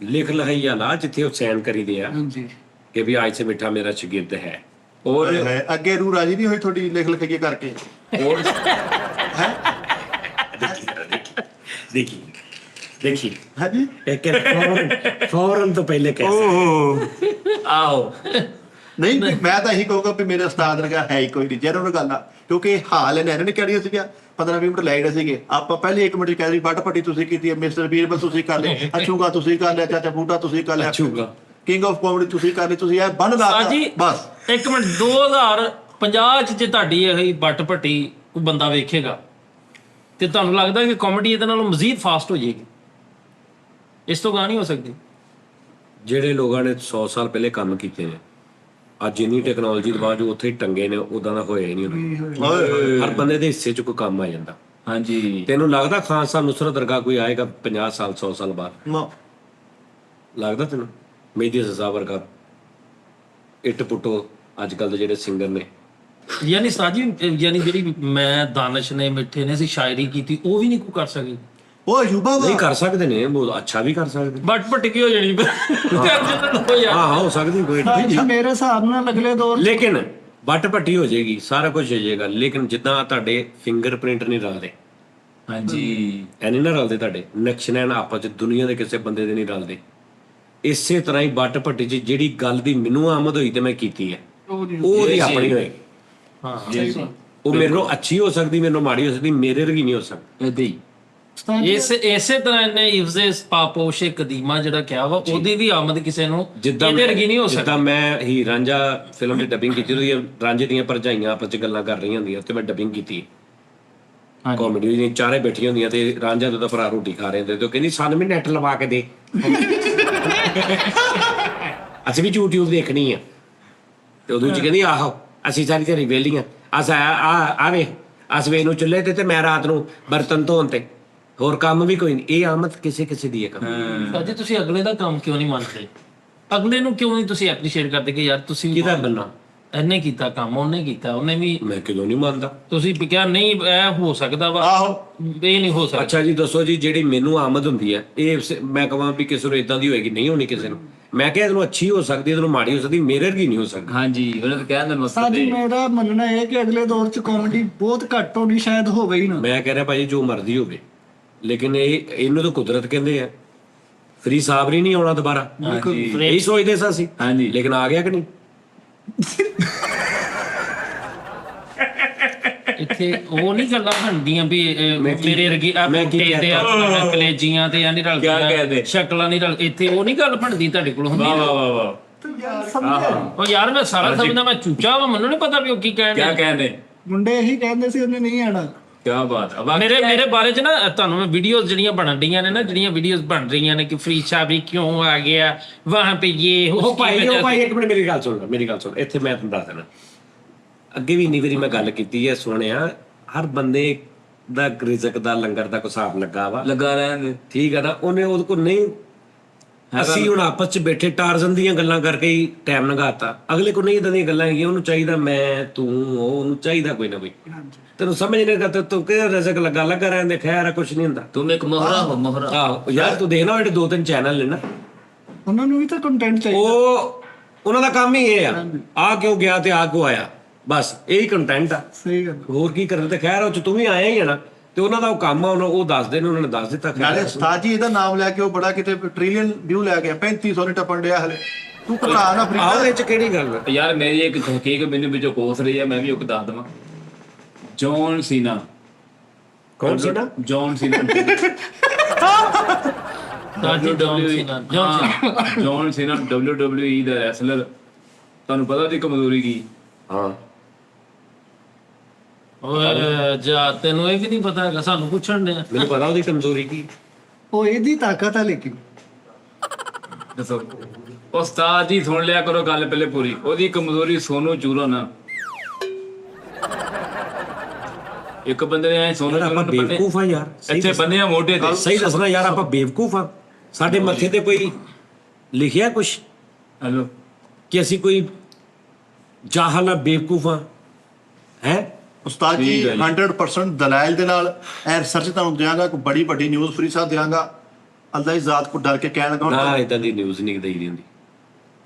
ਲਿਖ ਲਹਈ ਆ ਨਾ, ਜਿੱਥੇ ਉਹ ਸਾਈਨ ਕਰੀਦੇ ਆ ਹਾਂਜੀ ਕਿ ਵੀ ਅੱਜ ਸੇ ਮਿੱਠਾ ਮੇਰਾ ਸ਼ਾਗਿਰਦ ਹੈ। ਔਰ ਅੱਗੇ ਰੂ ਰਾਜੀ ਨਹੀਂ ਹੋਈ ਤੁਹਾਡੀ ਲਿਖ ਲਿਖਾਈਏ ਕਰਕੇ। ਔਰ ਦੇਖੀ ਹਾਂਜੀ ਇੱਕ ਫੌਰਨ ਤੋਂ ਪਹਿਲੇ कैसे ਆਓ ਨਹੀਂ ਮੈਂ ਤਾਂ ਇਹੀ ਕਹੂੰਗਾ ਵੀ ਮੇਰੇ ਉਸਤਾਦ ਨੇ ਕਿਹਾ ਹੈ ਹੀ ਕੋਈ ਨਹੀਂ ਜਰੂਰ ਗੱਲ ਆ, ਕਿਉਂਕਿ ਹਾਲ ਇਹਨਾਂ ਨੇ ਕਿਹੜੀ ਸੀਗਾ 15-20 ਮਿੰਟ ਲੈ ਗਏ ਸੀਗੇ। ਆਪਾਂ ਪਹਿਲੇ 1 ਮਿੰਟ ਚ ਕਹਿ ਰਹੀ ਬੱਟ ਪੱਟੀ ਤੁਸੀਂ ਕੀਤੀ ਹੈ, ਮਿਸਟਰ ਬੀਰਬਲ ਤੁਸੀਂ ਕਰ ਲਿਆ, ਅਛੂਗਾ ਤੁਸੀਂ ਕਰ ਲਿਆ, ਚਾਚਾ ਬੂਟਾ ਤੁਸੀਂ ਕਰ ਲਿਆ, ਅਛੂਗਾ ਕਿੰਗ ਆਫ ਕਾਮੇਡੀ ਤੁਸੀਂ ਕਰ ਲਈ। ਤੁਸੀਂ ਇਹ ਬੰਨ ਲਾ ਸਾਜੀ ਬਸ। ਇੱਕ ਮਿੰਟ 2050 ਚ ਜੇ ਤੁਹਾਡੀ ਇਹ ਬੱਟ ਭੱਟੀ ਕੋਈ ਬੰਦਾ ਵੇਖੇਗਾ ਤੇ ਤੁਹਾਨੂੰ ਲੱਗਦਾ ਕਿ ਕਾਮੇਡੀ ਇਹਦੇ ਨਾਲੋਂ ਮਜ਼ੀਦ ਫਾਸਟ ਹੋ ਜਾਏਗੀ? ਇਸ ਤੋਂ ਗਾਹ ਨਹੀਂ ਹੋ ਸਕਦੀ। ਜਿਹੜੇ ਲੋਕਾਂ ਨੇ 100 ਸਾਲ ਪਹਿਲੇ ਕੰਮ ਕੀਤੇ ਨੇ, ਅੱਜ ਇੰਨੀ ਟੈਕਨੋਲੋਜੀ ਦੇ ਬਾਅਦ ਜੋ ਉੱਥੇ ਹੀ ਟੰਗੇ ਨੇ, ਉਦਾਂ ਦਾ ਹੋਇਆ ਹੀ ਨਹੀਂ ਉਹਨਾਂ। ਹਰ ਬੰਦੇ ਦੇ ਹਿੱਸੇ 'ਚ ਕੋਈ ਕੰਮ ਆ ਜਾਂਦਾ। ਹਾਂਜੀ। ਤੈਨੂੰ ਲੱਗਦਾ ਖਾਨ ਸਾਹਿਬ ਨੁਸਰਤ ਦਰਗਾਹ ਕੋਈ ਆਏਗਾ 50 ਸਾਲ 100 ਸਾਲ ਬਾਅਦ? ਲੱਗਦਾ ਤੈਨੂੰ? ਮਹਿਦੀ ਹਸਨ ਸਾਹਿਬ ਵਰਗਾ ਇੱਟ ਪੁੱਟੋ ਅੱਜ ਕੱਲ ਦੇ ਜਿਹੜੇ ਸਿੰਗਰ ਨੇ। ਯਾਨੀ ਸਾਜੀ ਯਾਨੀ ਜਿਹੜੀ ਮੈਂ ਦਾਨਿਸ਼ ਨੇ ਮਿੱਠੇ ਨੇ ਅਸੀਂ ਸ਼ਾਇਰੀ ਕੀਤੀ ਉਹ ਵੀ ਨਹੀਂ ਕੋਈ ਕਰ ਸਕੀ। ਉਹ ਅਯੂਬਾ ਨਹੀਂ ਕਰ ਸਕਦੇ ਨੇ, ਬਹੁਤ ਅੱਛਾ ਵੀ ਕਰ ਸਕਦੇ ਨੇ। ਬੱਟ ਭਟਕੀ ਹੋ ਜਾਣੀ ਟੈਨਸ਼ਨ ਹੋ ਯਾਰ। ਹਾਂ ਹੋ ਸਕਦੀ ਕੋਈ ਜੀ ਮੇਰੇ ਹਿਸਾਬ ਨਾਲ ਅਗਲੇ ਦੌਰ ਲੇਕਿਨ ਵੱਟ ਪੱਟੀ ਹੋ ਜਾਏਗੀ, ਸਾਰਾ ਕੁਝ ਹੋ ਜਾਏਗਾ, ਲੇਕਿਨ ਜਿੱਦਾਂ ਤੁਹਾਡੇ ਫਿੰਗਰਪ੍ਰਿੰਟ ਨਹੀਂ ਰਲਦੇ, ਹਾਂਜੀ। ਐ ਨਹੀਂ ਨਾ ਰਲਦੇ ਤੁਹਾਡੇ ਨਕਸ਼ ਨੈਣ ਆਪਸ ਚ ਦੁਨੀਆ ਦੇ ਕਿਸੇ ਬੰਦੇ ਦੇ ਨਹੀਂ ਰਲਦੇ। ਇਸੇ ਤਰ੍ਹਾਂ ਹੀ ਵੱਟ ਭੱਟੀ 'ਚ ਜਿਹੜੀ ਗੱਲ ਦੀ ਮੈਨੂੰ ਆਮਦ ਹੋਈ ਤੇ ਮੈਂ ਕੀਤੀ ਹੈ, ਉਹਦੀ ਆਪਣੀ ਹੋਏਗੀ। ਹਾਂ ਉਹ ਮੇਰੇ ਨੂੰ ਅੱਛੀ ਹੋ ਸਕਦੀ, ਮੇਰੇ ਨੂੰ ਮਾੜੀ ਹੋ ਸਕਦੀ, ਮੇਰੇ ਵਰਗੀ ਨਹੀਂ ਹੋ ਸਕਦੀ। ਏਦਾਂ ਹੀ ਇਸੇ ਤਰ੍ਹਾਂ ਇਹਨੇ ਇਫਜ਼ੇ ਪਾਪੋਸ਼ੇ ਕਦੀਮਾ ਜਿਹੜਾ ਕਿਹਾ ਵਾ, ਉਹਦੀ ਵੀ ਆਮਦ ਕਿਸੇ ਨੂੰ ਜਿੱਦਾਂ ਇਹਦੇ ਵਰਗੀ ਨਹੀਂ ਹੋ ਸਕਦੀ। ਜਿੱਦਾਂ ਮੈਂ ਹੀ ਰਾਂਝਾ ਫਿਲਮ ਦੀ ਡਬਿੰਗ ਕੀਤੀ, ਉਹਦੀ ਰਾਂਝੇ ਦੀਆਂ ਭਰਜਾਈਆਂ ਆਪਸ ਚ ਗੱਲਾਂ ਕਰ ਰਹੀਆਂ ਹੁੰਦੀਆਂ ਤੇ ਮੈਂ ਡਬਿੰਗ ਕੀਤੀ। ਕਾਮੇਡੀ ਦੀਆਂ ਚਾਰੇ ਬੈਠੀਆਂ ਹੁੰਦੀਆਂ ਤੇ ਰਾਂਝਾ ਦਾ ਭਰਾ ਰੋਟੀ ਖਾ ਰਹੇ ਹੁੰਦੇ ਤੇ ਉਹ ਕਹਿੰਦੀ ਸਾਨੂੰ ਵੀ ਨੈਟ ਲਵਾ ਕੇ ਦੇ, ਅਸੀਂ ਵੀ YouTube ਦੇਖਣੀ ਆ। ਤੇ ਉਹਦੇ ਵਿੱਚ ਕਹਿੰਦੀ ਆਹੋ ਅਸੀਂ ਸਾਰੀ ਤੇਰੀ ਵਿਹਲੀਆਂ, ਆਵੇ ਸਵੇਰ ਨੂੰ ਚੁੱਲ੍ਹੇ ਤੇ ਮੈਂ ਰਾਤ ਨੂੰ ਬਰਤਨ ਧੋਣ ਤੇ। ਹੋਰ ਕੰਮ ਵੀ ਕੋਈ ਨਹੀਂ, ਇਹ ਆਮਦ ਕਿਸੇ ਕਿਸੇ ਦੀ ਹੈ ਕੰਮ। ਸਾਜੀ ਤੁਸੀਂ ਅਗਲੇ ਦਾ ਕੰਮ ਕਿਉਂ ਨਹੀਂ ਮੰਨਦੇ? ਅਗਲੇ ਨੂੰ ਕਿਉਂ ਨਹੀਂ ਤੁਸੀਂ ਐਪਰੀਸ਼ੀਏਟ ਕਰਦੇ ਕਿ ਯਾਰ ਤੁਸੀਂ ਕਿਹਦਾ ਬੰਨਾ? ਇਹਨੇ ਕੀਤਾ ਕੰਮ, ਉਹਨੇ ਕੀਤਾ, ਉਹਨੇ ਵੀ, ਮੈਂ ਕਿਦੋਂ ਨਹੀਂ ਮੰਨਦਾ। ਤੁਸੀਂ ਵੀ ਕਿਹਾ ਨਹੀਂ ਇਹ ਹੋ ਸਕਦਾ ਵਾ, ਆਹੋ ਇਹ ਨਹੀਂ ਹੋ ਸਕਦਾ। ਅੱਛਾ ਜੀ ਦੱਸੋ ਜੀ, ਜਿਹੜੀ ਮੈਨੂੰ ਆਮਦ ਹੁੰਦੀ ਹੈ ਇਹ ਮੈਂ ਕਹਾਂ ਵੀ ਕਿਸੇ ਨੂੰ ਇਦਾਂ ਦੀ ਹੋਏਗੀ, ਨਹੀਂ ਹੋਣੀ ਕਿਸੇ ਨੂੰ। ਮੈਂ ਕਿਹਾ ਇਹਨੂੰ ਅੱਛੀ ਹੋ ਸਕਦੀ ਹੈ, ਇਹਨੂੰ ਮਾੜੀ ਹੋ ਸਕਦੀ, ਮੇਰੇ ਵਰਗੀ ਨਹੀਂ ਹੋ ਸਕਦੀ। ਹਾਂਜੀ ਉਹਨਾਂ ਨੇ ਕਹਿਣ ਦਾ ਮਕਸਦ ਸਾਜੀ ਹੈ ਮੇਰਾ ਮੰਨਣਾ ਇਹ ਕਿ ਅਗਲੇ ਦੌਰ 'ਚ ਕਾਮੇਡੀ ਬਹੁਤ ਘੱਟ ਹੋਣੀ, ਸ਼ਾਇਦ ਹੋਵੇ ਹੀ ਨਾ। ਮੈਂ ਕਹਿ ਰਿਹਾ ਭਾਜੀ ਜੋ ਮਰਜ਼ੀ ਹੋਵੇ, ਲੇਕਿਨ ਇਹਨੂੰ ਤਾਂ ਕੁਦਰਤ ਕਹਿੰਦੇ ਆ। ਫਰੀ ਸਾਬਰੀ ਨਹੀਂ ਆਉਣਾ ਦੁਬਾਰਾ, ਇਹੀ ਸੋਚਦੇ ਸਾਂ ਅਸੀਂ, ਹਾਂਜੀ ਲੇਕਿਨ ਆ ਗਿਆ ਕਿ ਨਹੀਂ? ਇੱਥੇ ਉਹ ਨਹੀਂ ਗੱਲਾਂ ਬਣਦੀਆਂ ਵੀ ਮੇਰੇ ਵਰਗੀ ਆ ਮੋਟੇ ਤੇ ਆ ਕਲੇਜੀਆਂ ਤੇ ਆ ਨਹੀਂ ਰਲਦੀਆਂ, ਸ਼ਕਲਾਂ ਨਹੀਂ ਰਲ, ਇੱਥੇ ਉਹ ਨਹੀਂ ਗੱਲ ਬਣਦੀ ਤੁਹਾਡੇ ਕੋਲ ਹੁੰਦੀ। ਵਾਹ ਵਾਹ ਵਾਹ ਵਾਹ ਉਹ ਯਾਰ ਮੈਂ ਸਾਰਾ ਸਮਝਦਾ, ਮੈਂ ਚੂਚਾ ਵਾ, ਮੈਨੂੰ ਨਹੀਂ ਪਤਾ ਵੀ ਉਹ ਕੀ ਕਹਿਣ ਕੀ ਡਿਆ। ਕਹਿੰਦੇ, ਮੁੰਡੇ ਇਹੀ ਕਹਿੰਦੇ ਸੀ ਉਹਨੇ ਨਹੀਂ ਆਣਾ। ਕੀ ਬਾਤ ਹੈ। ਮੇਰੇ ਬਾਰੇ ਚ ਨਾ ਤੁਹਾਨੂੰ ਮੈਂ ਵੀਡੀਓਜ਼ ਜਿਹੜੀਆਂ ਬਣਨ ਡੀਆਂ ਨੇ ਨਾ, ਜਿਹੜੀਆਂ ਵੀਡੀਓਜ਼ ਬਣ ਰਹੀਆਂ ਨੇ ਕਿ ਫਰੀ ਸਾਬਰੀ ਕਿਉਂ ਆ ਗਿਆ ਵਹਾਂ ਪੇ ਇਹ ਉਹ ਭਾਈ ਇੱਕ ਮਿੰਟ ਮੇਰੀ ਗੱਲ ਸੁਣ, ਮੇਰੀ ਗੱਲ ਸੁਣ, ਇੱਥੇ ਮੈਂ ਤੁਹਾਨੂੰ ਦੱਸ ਦੇਣਾ। ਅੱਗੇ ਵੀ ਇੰਨੀ ਵਾਰੀ ਮੈਂ ਗੱਲ ਕੀਤੀ ਹੈ, ਸੁਣਿਆ, ਹਰ ਬੰਦੇ ਦਾ ਰਿਜ਼ਕ ਦਾ ਲੰਗਰ ਦਾ ਕੋਈ ਹਿਸਾਬ ਲੱਗਾ ਵਾ, ਲੱਗਾ ਰਹਿੰਦੇ। ਠੀਕ ਹੈ ਨਾ। ਉਹਨੇ ਉਹਦੇ ਕੋਲ ਨਹੀਂ, ਅਸੀਂ ਹੁਣ ਆਪਸ ਚ ਬੈਠੇ ਟਾਰਜ਼ਨ ਦੀਆਂ ਗੱਲਾਂ ਕਰਕੇ ਹੀ ਟਾਈਮ ਲੰਘਾਤਾ। ਅਗਲੇ ਕੋਲ ਨਹੀਂ ਇਦਾਂ ਦੀਆਂ ਗੱਲਾਂ ਹੈਗੀਆਂ, ਉਹਨੂੰ ਚਾਹੀਦਾ ਮੈਂ ਤੂੰ ਉਹਨੂੰ ਚਾਹੀਦਾ ਕੋਈ ਨਾ ਕੋਈ। ਤੈਨੂੰ ਸਮਝ ਨਹੀਂ ਕਰਦਾ ਤੂੰ ਕਿਹੜਾ ਰਿਜ਼ਕ ਲੱਗਾ ਰਹਿੰਦੇ, ਖੈਰ ਕੁਛ ਨਹੀਂ ਹੁੰਦਾ। ਤੁਮ ਇੱਕ ਮੋਹਰਾ ਹੋ, ਮੋਹਰਾ। ਆਹੋ ਯਾਰ ਤੂੰ ਦੇਖਣਾ ਜਿਹੜੇ 2-3 ਚੈਨਲ ਨੇ ਨਾ, ਉਹਨਾਂ ਨੂੰ ਵੀ ਤਾਂ ਕੰਟੈਂਟ ਚਾਹੀਦਾ। ਉਹ ਉਹਨਾਂ ਦਾ ਕੰਮ ਹੀ ਇਹ ਆ ਕਿਉਂ ਗਿਆ ਤੇ ਆ ਕਿਉਂ ਆਇਆ, ਬਸ ਇਹੀ ਕੰਟੈਂਟ ਆ। ਸਹੀ ਗੱਲ। ਹੋਰ ਕੀ ਕਰਦੇ? ਤੇ ਖੈਰ ਉਹ ਚ ਤੂੰ ਵੀ ਆਇਆ ਹੀ ਆ ਨਾ, ਤੇ ਉਹਨਾਂ ਦਾ ਉਹ ਕੰਮ ਆ, ਉਹ ਦੱਸਦੇ ਨੇ, ਉਹਨਾਂ ਨੇ ਦੱਸ ਦਿੱਤਾ। ਨਾਲੇ ਖੈਰ ਉਸਤਾਦ ਜੀ ਇਹਦਾ ਨਾਮ ਲੈ ਕੇ ਉਹ ਬੜਾ ਕਿਤੇ ਟ੍ਰਿਲੀਅਨ ਵਿਊ ਲੈ ਗਿਆ, 3500 ਨੇ ਟੱਪਣ ਡਿਆ ਹਲੇ। ਤੂੰ ਘਟਾ ਨਾ ਆਹ ਫਰੀਦਾ। ਵਿੱਚ ਕਿਹੜੀ ਗੱਲ ਹੈ? ਯਾਰ ਮੇਰੀ ਇੱਕ ਤਹਿਕੀਕ ਮੈਨੂੰ ਵਿੱਚੋਂ ਕੋਸ ਰਹੀ ਹੈ, ਮੈਂ ਵੀ ਇੱਕ ਦੱਸ ਦਵਾਂ। ਜੌਨ ਸੀਨਾ। ਕੌਣ ਸੀ ਨਾ? ਜੌਨ ਸੀਨਾ। ਜੌਨ ਸੀਨਾ WWE ਦਾ ਰੈਸਲਰ। ਤੁਹਾਨੂੰ ਪਤਾ ਉਹਦੀ ਕਮਜ਼ੋਰੀ ਕੀ? ਹਾਂ ਓਏ ਜਾ, ਤੈਨੂੰ ਇਹ ਵੀ ਨਹੀਂ ਪਤਾ ਹੈਗਾ, ਸਾਨੂੰ ਪੁੱਛਣ ਡਿਆ। ਮੈਨੂੰ ਪਤਾ ਉਹਦੀ ਕਮਜ਼ੋਰੀ ਕੀ। ਉਹ ਇਹਦੀ ਤਾਕਤ ਆ ਲੇਕਿਨ। ਦੱਸੋ ਉਸਤਾਦ ਜੀ, ਸੁਣ ਲਿਆ ਕਰੋ ਗੱਲ ਪਹਿਲੇ ਪੂਰੀ। ਉਹਦੀ ਕਮਜ਼ੋਰੀ ਸੋਨੂ ਚੂਰਨ ਆ। ਇੱਕ ਬੰਦੇ ਨੇ ਐ ਸੋਨੂ ਯਾਰ ਆਪਾਂ ਚੂਰਨ ਬੇਵਕੂਫ ਆ ਯਾਰ, ਇੱਥੇ ਬੰਨੇ ਆ ਮੋਢੇ ਤੇ। ਸਹੀ ਦੱਸਣਾ ਯਾਰ, ਆਪਾਂ ਬੇਵਕੂਫ ਆ। ਸਾਡੇ ਮੱਥੇ ਤੇ ਕੋਈ ਲਿਖਿਆ ਕੁਛ ਹਲੋ ਕਿ ਅਸੀਂ ਕੋਈ ਜਾਹਲ ਆ, ਬੇਵਕੂਫ ਆ? ਹੈ ਉਸਤਾਦ ਜੀ 100% ਦਲਾਇਲ ਦੇ ਨਾਲ ਇਹ ਰਿਸਰਚ ਤੁਹਾਨੂੰ ਦਿਆਂਗਾ, ਕੋਈ ਬੜੀ ਵੱਡੀ ਨਿਊਜ਼ ਫਰੀ ਸਾਹਿਬ ਦਿਆਂਗਾ। ਅੱਲਾਹ ਦੀ ਜ਼ਾਤ ਕੋ ਡਰ ਕੇ ਕਹਿਣ ਲੱਗਾ ਨਾ, ਇਦਾਂ ਦੀ ਨਿਊਜ਼ ਨਹੀਂ ਦਈ ਹੁੰਦੀ।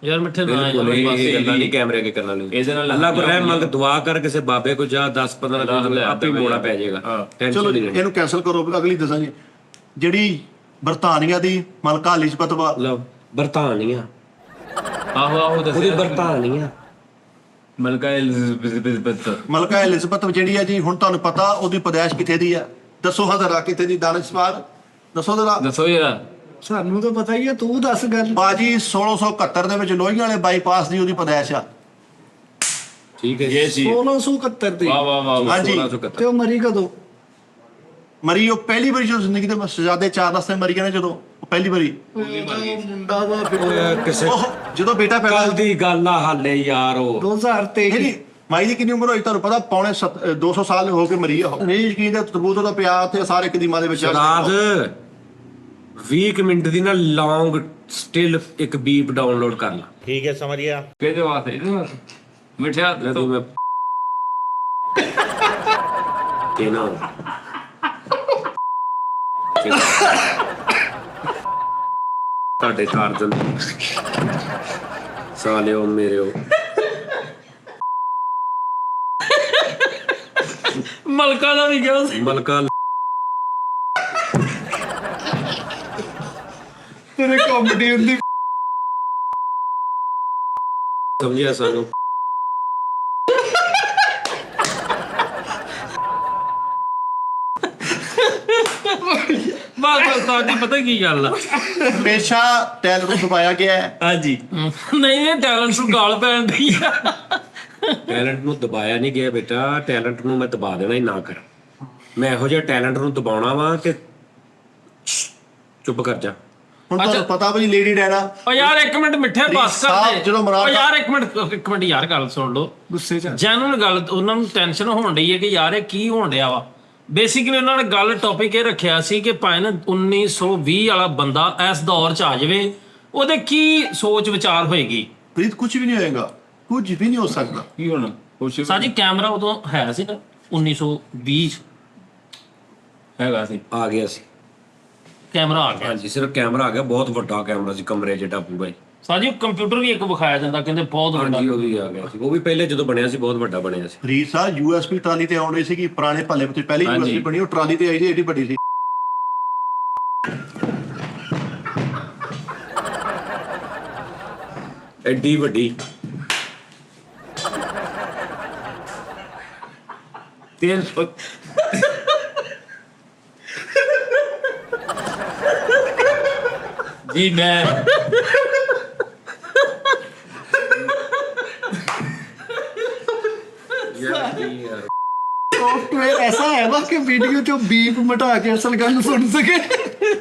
ਯਾਰ ਮਿੱਠੇ ਨਾ ਬਿਲਕੁਲ ਇਹ ਗੱਲਾਂ ਨਹੀਂ ਕੈਮਰੇ ਅੱਗੇ ਕਰਨ ਵਾਲੀ। ਇਹਦੇ ਨਾਲ ਅੱਲਾਹ ਕੋਲ ਰਹਿਮ ਮੰਗ, ਦੁਆ ਕਰ, ਕਿਸੇ ਬਾਬੇ ਕੋ ਜਾ, 10-15 ਦਿਨ ਆਪੇ ਮੋੜਾ ਪੈ ਜਾਏਗਾ। ਚਲੋ ਟੈਨਸ਼ਨ ਨਹੀਂ ਇਹਨੂੰ ਕੈਨਸਲ ਕਰੋ, ਅਗਲੀ ਦੱਸਾਂਗੇ। ਜਿਹੜੀ ਬਰਤਾਨੀਆ ਦੀ ਮਲਕਾ ਐਲਿਜ਼ਬeth ਵਾ, ਲਓ ਬਰਤਾਨੀਆ, ਆਹੋ ਆਹੋ ਉਹਦੀ ਦੱਸਿਆ ਬਰਤਾਨੀਆ ਮਲਕਾ ਐਲਿਜ਼ਬeth। ਮਲਕਾ ਐਲਿਜ਼ਬeth ਜਿਹੜੀ ਹੈ ਜੀ, ਹੁਣ ਤੁਹਾਨੂੰ ਪਤਾ ਉਹਦੀ ਪੈਦਾਇਸ਼ ਕਿੱਥੇ ਦੀ ਆ? ਦੱਸੋ ਹਾਂ ਜ਼ਰਾ, ਕਿੱਥੇ ਦੀ? ਦਾਨਿਸ਼ਮਾਰ ਦੱਸੋ ਜ਼ਰਾ। ਦੱਸੋ ਯਾਰ। ਸਾਨੂੰ ਤਾਂ ਪਤਾ ਹੀ ਹੈ, ਤੂੰ ਦੱਸ ਗੱਲ। ਬਾਜੀ 1671 ਦੇ ਵਿੱਚ ਲੋਹੀਆਂ ਵਾਲੇ ਬਾਈਪਾਸ ਦੀ ਉਹਦੀ ਪੈਦਾਇਸ਼ ਆ। ਠੀਕ ਹੈ ਇਹ ਸੀ। 1671 ਦੀ। ਵਾਹ ਵਾਹ ਵਾਹ। ਹਾਂਜੀ। 'ਤੇ ਉਹ ਮਰੀ ਕਦੋਂ? ਮਰੀ ਉਹ ਪਹਿਲੀ ਵਾਰੀ ਜਦੋਂ ਜ਼ਿੰਦਗੀ ਦੇ ਸ਼ਹਜ਼ਾਦੇ 4 ਰਸਤੇ ਮਰੀ ਗਏ ਨੇ, ਜਦੋਂ ਉਹ ਪਹਿਲੀ ਵਾਰੀ ਮੁੰਡਾ ਵਾ ਕਿਸੇ ਉਹ ਜਦੋਂ ਬੇਟਾ ਪੈਦਾ ਕੱਲ ਦੀ ਗੱਲ ਆ ਹਾਲੇ ਯਾਰ। ਉਹ 2023 ਨਹੀਂ ਮਾਈ ਦੀ ਕਿੰਨੀ ਉਮਰ ਹੋਈ ਤੁਹਾਨੂੰ ਪਤਾ? ਪੌਣੇ 200 ਸਾਲ ਹੋ ਕੇ ਮਰੀ ਆ ਉਹ। ਨਹੀਂ ਯਕੀਨ ਦਾ ਤਬੂਤ ਉਹਦਾ ਪਿਆ ਤੇ ਸਾਰੇ ਕਦੀਮਾਂ ਦੇ ਵਿੱਚ ਰਾਤ 20 ਮਿੰਟ ਦੀ ਨਾ ਲੌਂਗ ਸਟਿਲ ਇੱਕ ਬੀਪ ਡਾਊਨਲੋਡ ਕਰ ਲਾ। ਠੀਕ ਹੈ, ਸਮਝ ਗਿਆ। ਕਿਹਦੇ ਵਾਸਤੇ? ਇਹਦੇ ਵਾਸਤੇ ਮਿੱਠਿਆ ਜਦੋਂ ਮੈਂ ਇਹ ਨਾ ਤੁਹਾਡੇ ਟਾਰਜਨ ਸਾਲਿਓ ਮੇਰਿਓ ਮਲਕਾ ਦਾ ਵੀ ਗਿਆ ਸੀ। ਮਲਕਾ ਤੇਰੇ ਕਾਮੇਡੀ ਹੁੰਦੀ। ਸਮਝਿਆ ਸਾਨੂੰ? ਬਸ ਤਾਂ ਪਤਾ ਕੀ ਗੱਲ ਆ। ਹਮੇਸ਼ਾ ਟੈਲੈਂਟ ਨੂੰ ਦਬਾਇਆ ਗਿਆ ਹੈ। ਹਾਂਜੀ। ਨਹੀਂ, ਇਹ ਟੈਲੈਂਟ ਨੂੰ ਗਾਲ ਪੈਣ ਦੀ ਆ। ਟੈਲੈਂਟ ਨੂੰ ਦਬਾਇਆ ਨਹੀਂ ਗਿਆ ਬੇਟਾ, ਟੈਲੈਂਟ ਨੂੰ ਮੈਂ ਦਬਾ ਦੇਣਾ ਹੀ ਨਾ ਕਰ। ਮੈਂ ਇਹੋ ਜਿਹਾ ਟੈਲੈਂਟ ਨੂੰ ਦਬਾਉਣਾ ਵਾ ਕਿ ਚੁੱਪ ਕਰ ਜਾ। ਹੁਣ ਤੁਹਾਨੂੰ ਪਤਾ ਵੀ ਲੇਡੀ ਡੈਨਾ ਓ ਯਾਰ ਇੱਕ ਮਿੰਟ ਮਿੱਠੇ ਬਸ ਕਰ ਸਾਹਿਬ ਦੇ। ਜਦੋਂ ਮਰਾਠਾ- ਓ ਯਾਰ ਇੱਕ ਮਿੰਟ ਯਾਰ ਗੱਲ ਸੁਣ ਲਓ। ਗੁੱਸੇ 'ਚ ਆ। ਜੈਨੂਨ ਗੱਲ, ਉਹਨਾਂ ਨੂੰ ਟੈਨਸ਼ਨ ਹੋਣ ਡਈ ਹੈ ਕਿ ਯਾਰ ਇਹ ਕੀ ਹੋਣ ਡਿਆ ਵਾ। ਬੇਸਿਕਲੀ ਉਹਨਾਂ ਨੇ ਗੱਲ ਟੌਪਿਕ ਇਹ ਰੱਖਿਆ ਸੀ ਕਿ ਭਾਵੇਂ ਨਾ 1920 ਵਾਲਾ ਬੰਦਾ ਇਸ ਦੌਰ 'ਚ ਆ ਜਾਵੇ, ਉਹਦੇ ਕੀ ਸੋਚ ਵਿਚਾਰ ਹੋਏਗੀ। ਪ੍ਰੀਤ ਕੁਝ ਵੀ ਨਹੀਂ ਹੋਏਗਾ, ਕੁਝ ਵੀ ਨਹੀਂ ਹੋ ਸਕਦਾ। ਕੀ ਹੋਣਾ ਕੁਛ ਸਾਜੀ ਕੈਮਰਾ ਉਦੋਂ ਹੈ ਸੀ ਨਾ 1920 'ਚ ਹੈਗਾ ਸੀ, ਆ ਗਿਆ ਸੀ। ਕੈਮਰਾ ਆ ਗਿਆ। ਹਾਂਜੀ ਸਿਰਫ ਕੈਮਰਾ ਆ ਗਿਆ, ਬਹੁਤ ਵੱਡਾ ਕੈਮਰਾ ਸੀ, ਕਮਰੇ ਜਿਹੜਾ ਪੂਰਾ ਹੀ। ਸਾਜੀ ਕੰਪਿਊਟਰ ਵੀ ਇੱਕ ਵਿਖਾਇਆ ਜਾਂਦਾ, ਕਹਿੰਦੇ ਬਹੁਤ ਵੱਡਾ। ਹਾਂਜੀ ਉਹ ਵੀ ਆ ਗਿਆ ਸੀ, ਉਹ ਵੀ ਪਹਿਲੇ ਜਦੋਂ ਬਣਿਆ ਸੀ ਬਹੁਤ ਵੱਡਾ ਬਣਿਆ ਸੀ। ਪ੍ਰੀਤ ਸਾਹਿਬ USB ਟਰਾਲੀ ਤੇ ਆਉਣੀ ਸੀਗੀ, ਪੁਰਾਣੇ ਭੱਲੇ ਵਿੱਚ ਪਹਿਲੀ USB ਬਣੀ, ਉਹ ਟਰਾਲੀ ਤੇ ਆਈ ਸੀ, ਏਡੀ ਵੱਡੀ ਸੀ। ਐਡੀ ਵੱਡੀ ਤੇਲ ਜੀ ਮੈਂ ਸੌਫਟਵੇਅਰ ਐਸਾ ਹੈ ਵਾ ਕਿ ਵੀਡੀਓ ਚੋਂ ਬੀਪ ਮਟਾ ਕੇ ਅਸਲ ਗੱਲ ਸੁਣ ਸਕੇ।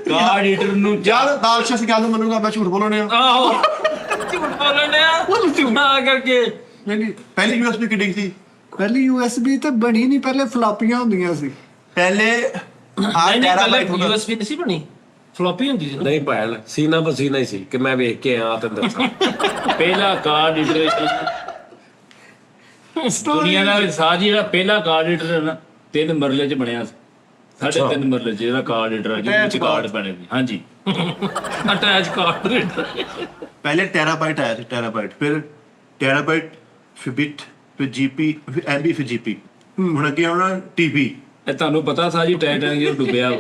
ਕਾਰ ਐਡੀਟਰ ਨੂੰ ਯਾਰ ਦਾਲਸ਼ਾ ਸੀ ਗੱਲ ਨੂੰ ਮੰਨੂਗਾ, ਮੈਂ ਝੂਠ ਬੋਲਣੇ ਆ। ਆਹੋ ਝੂਠ ਬੋਲਣ ਡਿਆ ਕਰਕੇ। ਨਹੀਂ ਪਹਿਲੀ USB ਕਿੱਡੀ ਸੀ? ਪਹਿਲੀ USB ਤੇ ਬਣੀ ਨਹੀਂ, ਪਹਿਲੇ ਫਲਾਪੀਆਂ ਹੁੰਦੀਆਂ ਸੀ। ਪਹਿਲੇ ਨਹੀਂ ਨਹੀਂ ਪਹਿਲੇ USB ਨਹੀਂ ਸੀ ਬਣੀ, ਫਲੋਪੀ ਹੁੰਦੀ ਸੀ ਨਾ। ਨਹੀਂ ਪਾਇਆ ਸੀਨਾ ਬਸੀਨਾ ਹੀ ਸੀ ਕਿ ਮੈਂ ਵੇਖ ਕੇ ਆ ਤੇ ਦੱਸਾਂ। ਪਹਿਲਾ ਕਾਰ ਐਡੀਟਰ ਦੁਨੀਆ ਦਾ ਸਾਜੀ ਜਿਹੜਾ ਪਹਿਲਾ ਕਾਰ ਐਡੀਟਰ ਹੈ ਨਾ 3 ਮਰਲੇ 'ਚ ਬਣਿਆ ਸੀ, 3.5 ਮਰਲੇ 'ਚ ਜਿਹੜਾ ਕਾਰ ਐਡੀਟਰ ਹੈ ਜਿਹਦੇ ਵਿੱਚ ਕਾਰਡ ਪੈਣੇ ਸੀ। ਹਾਂਜੀ ਅਟੈਚ ਕਾਰਡ ਰੀਡਰ। ਪਹਿਲੇ ਟੈਰਾਬਾਈਟ ਆਇਆ ਸੀ, ਟੈਰਾਬਾਈਟ, ਫਿਰ ਟੈਰਾਬਾਈਟ, ਫਿਰ ਬਿਟ, ਫਿਰ GB, ਫਿਰ MB, ਫਿਰ GB। ਹੁਣ ਅੱਗੇ ਆਉਣਾ TB। ਇਹ ਤੁਹਾਨੂੰ ਪਤਾ ਸਾਜੀ ਟਾਈਟੈਨਿਕ ਜਦੋਂ ਡੁੱਬਿਆ ਵਾ,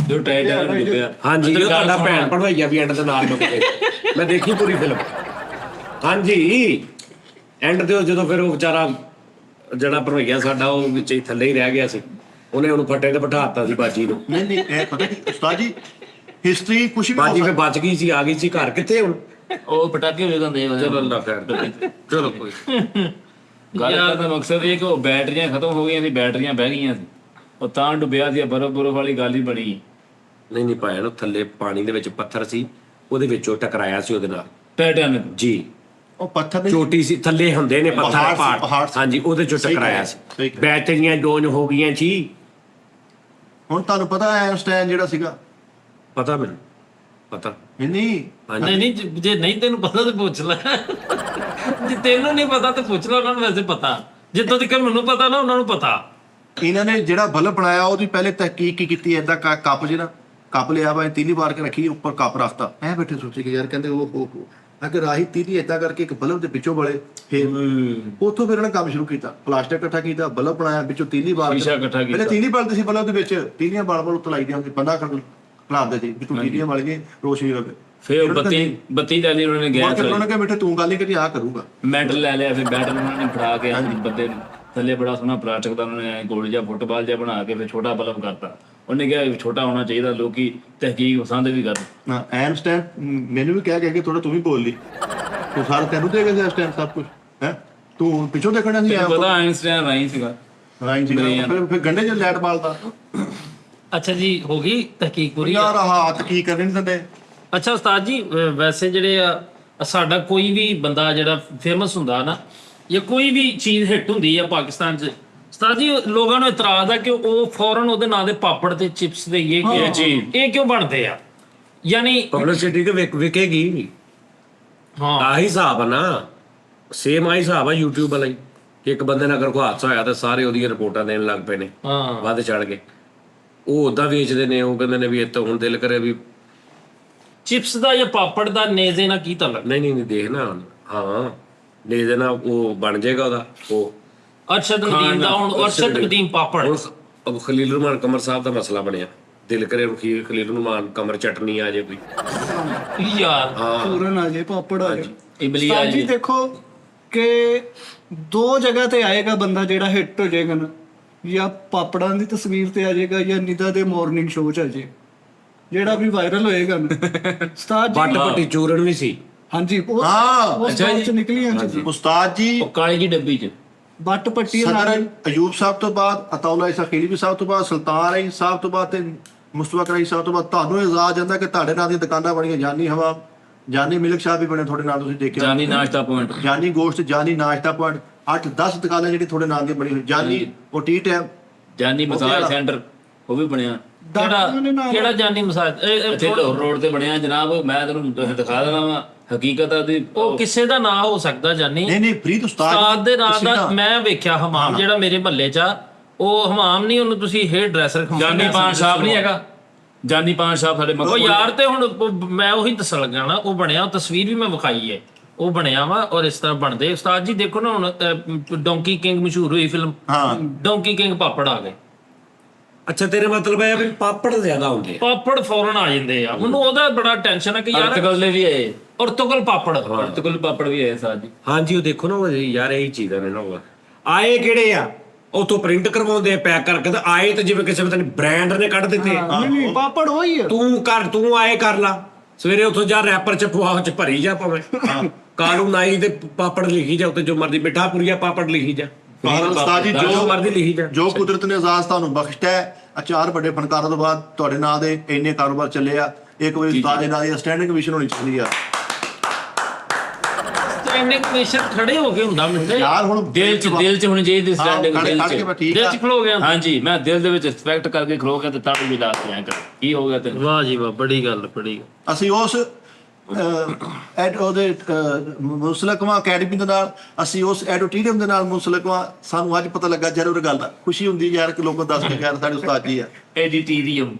ਜੋ ਟਾਈਟੈਨਿਕ ਡੁੱਬਿਆ। ਹਾਂਜੀ ਉਹ ਤੁਹਾਡਾ ਭੈਣ ਭਣਵਈਆ ਵੀ ਐਂਡ ਦੇ ਨਾਲ ਡੁੱਬ ਗਏ, ਮੈਂ ਦੇਖੀ ਪੂਰੀ ਫਿਲਮ। ਹਾਂਜੀ ਐਂਡ ਤੇ ਜਦੋਂ ਫਿਰ ਉਹ ਵਿਚਾਰਾ ਜਿਹੜਾ ਭਣਵਈਆ ਸਾਡਾ ਉਹ ਵਿੱਚ ਹੀ ਥੱਲੇ ਹੀ ਰਹਿ ਗਿਆ ਸੀ, ਉਹਨੇ ਉਹਨੂੰ ਫੱਟੇ ਤੇ ਬਿਠਾਤਾ ਸੀ ਬਾਜੀ ਨੂੰ। ਨਹੀਂ ਨਹੀਂ ਇਹ ਪਤਾ ਕੀ ਉਸਤਾਦ ਜੀ, ਹਿਸਟਰੀ ਕੁਝ ਵੀ ਬਾਜੀ ਫਿਰ ਬਚ ਗਈ ਸੀ, ਆ ਗਈ ਸੀ ਘਰ। ਕਿੱਥੇ ਹੁਣ? ਉਹ ਪਟਾਕੇ ਵੇਖਦੇ ਚਲੋ ਅੱਲਾ ਖੈਰ, ਚਲੋ ਕੋਈ ਗੱਲ ਦਾ ਮਕਸਦ ਇਹ ਕਿ ਉਹ ਬੈਟਰੀਆਂ ਖਤਮ ਹੋ ਗਈਆਂ ਸੀ, ਬੈਟਰੀਆਂ ਬਹਿ ਗਈਆਂ ਸੀ, ਉਹ ਤਾਂ ਡੁੱਬਿਆ ਸੀ। ਬਰਫ਼ ਵਾਲੀ ਗੱਲ ਹੀ ਬਣੀ। ਨਹੀਂ ਪਾਇਆ ਨਾ, ਥੱਲੇ ਪਾਣੀ ਦੇ ਵਿੱਚ ਪੱਥਰ ਸੀ, ਉਹਦੇ ਵਿੱਚੋਂ ਟਕਰਾਇਆ ਸੀ ਉਹਦੇ ਨਾਲ ਟਾਈਟੈਨਿਕ ਜੀ। ਉਹ ਪੱਥਰ ਨਹੀਂ, ਚੋਟੀ ਸੀ, ਥੱਲੇ ਹੁੰਦੇ ਨੇ ਪੱਥਰ ਪਹਾੜ ਪਹਾੜ। ਸੀ। ਹਾਂਜੀ ਉਹਦੇ ਚੋਂ ਸਹੀ ਟਕਰਾਇਆ ਕਹਿ ਸੀ, ਸਹੀ ਕਹਿ। ਬੈਟਰੀਆਂ ਡੋਨ ਹੋ ਗਈਆਂ ਸੀ। ਹੁਣ ਤੁਹਾਨੂੰ ਪਤਾ ਆਇਨਸਟਾਈਨ ਜਿਹੜਾ ਸੀਗਾ? ਪਤਾ ਮੈਨੂੰ ਪਤਾ। ਨਹੀਂ ਨਹੀਂ ਨਹੀਂ ਜੇ ਨਹੀਂ ਤੈਨੂੰ ਪਤਾ ਤੇ ਪੁੱਛ ਲੈ। ਜੇ ਤੈਨੂੰ ਨਹੀਂ ਪਤਾ ਤੇ ਪੁੱਛ ਲੈ ਉਹਨਾਂ ਨੂੰ, ਵੈਸੇ ਪਤਾ। ਜਿੱਦੋਂ ਤੱਕ ਮੈਨੂੰ ਪਤਾ ਨਾ ਉਹਨਾਂ ਨੂੰ ਪਤਾ। ਇਹਨਾਂ ਨੇ ਜਿਹੜਾ ਬਲਬ ਬਣਾਇਆ ਉਹਦੀ ਪਹਿਲੇ ਤਹਿਕੀਕ ਕੀ ਕੀਤੀ? ਏਦਾਂ ਕੱਪ ਜਿਹੜਾ ਕੱਪ ਲਿਆ ਵਾ, ਤੀਲੀ ਵਾਰ ਕੇ ਰੱਖੀ, ਉੱਪਰ ਕੱਪ ਰੱਖਤਾ, ਐ ਬੈਠੇ ਸੋਚੇ ਕਿ ਯਾਰ, ਕਹਿੰਦੇ ਉਹ ਹੋ ਅਗਰ ਰਾਹੀ ਤੀਲੀ ਏਦਾਂ ਕਰਕੇ ਇੱਕ ਬਲਬ ਦੇ ਵਿੱਚੋਂ ਬਲੇ, ਫਿਰ ਉੱਥੋਂ ਫਿਰ ਇਹਨਾਂ ਨੇ ਕੰਮ ਸ਼ੁਰੂ ਕੀਤਾ, ਪਲਾਸਟਿਕ ਇਕੱਠਾ ਕੀਤਾ, ਬਲਬ ਬਣਾਇਆ, ਵਿੱਚੋਂ ਤੀਲੀ ਬਾਲ ਸ਼ੀਸ਼ਾ ਇਕੱਠਾ ਕੀਤਾ। ਪਹਿਲੇ ਤੀਲੀ ਬਲਦ ਸੀ ਬਲਬ ਦੇ ਵਿੱਚ, ਤੀਲੀਆਂ ਬਾਲ ਉੱਤੇ ਲਾਈ ਦੀਆਂ ਹੁੰਦੀ, ਬੰਦਾ ਖਲਾਉਂਦੇ ਸੀ ਵੀ ਤੂੰ ਤੀਲੀਆਂ ਵਾਲ ਗਏ ਰੋਸ਼ਨੀ ਰਵੇ। ਫਿਰ ਬੱਤੀ ਲੈ ਲਈ ਉਹਨਾਂ ਨੇ, ਗੈਸ ਉਹਨਾਂ ਨੇ ਬੈਠੇ ਤੂੰ ਗੱਲ ਨਹੀਂ ਕਰੀ, ਆ ਕਰੂਗਾ। ਮੈਟਲ ਲੈ ਲਿਆ, ਫਿਰ ਬੈਟਰ ਉਹਨਾਂ ਨੇ ਫੜਾ ਕੇ ਬੰਦੇ ਨੂੰ ਥੱਲੇ ਬੜਾ ਸੋਹਣਾ ਪਲਾਸਟਿਕ ਦਾ ਉਹਨਾਂ ਨੇ ਗੋਲ ਜਿਹਾ ਫੁੱਟਬਾਲ ਜਿਹਾ ਬਣਾ ਕੇ ਫਿਰ ਛੋਟਾ ਬਲਬ ਕਰਤਾ। ਉਹਨੇ ਕਿਹਾ ਛੋਟਾ ਹੋਣਾ ਚਾਹੀਦਾ, ਲੋਕੀ ਤਹਿਕੀਕ ਪਸੰਦ ਵੀ ਕਰਨ। ਆਇਨਸਟਾਈਨ ਮੈਨੂੰ ਵੀ ਕਹਿ ਕੇ ਥੋੜਾ ਤੂੰ ਵੀ ਬੋਲ ਲਈ, ਤੂੰ ਸਾਰਾ ਤੈਨੂੰ ਦੇ ਗਿਆ ਆਇਨਸਟਾਈਨ ਸਭ ਕੁਝ ਹੈ, ਤੂੰ ਪਿੱਛੋਂ ਦੇਖਣਾ ਸੀ। ਪਤਾ ਆਇਨਸਟਾਈਨ ਰਾਈ ਸੀਗਾ, ਫਿਰ ਗੰਡੇ 'ਚ ਲਾਈਟ ਬਾਲਦਾ। ਅੱਛਾ ਜੀ, ਹੋ ਗਈ ਤਹਿਕੀਕ ਪੂਰੀ? ਯਾਰ ਹੱਥ ਕੀ ਕਰਨੇ ਨਹੀਂ ਦਿੰਦੇ। ਅੱਛਾ ਉਸਤਾਦ ਜੀ, ਵੈਸੇ ਜਿਹੜੇ ਆ ਸਾਡਾ ਕੋਈ ਵੀ ਬੰਦਾ ਜਿਹੜਾ ਫੇਮਸ ਹੁੰਦਾ ਨਾ, ਜਾਂ ਕੋਈ ਵੀ ਚੀਜ਼ ਹਿੱਟ ਹੁੰਦੀ ਆ ਪਾਕਿਸਤਾਨ 'ਚ, ਉਸਤਾਦ ਜੀ ਲੋਕਾਂ ਨੂੰ ਇਤਰਾਜ਼ ਆ ਕਿ ਉਹ ਫੌਰਨ ਉਹਦੇ ਨਾਂ ਦੇ ਪਾਪੜ ਤੇ ਚਿਪਸ ਦੇ ਇਹ ਕਿਉਂ ਬਣਦੇ ਆ? ਯਾਨੀ ਪਬਲਿਸਿਟੀ ਤੇ ਵਿਕੇਗੀ। ਹਾਂ ਆਹੀ ਹਿਸਾਬ ਆ ਨਾ, ਸੇਮ ਆਹੀ ਹਿਸਾਬ ਆ YouTube ਵਾਲਾ ਹੀ। ਇੱਕ ਬੰਦੇ ਨਾਲ ਅਗਰ ਕੋਈ ਹਾਦਸਾ ਹੋਇਆ ਤਾਂ ਸਾਰੇ ਉਹਦੀਆਂ ਰਿਪੋਰਟਾਂ ਦੇਣ ਲੱਗ ਪਏ ਨੇ, ਹਾਂ ਵੱਧ ਚੜ ਕੇ। ਉਹ ਉਦਾਂ ਵੇਚਦੇ ਨੇ, ਉਹ ਕਹਿੰਦੇ ਨੇ ਵੀ ਇਹ ਤਾਂ ਹੁਣ ਦਿਲ ਕਰੇ ਵੀ ਚਿਪਸ ਦਾ ਜਾਂ ਪਾਪੜ ਦਾ ਨੇਜ਼ੇ ਨਾਲ ਕੀ ਤਾਲੁਕ? ਨਹੀਂ ਦੇਖਣਾ। ਹਾਂ ਦੇ ਦੇਣਾ, ਉਹ ਬਣ ਜਾਏਗਾ ਉਹਦਾ ਉਹ ਅਰਸ਼ਦ ਨਦੀਮ ਦਾ। ਹੁਣ ਅਰਸ਼ਦ ਨਦੀਮ ਪਾਪੜ, ਉਹ ਖਲੀਲ ਰਹਿਮਾਨ ਕਮਰ ਸਾਹਿਬ ਦਾ ਮਸਲਾ ਬਣਿਆ। ਦਿਲ ਕਰੇ ਰੁਖੀ ਖਲੀਲ ਰਹਿਮਾਨ ਕਮਰ ਚਟਨੀ ਆ ਜੇ ਕੋਈ ਯਾਰ, ਪੂਰਨ ਆ ਜੇ, ਪਾਪੜ ਆ ਜੇ। ਇਮਲੀ ਆ ਉਸਤਾਦ ਜੀ ਜੀ। ਦੇਖੋ ਕਿ 2 ਜਗ੍ਹਾ ਤੇ ਆਏਗਾ ਬੰਦਾ ਜਿਹੜਾ ਹਿੱਟ ਹੋ ਜਾਏਗਾ ਨਾ, ਜਾਂ ਪਾਪੜਾਂ ਦੀ ਤਸਵੀਰ ਤੇ ਆ ਜਾਏਗਾ, ਜਾਂ ਨਿਦਾ ਦੇ ਮਾਰਨਿੰਗ ਸ਼ੋਅ 'ਚ ਆ ਜਾਏ, ਜਿਹੜਾ ਵੀ ਵਾਇਰਲ ਹੋਏਗਾ ਨਾ। ਉਸਤਾਦ ਜੀ ਬੱਟ ਪੱਟੀ ਚੂਰਨ ਵੀ ਸੀ। ਹਾਂਜੀ, ਉਹ ਅੱਛਾ ਜੀ। 'ਚ ਨਿਕਲੀਆਂ ਚੀਜ਼ਾਂ। ਉਸਤਾਦ ਜੀ ਉਹ ਕਾਲੀ ਜੀ ਡੱਬੀ 'ਚ ਬੱਟ ਪੱਟੀ ਸਦਰ ਨਾਲ ਅਯੂਬ ਸਾਹਿਬ ਤੋਂ ਬਾਅਦ, ਅਤਾਉਲਾ ਇਸਾ ਖੀਲਵੀ ਸਾਹਿਬ ਤੋਂ ਬਾਅਦ, ਸੁਲਤਾਨ ਰਹੀ ਸਾਹਿਬ ਤੋਂ ਬਾਅਦ ਤੇ ਮੁਸਤਫਾ ਕਰਾਈ ਸਾਹਿਬ ਤੋਂ ਬਾਅਦ ਤੁਹਾਨੂੰ ਇਜਾਜ਼ਤ ਜਾਂਦਾ ਕਿ ਤੁਹਾਡੇ ਨਾਂ ਦੀਆਂ ਦੁਕਾਨਾਂ ਬਣੀਆਂ। ਜਾਨੀ ਹਵਾ, ਜਾਨੀ ਮਿਲਕ ਸ਼ਾਪ ਵੀ ਬਣੇ ਤੁਹਾਡੇ ਨਾਂ, ਤੁਸੀਂ ਦੇਖਿਆ। ਜਾਨੀ ਨਾਸ਼ਤਾ ਪੁਆਇੰਟ, ਜਾਨੀ ਗੋਸ਼ਟ, ਜਾਨੀ ਨਾਸ਼ਤਾ ਪੁਆਇੰਟ, 8-10 ਦੁਕਾਨਾਂ ਜਿਹੜੀ ਤੁਹਾਡੇ ਨਾਂ ਦੀਆਂ ਬਣੀ ਹੋਈ। ਜਾਨੀ ਉਹ ਟੀ ਟਾਈਮ, ਜਾਨੀ ਮਸਾਜ ਸੈਂਟਰ ਉਹ ਵੀ ਬਣਿਆ। ਕਿਹੜਾ ਜਾਨੀ ਮਸਾਜ ਇੱਥੇ ਲਾਹੌਰ ਰੋਡ ਤੇ ਬਣਿਆ ਜਨਾਬ, ਮੈਂ ਤੁਹਾਨੂੰ ਦਿਖਾ ਦੇਣਾ ਵਾ ਹਕੀਕਤ ਆ ਦੀ। ਉਹ ਕਿਸੇ ਦਾ ਨਾਂ ਹੋ ਸਕਦਾ ਜਾਨੀ, ਨਹੀਂ ਫਰੀਦ ਉਸਤਾਦ ਦੇ ਨਾਂ ਦਾ। ਮੈਂ ਵੇਖਿਆ ਹਮਾਮ ਜਿਹੜਾ ਮੇਰੇ ਮਹੱਲੇ 'ਚ ਆ, ਉਹ ਹਮਾਮ ਨਹੀਂ, ਉਹਨੂੰ ਤੁਸੀਂ ਹੇਅਰ ਡਰੈਸਰ ਜਾਨੀ ਪਾਨ ਸਾਹਿਬ ਨਹੀਂ ਹੈਗਾ, ਜਾਨੀ ਪਾਨ ਸਾਹਿਬ ਸਾਡੇ ਉਹ ਯਾਰ। ਤੇ ਹੁਣ ਮੈਂ ਉਹੀ ਦੱਸਣ ਲੱਗਾ ਨਾ, ਉਹ ਬਣਿਆ, ਉਹ ਤਸਵੀਰ ਵੀ ਮੈਂ ਵਿਖਾਈ ਹੈ, ਉਹ ਬਣਿਆ ਵਾ। ਔਰ ਇਸ ਤਰ੍ਹਾਂ ਬਣਦੇ ਉਸਤਾਦ ਜੀ। ਦੇਖੋ ਨਾ ਹੁਣ ਡੋਂਕੀ ਕਿੰਗ ਮਸ਼ਹੂਰ ਹੋਈ ਫਿਲਮ, ਹਾਂ ਡੋਂਕੀ ਕਿੰਗ ਪਾਪੜ ਆ ਗਏ। ਅੱਛਾ ਤੇਰੇ ਮਤਲਬ ਹੈ ਵੀ ਪਾਪੜ ਜ਼ਿਆਦਾ ਹੁੰਦੇ ਆ। ਪਾਪੜ ਫੌਰਨ ਆ ਜਾਂਦੇ ਆ। ਮੈਨੂੰ ਉਹਦਾ ਬੜਾ ਟੈਨਸ਼ਨ ਹੈ ਕਿ ਯਾਰ ਅਰਤਗਲ ਵੀ ਆਏ, ਉਰਤਗਲ ਪਾਪੜ, ਅਰਤਗਲ ਪਾਪੜ ਵੀ ਆਏ ਸਾਜ ਜੀ। ਹਾਂਜੀ ਉਹ ਦੇਖੋ ਨਾ, ਉਹ ਯਾਰ ਇਹੀ ਚੀਜ਼ ਆ ਨਾ। ਆਏ ਕਿਹੜੇ ਆ, ਉਥੋਂ ਪ੍ਰਿੰਟ ਕਰਵਾਉਂਦੇ ਆ ਪੈਕ ਕਰਕੇ, ਤੇ ਆਏ ਤੇ ਜਿਵੇਂ ਕਿਸੇ ਪਤਾ ਨਹੀਂ ਬ੍ਰਾਂਡ ਨੇ ਕੱਢ ਦਿੱਤੇ। ਨਹੀਂ ਪਾਪੜ ਹੋਈ ਆ। ਤੂੰ ਆਏ ਕਰ ਲਾ, ਸਵੇਰੇ ਉੱਥੋਂ ਜਾ ਰੈਪਰ ਚ ਪਵਾ ਚ ਭਰੀ ਜਾ ਭਾਵੇਂ ਕਾਲੂ ਨਾਈ ਤੇ ਪਾਪੜ ਲਿਖੀ ਜਾ ਉੱਤੇ, ਜੋ ਮਰਦੀ ਮਿੱਠਾ ਪੁਰੀਆ ਪਾਪੜ ਲਿਖੀ ਜਾ, ਉਸਤਾਦ ਜੀ ਜੋ ਮਰਦੀ ਲਿਖੀ ਜਾ। ਜੋ ਕੁਦਰਤ ਨੇ ਆਜ਼ਾਦ ਤੁਹਾਨੂੰ ਬਖਸ਼ਿਆ ਹੈ, ਚਾਰ ਵੱਡੇ ਫਨਕਾਰਾਂ ਤੋਂ ਬਾਅਦ ਤੁਹਾਡੇ ਨਾਂ ਦੇ ਇੰਨੇ ਕਾਰੋਬਾਰ ਚੱਲੇ ਆ। ਇੱਕ ਵਾਰੀ ਉਸਤਾਦ ਦੇ ਨਾਂ ਦੀ ਸਟੈਂਡਿੰਗ ਕਮਿਸ਼ਨ ਹੋਣੀ ਚਾਹੀਦੀ ਆ ਸਟੈਂਡਿੰਗ ਕਮਿਸ਼ਨ ਖੜੇ ਹੋ ਕੇ ਹੁੰਦਾ ਮਿਲਦੇ ਯਾਰ। ਹੁਣ ਦਿਲ ਚ ਹੋਣੀ ਚਾਹੀਦੀ ਸਟੈਂਡਿੰਗ, ਖੜ ਕੇ ਮੈਂ ਠੀਕ ਦਿਲ ਆ। 'ਚ ਖਲੋ ਗਿਆ। ਹਾਂਜੀ ਮੈਂ ਦਿਲ ਦੇ ਵਿੱਚ ਰਿਸਪੈਕਟ ਕਰਕੇ ਖਲੋ ਕੇ ਤੇ ਤਾਂ ਵੀ ਲਾ ਕੇ ਆਇਆ ਕਰ। ਕੀ ਹੋ ਗਿਆ ਤੈਨੂੰ? ਵਾਹ ਜੀ ਵਾਹ, ਬੜੀ ਗੱਲ, ਬੜੀ ਗੱਲ। ਅਸੀਂ ਉਸ ਉਹਦੇ ਮੁਸਲਕਵਾ ਅਕੈਡਮੀ ਦੇ ਨਾਲ, ਅਸੀਂ ਉਸ ਐਡੋਟੋਰੀਅਮ ਦੇ ਨਾਲ ਮੁਸਲਕਵਾ, ਸਾਨੂੰ ਅੱਜ ਪਤਾ ਲੱਗਾ ਜ਼ਰੂਰ ਗੱਲ ਦਾ ਖੁਸ਼ੀ ਹੁੰਦੀ ਯਾਰ ਕਿ ਲੋਕਾਂ ਦੱਸ ਕੇ ਕਹਿ ਸਾਡੇ ਉਸਤਾਦ ਜੀ ਆ। ਐਡੀਟੀਰੀਅਮ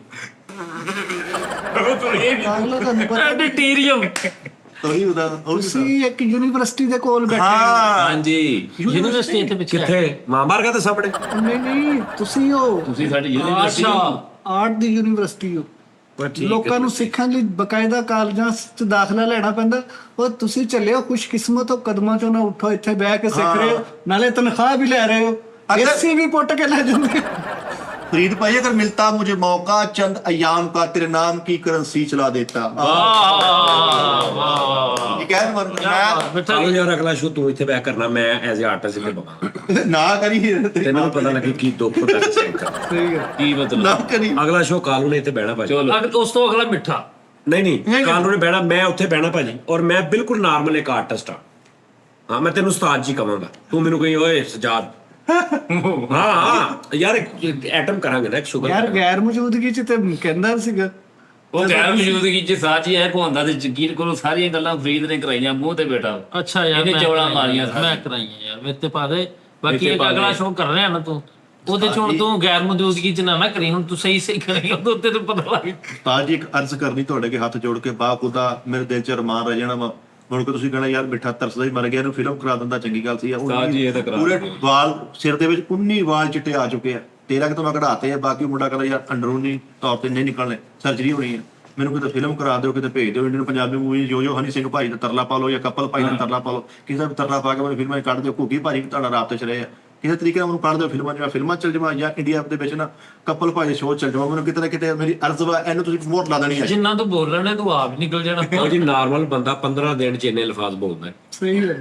ਤੁਹਾਨੂੰ ਪਤਾ ਐਡੀਟੀਰੀਅਮ ਉਹੀ ਉਹਦਾ ਤੁਸੀਂ ਇੱਕ ਯੂਨੀਵਰਸਿਟੀ ਦੇ ਕੋਲ ਬੈਠੇ ਹਾਂਜੀ ਯੂਨੀਵਰਸਿਟੀ ਇੱਥੇ ਪਿੱਛੇ ਕਿੱਥੇ ਮਾਂਬਾਰਗਾ ਤੇ ਸਾਹਮਣੇ? ਨਹੀਂ ਤੁਸੀਂ ਹੋ ਤੁਸੀਂ ਸਾਡੀ ਯੂਨੀਵਰਸਿਟੀ ਆਰਟ ਦੀ ਯੂਨੀਵਰਸਿਟੀ ਹੋ। ਲੋਕਾਂ ਨੂੰ ਸਿੱਖਣ ਲਈ ਬਕਾਇਦਾ ਕਾਲਜਾਂ 'ਚ ਦਾਖਲਾ ਲੈਣਾ ਪੈਂਦਾ। ਉਹ ਤੁਸੀਂ ਚੱਲੇ ਹੋ ਖੁਸ਼ਕਿਸਮਤ ਹੋ, ਕਦਮਾਂ 'ਚੋਂ ਨਾ ਉੱਠੋ, ਇੱਥੇ ਬਹਿ ਕੇ ਸਿੱਖ ਰਹੇ ਹੋ, ਨਾਲੇ ਤਨਖਾਹ ਵੀ ਲੈ ਰਹੇ ਹੋ, ਏਸੀ ਵੀ ਪੁੱਟ ਕੇ ਲੈ ਜਾਂਦੇ। फरीद भाई अगर मिलता मुझे मौका चंद अयाम का तेरे नाम की करेंसी चला देता। ये क्या है मैं ਚਲੋ ਯਾਰ ਅਗਲਾ ਸ਼ੋ ਤੂੰ ਇੱਥੇ ਬੈਕ ਕਰਨਾ, ਮੈਂ ਐਜ਼ ਅ ਆਰਟਿਸਟ ਇੱਥੇ ਬਵਾਂ। ना करी ਤੈਨੂੰ ਪਤਾ ਲੱਗੇ ਕੀ ਦੁੱਖ ਹੁੰਦਾ ਕਿਸੇ ਦਾ। ਸਹੀ ਹੈ। ਕੀ ਮਤਲਬ? ना करी ਅਗਲਾ ਸ਼ੋ ਕਾਲੂ ਨੇ ਇੱਥੇ ਬਹਿਣਾ ਭਾਜੀ। ਚਲੋ ਉਸ ਤੋਂ ਅਗਲਾ ਮਿੱਠਾ। ਨਹੀਂ ਕਾਲੂ ਨੇ ਬਹਿਣਾ, ਮੈਂ ਉੱਥੇ ਬਹਿਣਾ ਭਾਜੀ। ਔਰ ਮੈਂ ਬਿਲਕੁਲ ਨਾਰਮਲ ਇੱਕ ਆਰਟਿਸਟ ਹਾਂ। ਮੈਂ ਤੈਨੂੰ ਉਸਤਾਦ ਜੀ ਕਵਾਂਗਾ, ਤੂੰ ਮੈਨੂੰ ਕਹੀਂ ਓਏ ਸਜਾਦ। ਹਾਂ ਯਾਰ ਐਟਮ ਕਰਾਂਗੇ ਨਾ ਇੱਕ ਸ਼ੁਗਰ। ਯਾਰ ਗੈਰ ਮੌਜੂਦਗੀ 'ਚ ਤੇ ਕਹਿੰਦਾ ਸੀਗਾ। ਉਹ ਗੈਰ ਮੌਜੂਦਗੀ ਚ ਸਾਜੀ ਐ ਕੋਂਦਾ ਤੇ ਯਕੀਨ ਕਰੋ ਸਾਰੀਆਂ ਗੱਲਾਂ ਫਰੀਦ ਨੇ ਕਰਾਈਆਂ ਮੂੰਹ ਤੇ ਬੈਠਾ। ਅੱਛਾ ਯਾਰ, ਇਹਨੇ ਚੌੜਾ ਮਾਰੀਆਂ ਮੈਂ ਕਰਾਈਆਂ ਯਾਰ, ਮੇਰੇ ਤੇ ਪਾ ਦੇ। ਬਾਕੀ ਇੱਕ ਅਗਲਾ ਸ਼ੋਅ ਕਰ ਰਿਹਾ ਨਾ ਤੂੰ, ਉਹਦੇ ਚ ਹੁਣ ਤੂੰ ਗੈਰ ਮੌਜੂਦਗੀ ਚ ਨਾ ਕਰੀ। ਹੁਣ ਤੂੰ ਸਹੀ ਕਰੇਗਾ ਉਹਦੇ ਉੱਤੇ ਤੈਨੂੰ ਪਤਾ ਲੱਗ। ਉਸਤਾਦ ਜੀ ਇੱਕ ਅਰਜ਼ ਕਰਨੀ ਤੁਹਾਡੇ ਅੱਗੇ ਹੱਥ ਜੋੜ ਕੇ, ਬਾਖੁਦਾ ਮੇਰੇ ਦਿਲ 'ਚ ਅਰਮਾਨ ਰਹਿ ਜਾਣਾ ਵਾ ਮੁੜ ਕੇ ਤੁਸੀਂ ਕਹਿਣਾ ਯਾਰ ਮਿੱਠਾ ਤਰਸਦਾ ਹੀ ਮਰ ਗਿਆ, ਇਹਨੂੰ ਫਿਲਮ ਕਰਾ ਦਿੰਦਾ ਚੰਗੀ ਗੱਲ ਸੀ। ਪੂਰੇ ਵਾਲ ਸਿਰ ਦੇ ਵਿੱਚ 19 ਵਾਲ ਚਿੱਟੇ ਆ ਚੁੱਕੇ ਆ। 13 ਕਿ ਤਾਂ ਮੈਂ ਕਢਾਤੇ ਆ, ਬਾਕੀ ਮੁੰਡਾ ਕਹਿੰਦਾ ਯਾਰ ਅੰਦਰੂਨੀ ਤੌਰ ਤੇ ਨਹੀਂ ਨਿਕਲਣੇ, ਸਰਜਰੀ ਹੋਣੀ ਹੈ, ਮੈਨੂੰ ਕਿਤੇ ਫਿਲਮ ਕਰਾ ਦਿਓ, ਕਿਤੇ ਭੇਜ ਦਿਓ। ਇੰਡੀਅਨ ਪੰਜਾਬੀ ਮੂਵੀ ਜੋ ਹਨੀ ਸਿੰਘ ਭਾਈ ਦਾ ਤਰਲਾ ਪਾ ਲਓ ਜਾਂ ਕਪਲ ਭਾਈ ਦਾ ਤਰਲਾ ਪਾ ਲਓ, ਕਿਸੇ ਦਾ ਵੀ ਤਰਲਾ ਪਾ ਕੇ ਮੈਨੂੰ ਫਿਲਮਾਂ 'ਚ ਕੱਢ ਦਿਓ। ਘੁੱਗੀ ਭਾਜੀ ਵੀ ਤੁਹਾਡਾ ਰਾਬਤੇ 'ਚ ਰਹੇ ਆ, ਕਿਸੇ ਤਰੀਕੇ ਨਾਲ ਮੈਨੂੰ ਕੱਢ ਦਿਓ ਫਿਲਮਾਂ 'ਚ। ਮੈਂ ਫਿਲਮਾਂ 'ਚ ਚੱਲ ਜਾਵਾਂ ਜਾਂ ਇੰਡੀਆ ਦੇ ਵਿੱਚ ਨਾ ਕਪਲ ਭਾਈ ਦੇ ਸ਼ੋਅ ਚੱਲ ਜਾਵਾਂ। ਮੈਨੂੰ ਕਿਤੇ ਨਾ ਕਿਤੇ ਮੇਰੀ ਅਰਜ਼ ਵਾ, ਇਹਨੂੰ ਤੁਸੀਂ ਮੋਹਰ ਲਾ ਦੇਣੀ ਹੈ। ਜਿੰਨਾ ਤੂੰ ਬੋਲ ਰਿਹਾ ਨਾ, ਤੂੰ ਆਪ ਹੀ ਨਿਕਲ ਜਾਣਾ। ਉਹ ਜੀ ਨਾਰਮਲ ਬੰਦਾ 15 ਦਿਨ 'ਚ ਇੰਨੇ ਲਫ਼ਾਜ਼ ਬੋਲਦਾ। ਸਹੀ ਹੈ।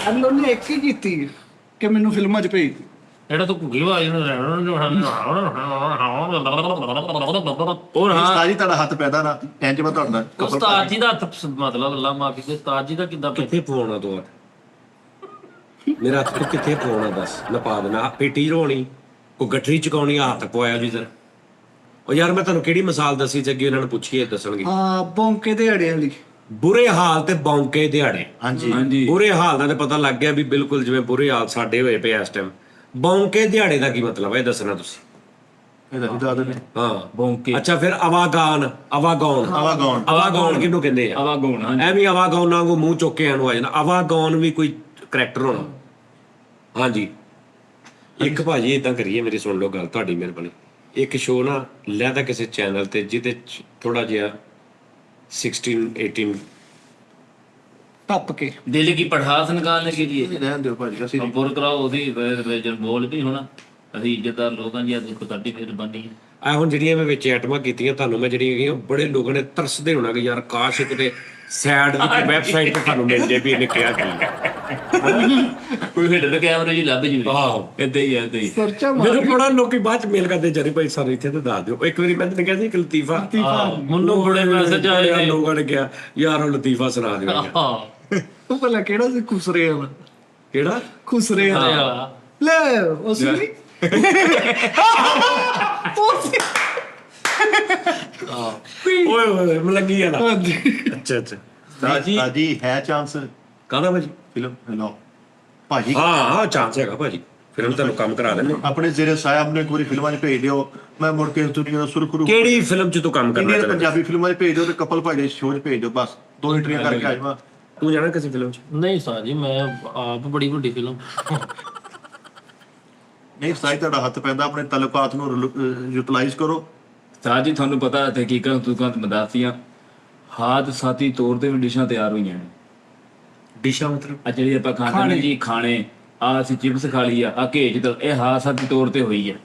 ਗੱਲ ਉਹਨੇ ਇੱਕ ਹੀ ਕੀਤੀ ਕਿ ਮੈਨੂੰ ਫਿਲਮਾਂ 'ਚ ਭੇਜ। ਜਿਹੜਾ ਤੂੰ ਘੁੱਗੀ ਭਾਜੀ ਨੂੰ ਹੋਰ ਹਾਂ ਉਸਤਾਦ ਜੀ ਤੁਹਾਡਾ ਹੱਥ ਪੈਦਾ ਨਾ ਇੰਜ ਮੈਂ ਤੁਹਾਡਾ ਉਸਤਾਦ ਜੀ ਦਾ ਹੱਥ, ਮਤਲਬ ਅੱਲਾ ਮਾਫੀ ਦੇ, ਉਸਤਾਦ ਜੀ ਦਾ ਕਿੱਦਾਂ ਕਿੱਥੇ ਪਵਾਉਣਾ ਤੂੰ ਮੇਰਾ ਹੱਥ ਤੂੰ ਕਿੱਥੇ ਪਵਾਉਣਾ? ਦੱਸ ਨਪਾ ਦੇਣਾ, ਪੇਟੀ ਰੋਣੀ, ਕੋਈ ਗੱਠੜੀ ਚਕਾਉਣੀ, ਹੱਥ ਪਵਾਇਆ ਜੀ ਸਰ। ਉਹ ਯਾਰ ਮੈਂ ਤੁਹਾਨੂੰ ਕਿਹੜੀ ਮਿਸਾਲ ਦੱਸੀ ਸੀ ਅੱਗੇ, ਉਹਨਾਂ ਨੂੰ ਪੁੱਛੀਏ ਦੱਸਣਗੇ। ਹਾਂ ਬੌਂਕੇ ਦੇ ਅੜੇ ਵਾਲੀ। ਬੁਰੇ ਹਾਲ ਤੇ ਬੌਂਕੇ ਦਿਹਾੜੇ। ਹਾਂਜੀ ਹਾਂਜੀ ਬੁਰੇ ਹਾਲ ਦਾ ਤੇ ਪਤਾ ਲੱਗ ਗਿਆ ਵੀ ਬਿਲਕੁਲ ਜਿਵੇਂ ਬੁਰੇ ਹਾਲ ਸਾਡੇ ਹੋਏ ਪਏ ਇਸ ਟਾਈਮ। ਬੌਂਕੇ ਦਿਹਾੜੇ ਦਾ ਕੀ ਮਤਲਬ ਹੈ ਇਹ ਦੱਸਣਾ ਤੁਸੀਂ। ਇਹਦਾ ਹੀ ਦੱਸ ਦਿੰਦੇ ਹਾਂ ਬੌਂਕੇ ਅੱਛਾ ਫਿਰ ਆਵਾਗਾਉਣ ਆਵਾਗਾਉਣ ਕਿਹਨੂੰ ਕਹਿੰਦੇ ਆ? ਆਵਾਗਾਉਣ। ਹਾਂਜੀ ਐਵੇਂ ਆਵਾਗਾਉਣ ਵਾਂਗੂ ਮੂੰਹ ਚੁੱਕ ਕੇ ਇਹਨੂੰ ਆ ਜਾਣਾ। ਆਵਾਗਾਉਣ ਵੀ ਕੋਈ ਕਰੈਕਟਰ ਹੋਣਾ। ਹਾਂਜੀ ਇੱਕ ਭਾਜੀ ਇਦਾਂ ਕਰੀਏ, ਮੇਰੀ ਸੁਣ ਲਓ ਗੱਲ, ਤੁਹਾਡੀ ਮਿਹਰਬਾਨੀ। ਇੱਕ ਸ਼ੋਅ ਨਾ ਲੈਦਾ ਕਿਸੇ ਚੈਨਲ ਤੇ ਜਿਹਦੇ ਚ ਥੋੜਾ ਜਿਹਾ 16 18 ਟੱਪ ਕੇ दिल की पढ़ास निकालने के लिए ਰਹਿਣ ਦਿਓ ਭਾਜੀ ਅਸੀਂ संपर्क कराओ ਉਹਦੀ ਜਨ ਬੋਲ ਵੀ ਹੋਣਾ। ਅਸੀਂ ਇੱਜ਼ਤਦਾਰ ਲੋਕਾਂ ਦੀ ਦੇਖੋ ਤੁਹਾਡੀ ਮਿਹਰਬਾਨੀ ਹੈ। ਆ ਹੁਣ ਜਿਹੜੀਆਂ ਮੈਂ ਵਿੱਚ ਐਟਮਾਂ ਕੀਤੀਆਂ ਤੁਹਾਨੂੰ ਮੈਂ ਜਿਹੜੀਆਂ ਹੈਗੀਆਂ, ਬੜੇ ਲੋਕਾਂ ਨੇ ਤਰਸਦੇ ਹੋਣਾ ਕਿ ਯਾਰ ਕਾਸ਼ ਕਿਤੇ ਸੈਡ ਦੀ ਵੈਬਸਾਈਟ ਤੇ ਤੁਹਾਨੂੰ ਮਿਲ ਜੇ ਵੀ ਇਹਨੇ ਕਿਹਾ ਕੀ। ਕੋਈ ਹਿੱਡਨ ਕੈਮਰੇ ਜੀ ਲੱਭ ਜੂ। ਆਹੋ ਏਦਾਂ ਹੀ ਏਦਾਂ ਹੀ। ਸਰਚਾ ਮੈਨੂੰ ਬੜਾ ਲੋਕੀ ਬਾਅਦ ਚ ਮੇਲ ਕਰਦੇ ਜਰੀ ਭਾਈ ਸਾਨੂੰ ਇੱਥੇ ਤੇ ਦੱਸ ਦਿਓ। ਇੱਕ ਵਾਰੀ ਮੈਂ ਤੈਨੂੰ ਕਿਹਾ ਸੀ ਕਿ ਲਤੀਫਾ ਮੈਨੂੰ ਬੜੇ ਮੈਸੇਜ ਆਏ ਨੇ। ਲੋਕਾਂ ਨੇ ਕਿਹਾ ਯਾਰ ਉਹ ਲਤੀਫਾ ਸੁਣਾ ਦਿਓ। ਹਾਂ ਉਹ ਭਲਾ ਕਿਹੜਾ ਸੀ ਖੁਸਰੇ ਵਾਲਾ? ਕਿਹੜਾ ਖੁਸਰੇ ਵਾਲਾ। ਲੈ ਉਸ ਨੇ ਓਏ ਓਏ ਮੈਂ ਲੱਗੀ ਆ ਨਾ ਅੱਛਾ ਅੱਛਾ ਭਾਜੀ ਹੈ ਚਾਂਸ ਕਾਹਦਾ ਭਾਜੀ ਫਿਲਮ ਨੋ ਭਾਜੀ ਹਾਂ ਚਾਂਸ ਹੈਗਾ ਭਾਜੀ ਫਿਰ ਤੁਹਾਨੂੰ ਕੰਮ ਕਰਾ ਦਿੰਦੇ ਆਪਣੇ ਜਿਹੜੇ ਸਾਹਿਬ ਨੇ ਇੱਕ ਵਾਰੀ ਫਿਲਮਾਂ 'ਚ ਭੇਜ ਦਿਓ, ਮੈਂ ਮੁੜ ਕੇ ਦੁਨੀਆ ਦਾ ਸੁਰਖਰੂ ਕਿਹੜੀ ਫਿਲਮ 'ਚ ਤੂੰ ਕੰਮ ਕਰਨਾ ਇੰਡੀਅਨ ਚਾਹੁੰਦਾ ਪੰਜਾਬੀ ਫਿਲਮਾਂ 'ਚ ਭੇਜ ਦਿਓ ਤੇ ਕਪਲ ਭਾਜੀ ਸ਼ੋਅ 'ਚ ਭੇਜ ਦਿਓ, ਬਸ 2 ਇੰਟਰੀਆਂ ਕਰਕੇ ਆ ਜਾਵਾਂ। ਤੂੰ ਜਾਣਾ ਕਿਸੇ ਫਿਲਮ 'ਚ ਨਹੀਂ ਉਸਤਾਦ ਜੀ, ਮੈਂ ਆਪ ਬੜੀ ਵੱਡੀ ਫਿਲਮ ਨਹੀਂ ਸਾਈ ਤੁਹਾਡਾ ਹੱਥ ਪੈਂਦਾ, ਆਪਣੇ ਤਾਲੁਕਾਤ ਨੂੰ ਯੂਟਿਲਾਈਜ਼ ਕਰੋ। ਸਾਹ ਜੀ ਤੁਹਾਨੂੰ ਪਤਾ ਹਕੀਕਤ ਤੁਕਾਂ ਮਦਾਸੀਆਂ ਹਾਦ ਸਾਥੀ ਤੌਰ ਤੇ ਵੀ ਡਿਸ਼ਾਂ ਤਿਆਰ ਹੋਈਆਂ ਨੇ। ਡਿਸ਼ਾ ਮਤਲਬ ਆ ਜਿਹੜੀ ਆਪਾਂ ਖਾਂਦੇ ਨੇ ਜੀ ਖਾਣੇ, ਆ ਅਸੀਂ ਚਿਪਸ ਖਾ ਲਈ ਆ ਘੇਜ ਤੇ ਇਹ ਹਾਦ ਸਾਥੀ ਤੌਰ ਤੇ ਹੋਈ ਹੈ।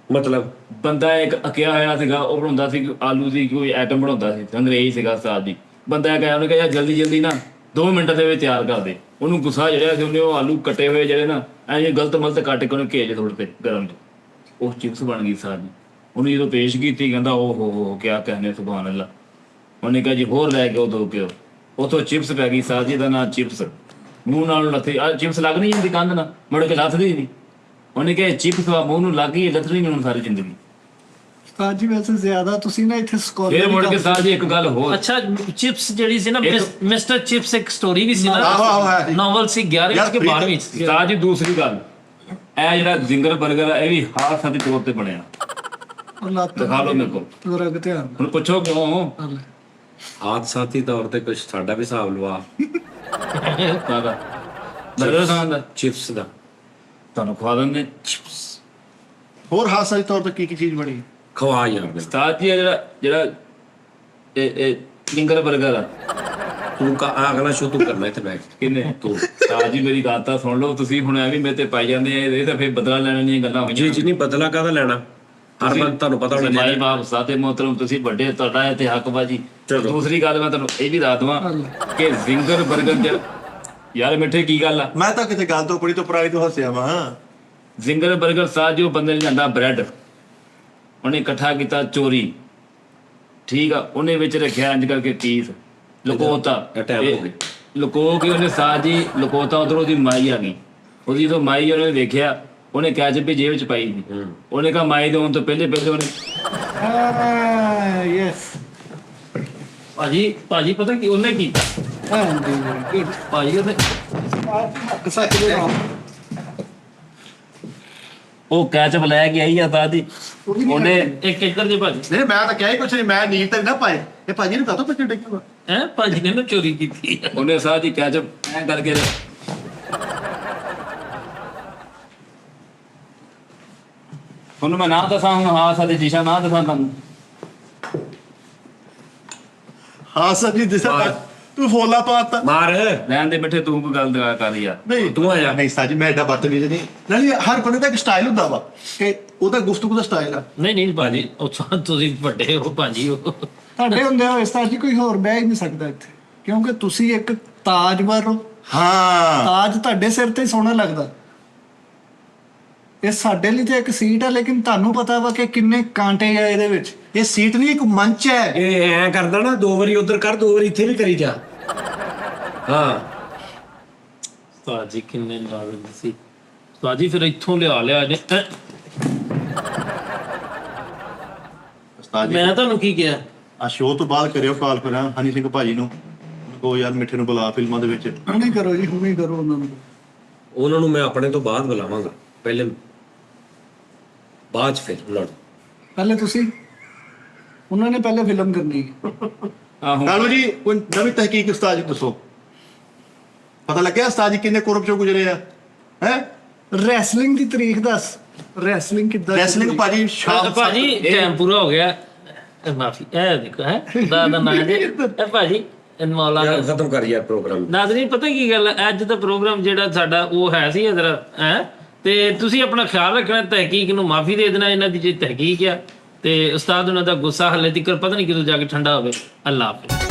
ਮਤਲਬ ਬੰਦਾ ਇੱਕ ਅਕਿਆ ਹੋਇਆ ਸੀਗਾ, ਉਹ ਬਣਾਉਂਦਾ ਸੀ ਆਲੂ ਦੀ ਕੋਈ ਆਈਟਮ ਬਣਾਉਂਦਾ ਸੀ, ਅੰਗਰੇਜ਼ ਸੀਗਾ ਉਸਤਾਦ ਜੀ। ਬੰਦਾ ਇਹ ਉਹਨੇ ਕਿਹਾ ਜਲਦੀ ਜਲਦੀ ਨਾ 2 ਮਿੰਟ ਦੇ ਵਿੱਚ ਤਿਆਰ ਕਰ ਦੇ। ਉਹਨੂੰ ਗੁੱਸਾ ਜਿਹੜਾ ਸੀ, ਉਹਨੇ ਉਹ ਆਲੂ ਕੱਟੇ ਹੋਏ ਜਿਹੜੇ ਨਾ ਐਂ ਜੇ ਗਲਤ ਮਲਤ ਕੱਟ ਕੇ ਉਹਨੇ ਘੇਜ ਥੋੜੇ ਤੇ ਗਰਮ ਚ ਉਹ ਚਿਪਸ ਬਣ ਗਈ ਉਸਤਾਦ ਜੀ। ਉਹਨੂੰ ਜਦੋਂ ਪੇਸ਼ ਕੀਤੀ ਕਹਿੰਦਾ ਓ ਹੋ ਕਿਆ ਕਹਿੰਦੇ ਸੁਭਾਨ ਅੱਲਾ। ਉਹਨੇ ਕਿਹਾ ਜੀ ਹੋਰ ਲੈ ਕੇ ਉਹ ਦੋ ਕਿਉਂ, ਉਥੋਂ ਚਿਪਸ ਪੈ ਗਈ ਉਸਤਾਦ ਜੀ ਦਾ ਨਾਂ ਚਿਪਸ। ਮੂੰਹ ਨਾਲ ਲੱਥੇ ਆ ਚਿਪਸ ਲੱਗ ਨਹੀਂ ਜਾਂਦੀ ਕੰਧ ਨਾਲ, ਮੁੜ ਕੇ ਲੱਥਦੀ ਨਹੀਂ। ਉਹਨੇ ਕਿਹਾ ਚਿਪਸ ਵਾ ਮੂੰਹ ਨੂੰ ਲੱਗ ਗਈ, ਲੱਥਣੀ ਨਹੀਂ ਹੁਣ ਸਾਰੀ ਜ਼ਿੰਦਗੀ। ਉਸਤਾਦ ਜੀ ਵੈਸੇ ਜ਼ਿਆਦਾ ਤੁਸੀਂ ਨਾ ਇੱਥੇ ਸਕਾਲਰ ਫਿਰ ਮੁੜ ਕੇ ਉਸਤਾਦ ਜੀ ਇੱਕ ਗੱਲ ਹੋਰ, ਅੱਛਾ ਚਿਪਸ ਜਿਹੜੀ ਸੀ ਨਾ, ਮਿਸਟਰ ਚਿਪਸ ਇੱਕ ਸਟੋਰੀ ਵੀ ਸੀ ਆਹੋ, ਆਹੋ, ਨਾ, ਹੈ। ਨੋਵਲ ਸੀ 11ਵੀਂ ਕਿ 12ਵੀਂ ਚ। ਉਸਤਾਦ ਜੀ ਦੂਸਰੀ ਗੱਲ, ਇਹ ਜਿਹੜਾ ਜ਼ਿੰਗਰ 버ਗਰ ਆ ਇਹ ਵੀ ਹਾਦ ਸਾਥੀ ਤੌਰ ਤੇ ਬਣਿਆ। ਲੱਤ ਦਿਖਾ ਲਓ ਮੇਰੇ ਕੋਲ, ਜ਼ਰਾ ਕੁ ਧਿਆਨ ਹੁਣ ਪੁੱਛੋ ਕਿਉਂ ਨਾਲ ਹਾਦ ਸਾਥੀ ਤੌਰ ਤੇ ਕੁਝ ਸਾਡਾ ਵੀ ਹਿਸਾਬ ਲਵਾ ਕਾਹਦਾ ਬਰਗਰ ਖਾਣ ਦਾ ਚਿਪਸ ਦਾ ਤੁਹਾਨੂੰ ਖਵਾ ਦਿੰਦੇ। ਹੋਰ ਹਾਦਸਾ ਦੇ ਤੌਰ ਤੇ ਕੀ ਚੀਜ਼ ਬਣੀ? ਖਵਾ ਯਾਰ ਮੈਨੂੰ। ਉਸਤਾਦ ਜੀ ਇਹ ਜਿਹੜਾ ਇਹ ਜ਼ਿੰਗਰ 버ਗਰ ਆ ਤੂੰ ਅਗਲਾ ਸ਼ੋ ਤੂੰ ਕਰਨਾ ਇੱਥੇ ਬੈਠ ਕਿੰਨੇ ਤੂੰ ਉਸਤਾਦ ਜੀ ਮੇਰੀ ਗੱਲ ਤਾਂ ਸੁਣ ਲਓ। ਤੁਸੀਂ ਹੁਣ ਐ ਵੀ ਮੇਰੇ ਤੇ ਪਾਈ ਜਾਂਦੇ ਆ, ਇਹ ਤਾਂ ਫਿਰ ਬਦਲਾ ਲੈਣ ਦੀਆਂ ਗੱਲਾਂ ਹੋਈਆਂ। ਜੀ ਨਹੀਂ ਬਦਲਾ ਕਾਹਦਾ ਲੈਣਾ ਹਰਮਨ ਤੁਹਾਨੂੰ ਪਤਾ ਹੋਣਾ ਮਾਈ ਚਾਹੀਦਾ ਬਾਪ ਸਾਦੇ ਮੋਹਤਰਮ ਤੁਸੀਂ ਵੱਡੇ, ਤੁਹਾਡਾ ਇਹ ਤੇ ਹੱਕ ਬਾਜੀ। ਚਲੋ। ਦੂਸਰੀ ਗੱਲ ਮੈਂ ਤੁਹਾਨੂੰ ਇਹ ਵੀ ਦੱਸ ਦਵਾਂ ਕਿ ਜ਼ਿੰਗਰ 버ਗਰ ਚ ਯਾਰ ਮਿੱਠੇ ਕੀ ਗੱਲ ਆ, ਮੈਂ ਤਾਂ ਕਿਤੇ ਗੱਲ ਤੋਂ ਪੜੀ ਤੋਂ ਪੁਰਾਣੀ ਤੋਂ ਹੱਸਿਆ ਵਾਂ। ਜ਼ਿੰਗਰ 버ਗਰ ਸਾਜ ਜੋ ਬੰਦੇ ਨੇ ਜਾਂਦਾ ਬ੍ਰੈਡ, ਉਹਨੇ ਇਕੱਠਾ ਕੀਤਾ ਚੋਰੀ, ਠੀਕ ਆ, ਉਹਨੇ ਵਿੱਚ ਰੱਖਿਆ ਇੰਜ ਕਰਕੇ ਪੀਸ ਲੁਕੋਤਾ, ਇਹ time ਹੋ ਗਿਆ। ਲੁਕੋ ਕੇ ਉਹਨੇ ਸਾਜੀ ਲੁਕੋਤਾ, ਉਧਰੋਂ ਉਹਦੀ ਮਾਈ ਆ ਗਈ। ਉਹਦੀ ਜਦੋਂ ਮਾਈ ਉਹਨੇ ਵੇਖਿਆ, ਉਹਨੇ ਕੈਚ ਵੀ ਜੇਬ ਚ ਪਾਈ ਸੀ। ਉਹਨੇ ਕਿਹਾ ਮਾਈ ਦੇ ਹੋਣ ਤੋਂ ਪਹਿਲੇ ਉਹਨੇ ਯੈਸ ਭਾਜੀ ਪਤਾ ਕੀ ਉਹਨੇ ਕੀਤਾ? ਗੁੱਡ ਭਾਜੀ ਉਹਨੇ ਸੱਚ ਦੇ ਨਾਮ ਉਹ ਕੈਚ ਲੈ ਕੇ ਆਈ ਆ ਤਾਂ ਦੀ ਉਹਨੇ ਇੱਕ ਇੱਧਰ ਜੇ ਭਾਜੀ ਨਹੀਂ ਮੈਂ ਤਾਂ ਕਿਹਾ ਹੀ ਕੁਛ ਨਹੀਂ, ਮੈਂ ਨੀਂਦ ਤਾਂ ਨਾ ਪਾਏ। ਇਹ ਭਾਜੀ ਨੂੰ ਕਾਹਤੋਂ ਬੱਚੇ ਡਿੱਗੂਗਾ? ਹੈ ਭਾਜੀ ਨੇ ਨਾ ਚੋਰੀ ਕੀਤੀ। ਉਹਨੇ ਸਾਜੀ ਕੈਚ ਐ ਕਰਕੇ ਤੁਹਾਨੂੰ ਮੈਂ ਨਾ ਦੱਸਾਂ ਹੁਣ ਹਾਂ ਸਾਡੀ ਦਿਸ਼ਾ ਨਾ ਦੱਸਾਂ ਤੁਹਾਨੂੰ। ਹਾਂ ਸਰ ਜੀ ਦਿਸਾ ਤੂੰ ਫੋਲਾ ਪਾਤਾ। ਮਾਰ ਲੈਣ ਦੇ ਬੈਠੇ ਤੂੰ ਕੋਈ ਗੱਲ ਕਰ ਯਾਰ। ਨਹੀਂ ਤੂੰ ਆ ਜਾ। ਨਹੀਂ ਸਾਜੀ ਮੈਂ ਐਡਾ ਬਦਤਮੀਜ਼ ਨਹੀਂ। ਨਾਲੇ ਹਰ ਬੰਦੇ ਦਾ ਇੱਕ ਸਟਾਈਲ ਹੁੰਦਾ ਵਾ ਕਿ ਉਹਦਾ ਗੁਫ਼ਤਗੂ ਦਾ ਸਟਾਈਲ ਆ। ਨਹੀਂ ਭਾਜੀ ਉਹ ਤੁਸੀਂ ਵੱਡੇ ਹੋ ਭਾਜੀ। ਉਹ ਤੁਹਾਡੇ ਹੁੰਦੇ ਹੋਏ ਉਸਤਾਦ ਜੀ ਕੋਈ ਹੋਰ ਬਹਿ ਹੀ ਨਹੀਂ ਸਕਦਾ ਇੱਥੇ, ਕਿਉਂਕਿ ਤੁਸੀਂ ਇੱਕ ਤਾਜਵਰ ਹੋ। ਹਾਂ ਤਾਜ ਤੁਹਾਡੇ ਸਿਰ ਤੇ ਸੋਹਣਾ ਲੱਗਦਾ। ਇਹ ਸਾਡੇ ਲਈ ਤੇ ਇੱਕ ਸੀਟ ਹੈ, ਲੇਕਿਨ ਤੁਹਾਨੂੰ ਪਤਾ ਵਾ ਕਿ ਕਿੰਨੇ ਕਾਂਟੇ ਆ ਇਹਦੇ ਵਿੱਚ। ਇਹ ਸੀਟ ਨਹੀਂ ਇੱਕ ਮੰਚ ਹੈ। ਇਹ ਐ ਕਰਦਾ ਨਾ 2 ਵਾਰੀ ਉਧਰ ਕਰ 2 ਵਾਰੀ ਇੱਥੇ ਵੀ ਕਰੀ ਜਾ। ਹਾਂ ਭਾਜੀ ਕਿੰਨੇ ਨਾਲ ਸੀ ਭਾਜੀ, ਫਿਰ ਇੱਥੋਂ ਲਿਆ ਨੇ। ਉਸਤਾਦ ਜੀ ਮੈਂ ਤੁਹਾਨੂੰ ਕੀ ਕਿਹਾ? ਆ ਸ਼ੋਅ ਤੋਂ ਬਾਅਦ ਕਰਿਓ ਕਾਲ ਫਿਰ ਹਨੀ ਸਿੰਘ ਭਾਜੀ ਨੂੰ, ਕਹੋ ਯਾਰ ਮਿੱਠੇ ਨੂੰ ਬੁਲਾ ਫਿਲਮਾਂ ਦੇ ਵਿੱਚ। ਹੁਣੇ ਕਰੋ ਜੀ, ਹੁਣੇ ਕਰੋ ਉਹਨਾਂ ਨੂੰ ਮੈਂ ਆਪਣੇ ਤੋਂ ਬਾਅਦ ਬੁਲਾਵਾਂਗਾ, ਪਹਿਲੇ ਬਾਅਦ ਚ ਫਿਰ ਉਹਨਾਂ ਨੂੰ। ਪਹਿਲੇ ਤੁਸੀਂ, ਉਹਨਾਂ ਨੇ ਪਹਿਲੇ ਫਿਲਮ ਕਰਨੀ। ਆਹੋ ਕਾਲੂ ਜੀ ਕੋਈ ਨਵੀਂ ਤਹਿਕੀਕ ਉਸਤਾਦ ਜੀ ਦੱਸੋ। ਪਤਾ ਲੱਗਿਆ ਉਸਤਾਦ ਜੀ ਕਿੰਨੇ ਕੁਰਬ ਚੋਂ ਗੁਜ਼ਰੇ ਆ? ਹੈ ਰੈਸਲਿੰਗ ਦੀ ਤਰੀਕ ਦੱਸ, ਰੈਸਲਿੰਗ ਕਿੱਦਾਂ? ਰੈਸਲਿੰਗ ਭਾਜੀ ਸ਼ਾਮ ਭਾਜੀ ਟਾਈਮ ਪੂਰਾ ਹੋ ਗਿਆ। ਮਾਫੀ, ਇਹ ਦੇਖੋ ਹੈ ਖੁਦਾ ਦਾ ਨਾਮ ਜੀ। ਇਹ ਭਾਜੀ ਮੌਲਾ ਯਾਰ ਖਤਮ ਕਰ ਯਾਰ ਪ੍ਰੋਗਰਾਮ। ਨਾਜ਼ਰੀਨ ਪਤਾ ਕੀ ਗੱਲ ਹੈ, ਅੱਜ ਦਾ ਪ੍ਰੋਗਰਾਮ ਜਿਹੜਾ ਸਾਡਾ ਉਹ ਹੈ ਸੀ ਜਰਾ ਹੈ, ਤੇ ਤੁਸੀਂ ਆਪਣਾ ਖਿਆਲ ਰੱਖਣਾ। ਤਹਿਕੀਕ ਨੂੰ ਮਾਫੀ ਦੇ ਦੇਣਾ, ਇਹਨਾਂ ਦੀ ਜੇ ਤਹਿਕੀਕ ਆ। ਤੇ ਉਸਤਾਦ ਉਹਨਾਂ ਦਾ ਗੁੱਸਾ ਹਲੇ ਤੱਕ ਪਤਾ ਨਹੀਂ ਕਿਦੋਂ ਜਾ ਕੇ ਠੰਡਾ ਹੋਵੇ। ਅੱਲਾਹ ਹਾਫਿਜ਼।